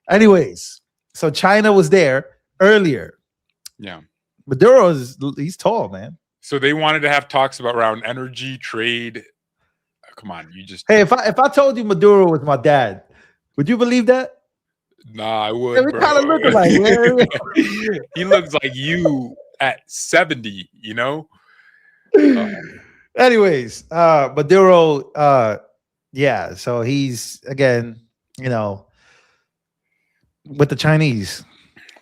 Anyways, so China was there earlier.
Yeah.
Maduro he's tall, man.
So they wanted to have talks about around energy, trade. Oh, come on, you just
Hey, if I told you Maduro was my dad, would you believe that?
Nah, I would.
We kind of look alike.
He looks like you at 70,
Anyways, Maduro, yeah, so he's again, with the Chinese.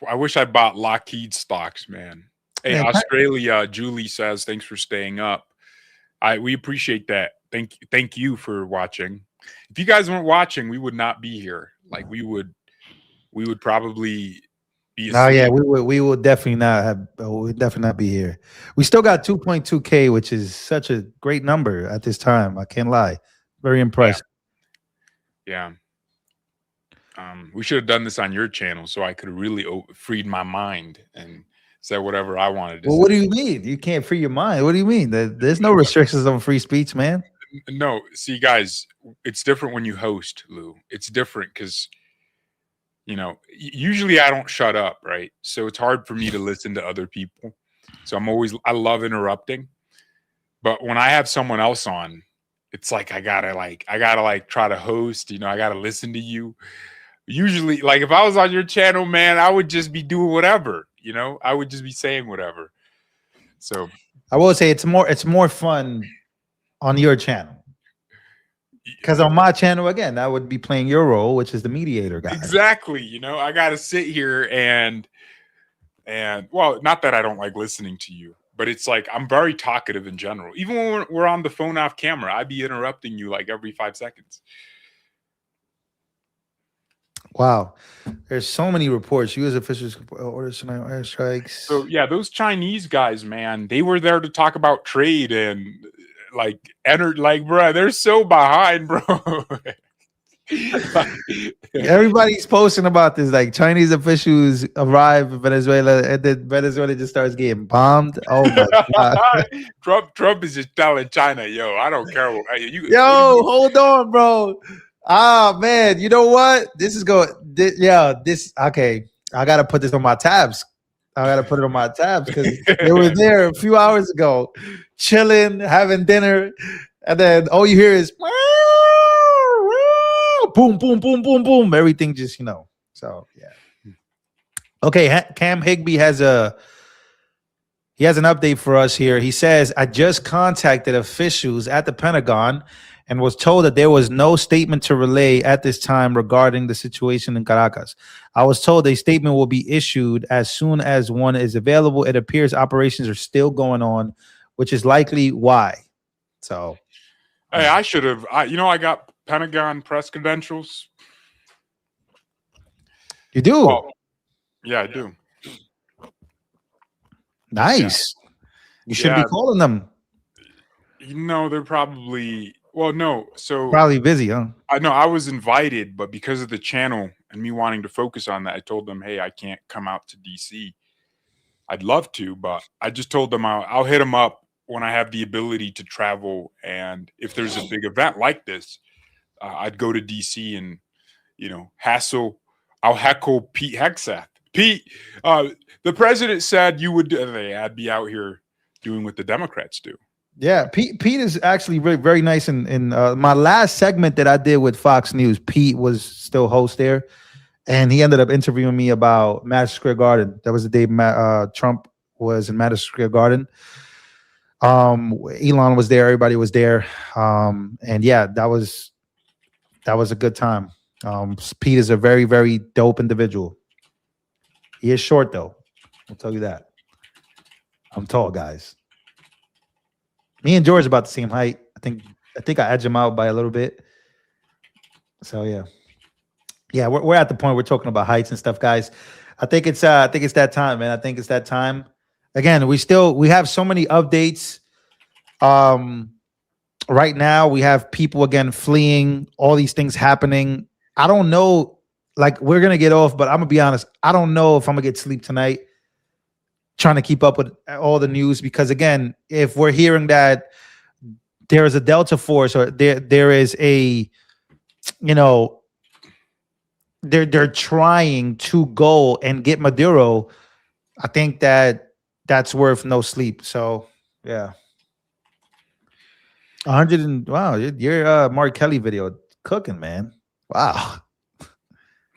I wish I bought Lockheed stocks, man. Hey, man, Australia, Julie says, thanks for staying up. We appreciate that. Thank you for watching. If you guys weren't watching, we would not be here. Like we would probably be.
Oh yeah, we would definitely not have. We'd definitely not be here. We still got 2.2K, which is such a great number at this time. I can't lie. Very impressed.
Yeah. We should have done this on your channel so I could have really freed my mind and said whatever I wanted to say.
What do you mean? You can't free your mind? What do you mean? There's no restrictions on free speech, man.
No, see, guys, it's different when you host, Lou. It's different because, usually I don't shut up, right? So it's hard for me to listen to other people. So I love interrupting. But when I have someone else on, it's like I gotta try to host, I gotta listen to you. Usually, like if I was on your channel, man, I would just be doing whatever, I would just be saying whatever. So
I will say it's more fun on your channel. Because on my channel, again, I would be playing your role, which is the mediator guy.
Exactly. I got to sit here and well, not that I don't like listening to you, but it's like I'm very talkative in general. Even when we're on the phone off camera, I'd be interrupting you like every 5 seconds.
Wow, there's so many reports. U.S. officials order tonight airstrikes.
So yeah, those Chinese guys, man, they were there to talk about trade and bro, they're so behind, bro.
Everybody's posting about this. Like Chinese officials arrive in Venezuela, and then Venezuela just starts getting bombed. Oh my
god! Trump is just telling China, "Yo, I don't care what you."
Yo, hold on, bro. Ah, man, you know what? This is going. Okay. I gotta put this on my tabs. I gotta put it on my tabs because they were there a few hours ago, chilling, having dinner, and then all you hear is boom, boom, boom, boom, boom. Everything just So yeah. Okay, Cam Higby has an update for us here. He says, I just contacted officials at the Pentagon and was told that there was no statement to relay at this time regarding the situation in Caracas. I was told a statement will be issued as soon as one is available. It appears operations are still going on, which is likely why. So,
hey, I should have. I got Pentagon press credentials.
You do?
Well, yeah, I do.
Nice. You should be
Yeah.
calling them.
They're probably no. So
Probably busy, huh?
I know I was invited, but because of the channel and me wanting to focus on that, I told them, "Hey, I can't come out to DC. I'd love to, but I just told them I'll hit them up when I have the ability to travel, and if there's a big event like this, I'd go to DC and I'll heckle Pete Hegseth. Pete, the president said you would. I'd be out here doing what the Democrats do."
Yeah, Pete is actually very, very nice. In my last segment that I did with Fox News, Pete was still host there, and he ended up interviewing me about Madison Square Garden. That was the day Trump was in Madison Square Garden. Elon was there, everybody was there, and yeah, that was a good time. Pete is a very, very dope individual. He is short though, I'll tell you that. I'm tall, guys. Me and George about the same height. I think I edge him out by a little bit. So yeah, we're at the point we're talking about heights and stuff, guys. I think it's that time, man. I think it's that time. Again, we have so many updates. Right now we have people again fleeing, all these things happening. I don't know, like we're gonna get off, but I'm gonna be honest. I don't know if I'm gonna get sleep tonight, trying to keep up with all the news, because again, if we're hearing that there is a Delta force or there is a, they're trying to go and get Maduro, I think that's worth no sleep. So yeah. 100 and wow, your Mark Kelly video cooking, man. Wow.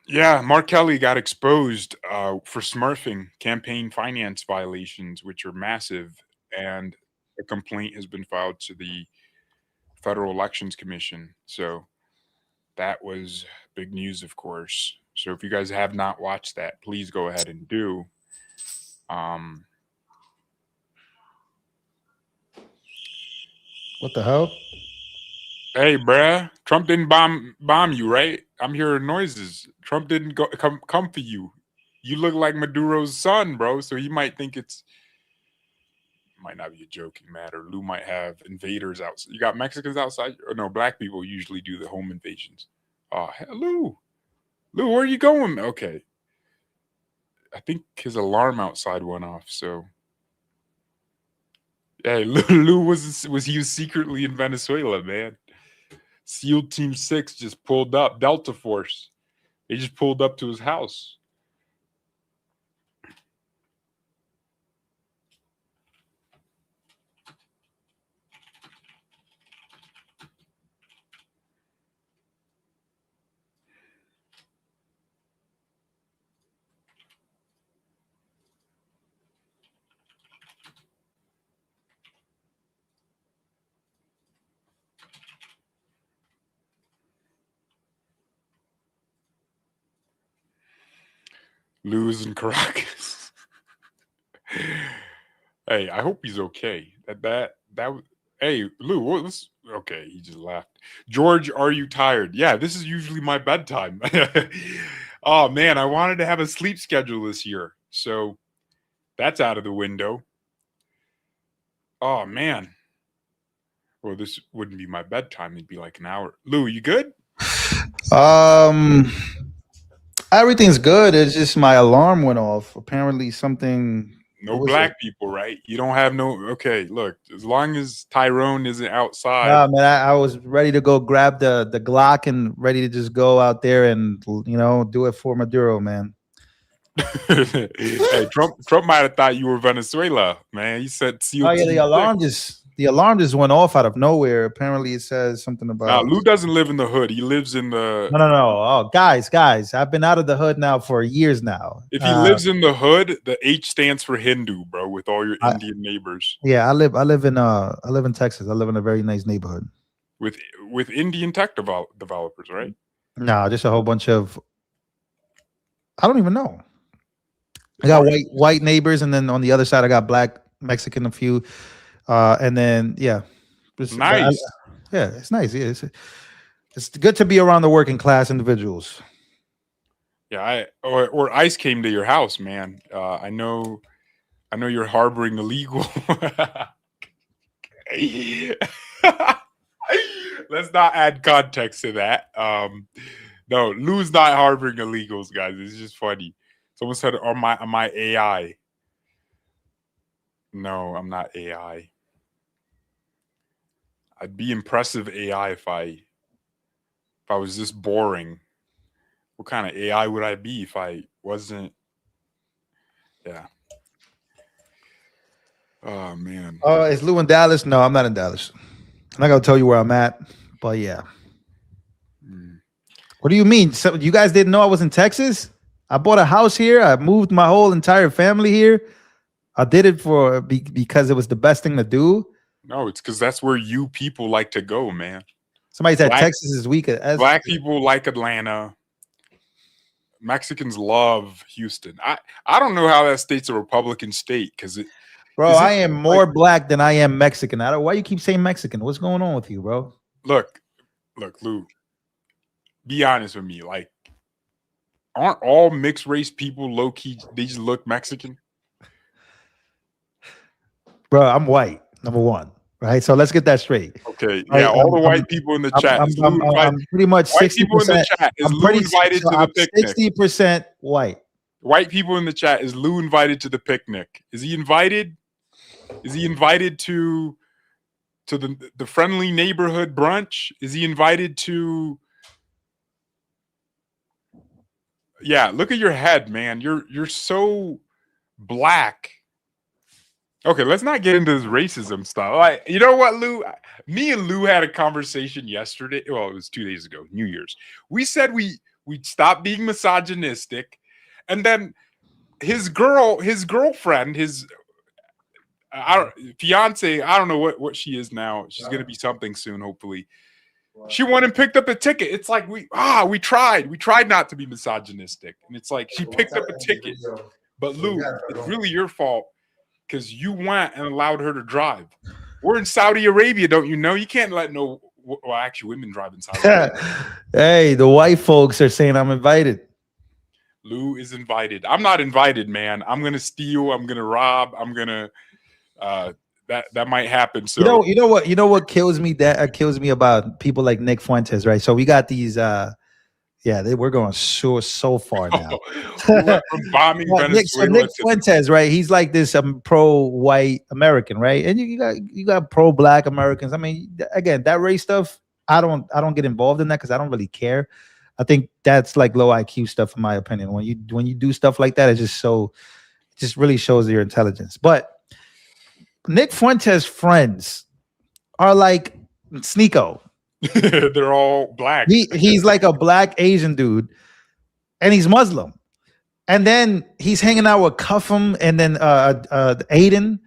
Yeah, Mark Kelly got exposed for smurfing campaign finance violations, which are massive, and a complaint has been filed to the Federal Elections Commission. So that was big news, of course. So if you guys have not watched that, please go ahead and do.
What the hell?
Hey, bruh, Trump didn't bomb you, right? I'm hearing noises. Trump didn't come for you. You look like Maduro's son, bro. So he might think might not be a joking matter. Lou might have invaders outside. You got Mexicans outside? Or no, black people usually do the home invasions. Oh, Lou, where are you going? Okay. I think his alarm outside went off, so. Hey, Lou was he secretly in Venezuela, man. SEAL Team 6 just pulled up. Delta Force. They just pulled up to his house. Lou is in Caracas. Hey, I hope he's okay. Hey, Lou, what's okay? He just laughed. George, are you tired? Yeah, this is usually my bedtime. Oh man, I wanted to have a sleep schedule this year, so that's out of the window. Oh man. Well, this wouldn't be my bedtime. It'd be like an hour. Lou, you good?
Everything's good. It's just my alarm went off. Apparently something.
No black people, right? You don't have no. Okay, look. As long as Tyrone isn't outside.
Nah, man, I was ready to go grab the Glock and ready to just go out there and do it for Maduro, man.
Hey, Trump might have thought you were Venezuela, man. He said,
"Oh yeah, the alarm just went off out of nowhere." Apparently, it says something about.
Now, Lou doesn't live in the hood. He lives in the.
No. Oh, guys, I've been out of the hood now for years now.
If he lives in the hood, the H stands for Hindu, bro. With all your Indian neighbors.
Yeah, I live in Texas. I live in a very nice neighborhood
with Indian tech developers, right?
No, just a whole bunch of. I don't even know. I got white neighbors, and then on the other side, I got black, Mexican, a few, and then yeah,
nice.
It's nice. Yeah, it's good to be around the working class individuals.
Yeah, or ICE came to your house, man. I know you're harboring illegal. Let's not add context to that. No, Lou's not harboring illegals, guys. It's just funny. Someone said, am I AI?" No, I'm not AI. I'd be impressive AI if I was this boring. What kind of AI would I be if I wasn't? Yeah. Oh man.
Is Lou in Dallas? No, I'm not in Dallas. I'm not gonna tell you where I'm at, but yeah. What do you mean? So you guys didn't know I was in Texas? I bought a house here. I moved my whole entire family here. I did it because it was the best thing to do.
No, it's because that's where you people like to go, man.
Somebody said Texas is weak.
Black people like Atlanta. Mexicans love Houston. I don't know how that state's a Republican state because it.
Bro, I am more black than I am Mexican. Why you keep saying Mexican? What's going on with you, bro?
Look, Lou. Be honest with me. Like, aren't all mixed race people low key? They just look Mexican.
Bro, I'm white. Number one, right? So let's get that straight.
Okay, yeah. All the white people in the chat.
I'm pretty much 60%.
People in the chat. Is Lou invited to the picnic?
60% white.
White people in the chat. Is Lou invited to the picnic? Is he invited? Is he invited to the friendly neighborhood brunch? Is he invited to? Yeah, look at your head, man. You're so black. Okay, let's not get into this racism stuff. Like, you know what, Lou? Me and Lou had a conversation yesterday. Well, it was 2 days ago, New Year's. We said we'd stop being misogynistic, and then his girlfriend, his fiance, I don't know what she is now. She's gonna be something soon, hopefully. She went and picked up a ticket. It's like we tried not to be misogynistic, and it's like she picked up a ticket. But Lou, it's really your fault because you went and allowed her to drive. We're in Saudi Arabia, don't you know? You can't let no. Well, actually, women drive in Saudi Arabia.
Hey, the white folks are saying I'm invited.
Lou is invited. I'm not invited, man. I'm gonna steal. I'm gonna rob. I'm gonna. That might happen. So
you know what kills me? That kills me about people like Nick Fuentes, right? So we got these. We're going so far now.
From bombing Venezuela.
Nick Fuentes, right? He's like this pro-white American, right? And you got pro-black Americans. I mean, again, that race stuff, I don't get involved in that because I don't really care. I think that's like low IQ stuff, in my opinion. When you do stuff like that, it just really shows your intelligence. But Nick Fuentes' friends are like Sneeko.
They're all black.
He's like a black Asian dude, and he's Muslim. And then he's hanging out with Cuffham and then Aiden,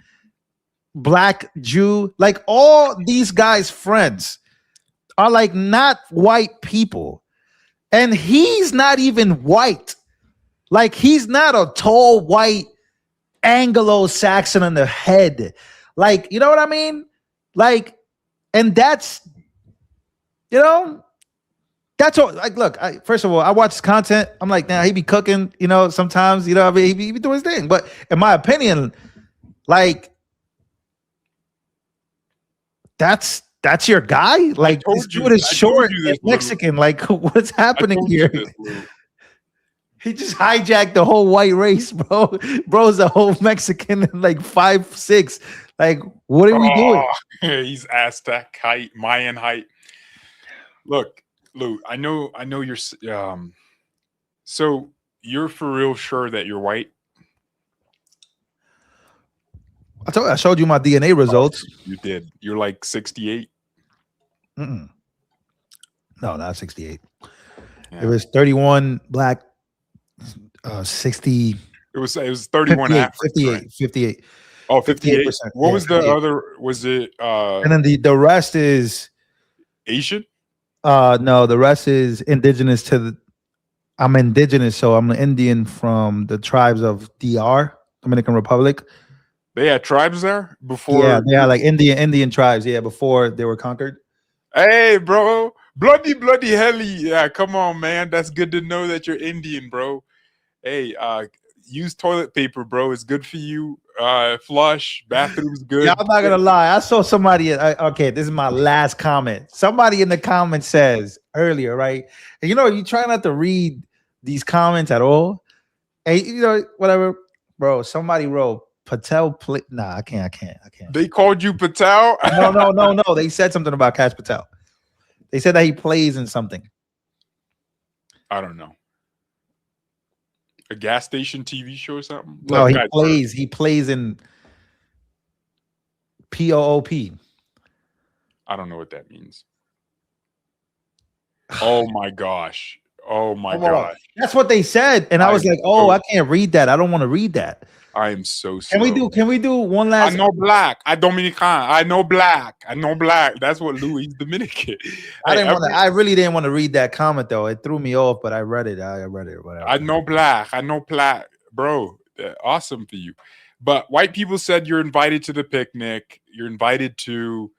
black Jew. Like all these guys' friends are like not white people. And he's not even white. Like he's not a tall white Anglo-Saxon on the head. Like, you know what I mean? Like, and that's, you know, that's all. Like, look, first of all, I watch his content. I'm like, nah, he be cooking, you know, sometimes, you know, I mean, he be doing his thing. But in my opinion, like, that's your guy. Like, this dude is short and Mexican. Like, what's happening here? He just hijacked the whole white race, bro. Bro's a whole Mexican, like 5'6". Like, what are we doing?
He's Aztec height, Mayan height. Look, Lou, I know you're. So you're for real sure that you're white?
I showed you my DNA results.
You did. You're like 68.
No, not 68. Yeah. It was 31 black, 60.
It was 31 African,
58.
Oh, 58%. What was the other? Was it?
And then the rest is
Asian.
No, the rest is indigenous I'm indigenous, so I'm an Indian from the tribes of DR, Dominican Republic.
They had tribes there before.
Yeah, like Indian tribes. Yeah, before they were conquered.
Hey, bro, Bloody heli. Yeah, come on, man. That's good to know that you're Indian, bro. Hey, use toilet paper, bro. It's good for you. Flush. Bathroom's good.
Yeah, I'm not gonna lie. I saw somebody. Okay, this is my last comment. Somebody in the comments says earlier, right? And you try not to read these comments at all. And whatever, bro. Somebody wrote Patel. Nah, I can't.
They called you Patel?
No. They said something about Cash Patel. They said that he plays in something.
I don't know. A gas station TV show or something?
No, he plays. He plays in POOP.
I don't know what that means. Oh my gosh. Oh my gosh.
That's what they said. And I was like, oh, I can't read that. I don't want to read that.
I am so slow.
Can we do one last?
I know black. I Dominican. I know black. That's what Louis Dominican.
I really didn't want to read that comment though. It threw me off, but I read it. Whatever.
I know black. Bro. Awesome for you. But white people said you're invited to the picnic. You're invited to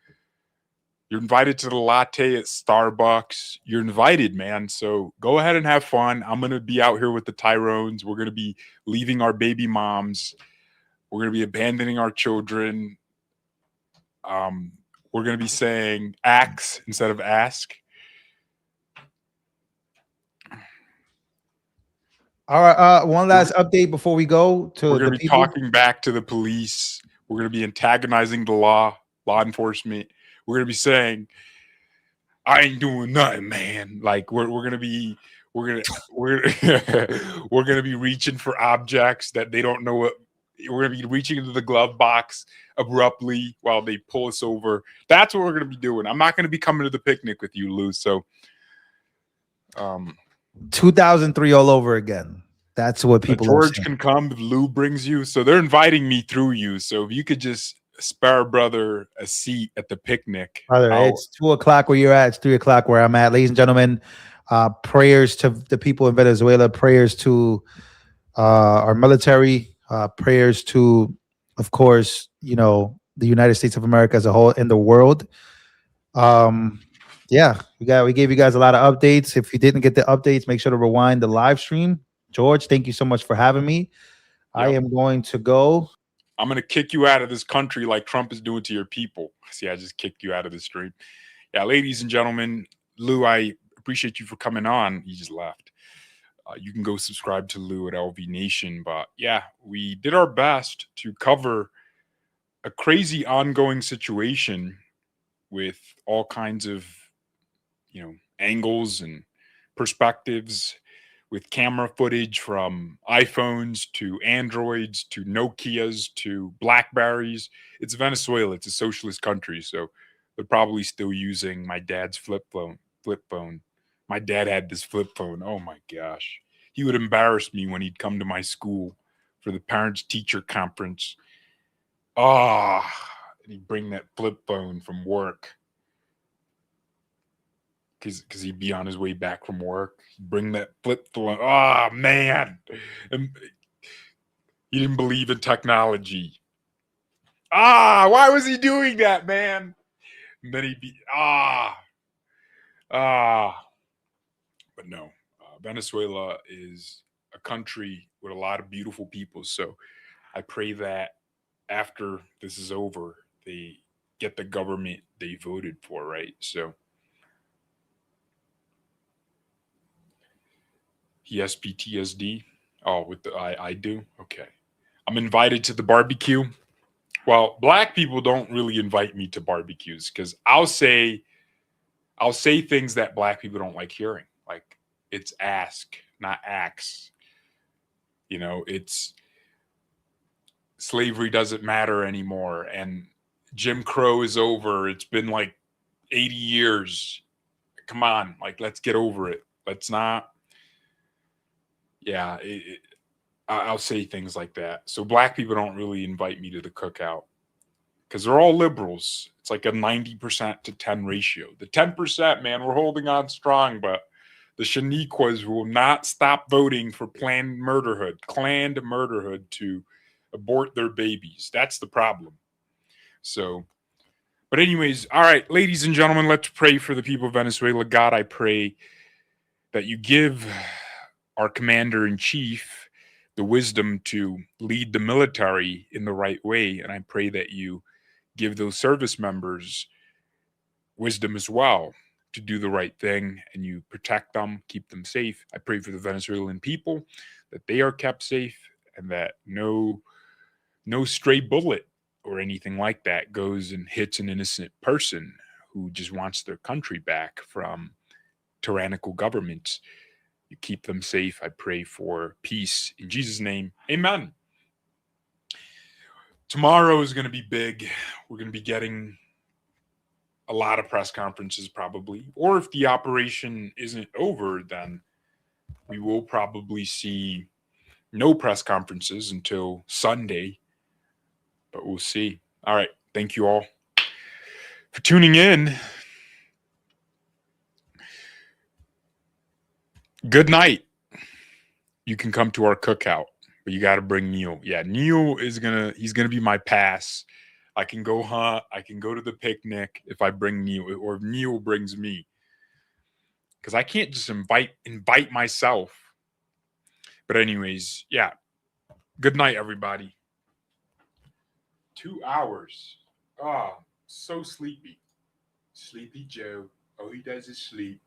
the latte at Starbucks. You're invited, man. So go ahead and have fun. I'm going to be out here with the Tyrones. We're going to be leaving our baby moms. We're going to be abandoning our children. We're going to be saying ax instead of ask.
All right. One last update before we go to
We're going to be talking back to the police. We're going to be antagonizing the law enforcement. We're gonna be saying, "I ain't doing nothing, man." Like we're gonna be reaching for objects that they don't know what. We're gonna be reaching into the glove box abruptly while they pull us over. That's what we're gonna be doing. I'm not gonna be coming to the picnic with you, Lou. So,
2003 all over again. That's what people.
George can come. Lou brings you. So they're inviting me through you. So if you could just spare brother a seat at the picnic.
Brother, it's 2:00 where you're at. It's 3:00 where I'm at. Ladies and gentlemen, prayers to the people in Venezuela, prayers to our military, prayers to, of course, the United States of America as a whole and the world. Yeah, we gave you guys a lot of updates. If you didn't get the updates, make sure to rewind the live stream. George, thank you so much for having me. Yep. I am going to go.
I'm going to kick you out of this country like Trump is doing to your people. See, I just kicked you out of the stream. Yeah, ladies and gentlemen, Lou, I appreciate you for coming on. He just left. You can go subscribe to Lou at LV Nation. But yeah, we did our best to cover a crazy ongoing situation with all kinds of, angles and perspectives, with camera footage from iPhones to Androids to Nokias to Blackberries. It's Venezuela. It's a socialist country. So they're probably still using my dad's flip phone. My dad had this flip phone. Oh my gosh. He would embarrass me when he'd come to my school for the parents-teacher conference. And he'd bring that flip phone from work. Because he'd be on his way back from work. He'd bring that flip phone. Oh, man. And he didn't believe in technology. Why was he doing that, man? And then he'd be, But no, Venezuela is a country with a lot of beautiful people. So I pray that after this is over, they get the government they voted for, right? So ESPTSD. I do. Okay. I'm invited to the barbecue. Well, black people don't really invite me to barbecues because I'll say things that black people don't like hearing. Like it's ask, not ax. It's slavery doesn't matter anymore and Jim Crow is over. It's been like 80 years. Come on, like let's get over it. Let's not. Yeah, I'll say things like that. So black people don't really invite me to the cookout because they're all liberals. It's like a 90% to 10 ratio. The 10%, man, we're holding on strong, but the Shaniquas will not stop voting for planned murderhood to abort their babies. That's the problem. So, But anyways, all right, ladies and gentlemen, let's pray for the people of Venezuela. God, I pray that you give our commander in chief the wisdom to lead the military in the right way. And I pray that you give those service members wisdom as well to do the right thing, and you protect them, keep them safe. I pray for the Venezuelan people that they are kept safe, and that no stray bullet or anything like that goes and hits an innocent person who just wants their country back from tyrannical governments. You keep them safe. I pray for peace in Jesus' name. Amen. Tomorrow is going to be big. We're going to be getting a lot of press conferences probably. Or if the operation isn't over, then we will probably see no press conferences until Sunday. But we'll see. All right. Thank you all for tuning in. Good night. You can come to our cookout, but you got to bring Neil. Yeah, Neil he's gonna be my pass. I can go hunt. I can go to the picnic if I bring Neil, or if Neil brings me, because I can't just invite myself. But anyways, yeah. Good night, everybody. 2 hours. Oh, so sleepy. Sleepy Joe. All he does is sleep.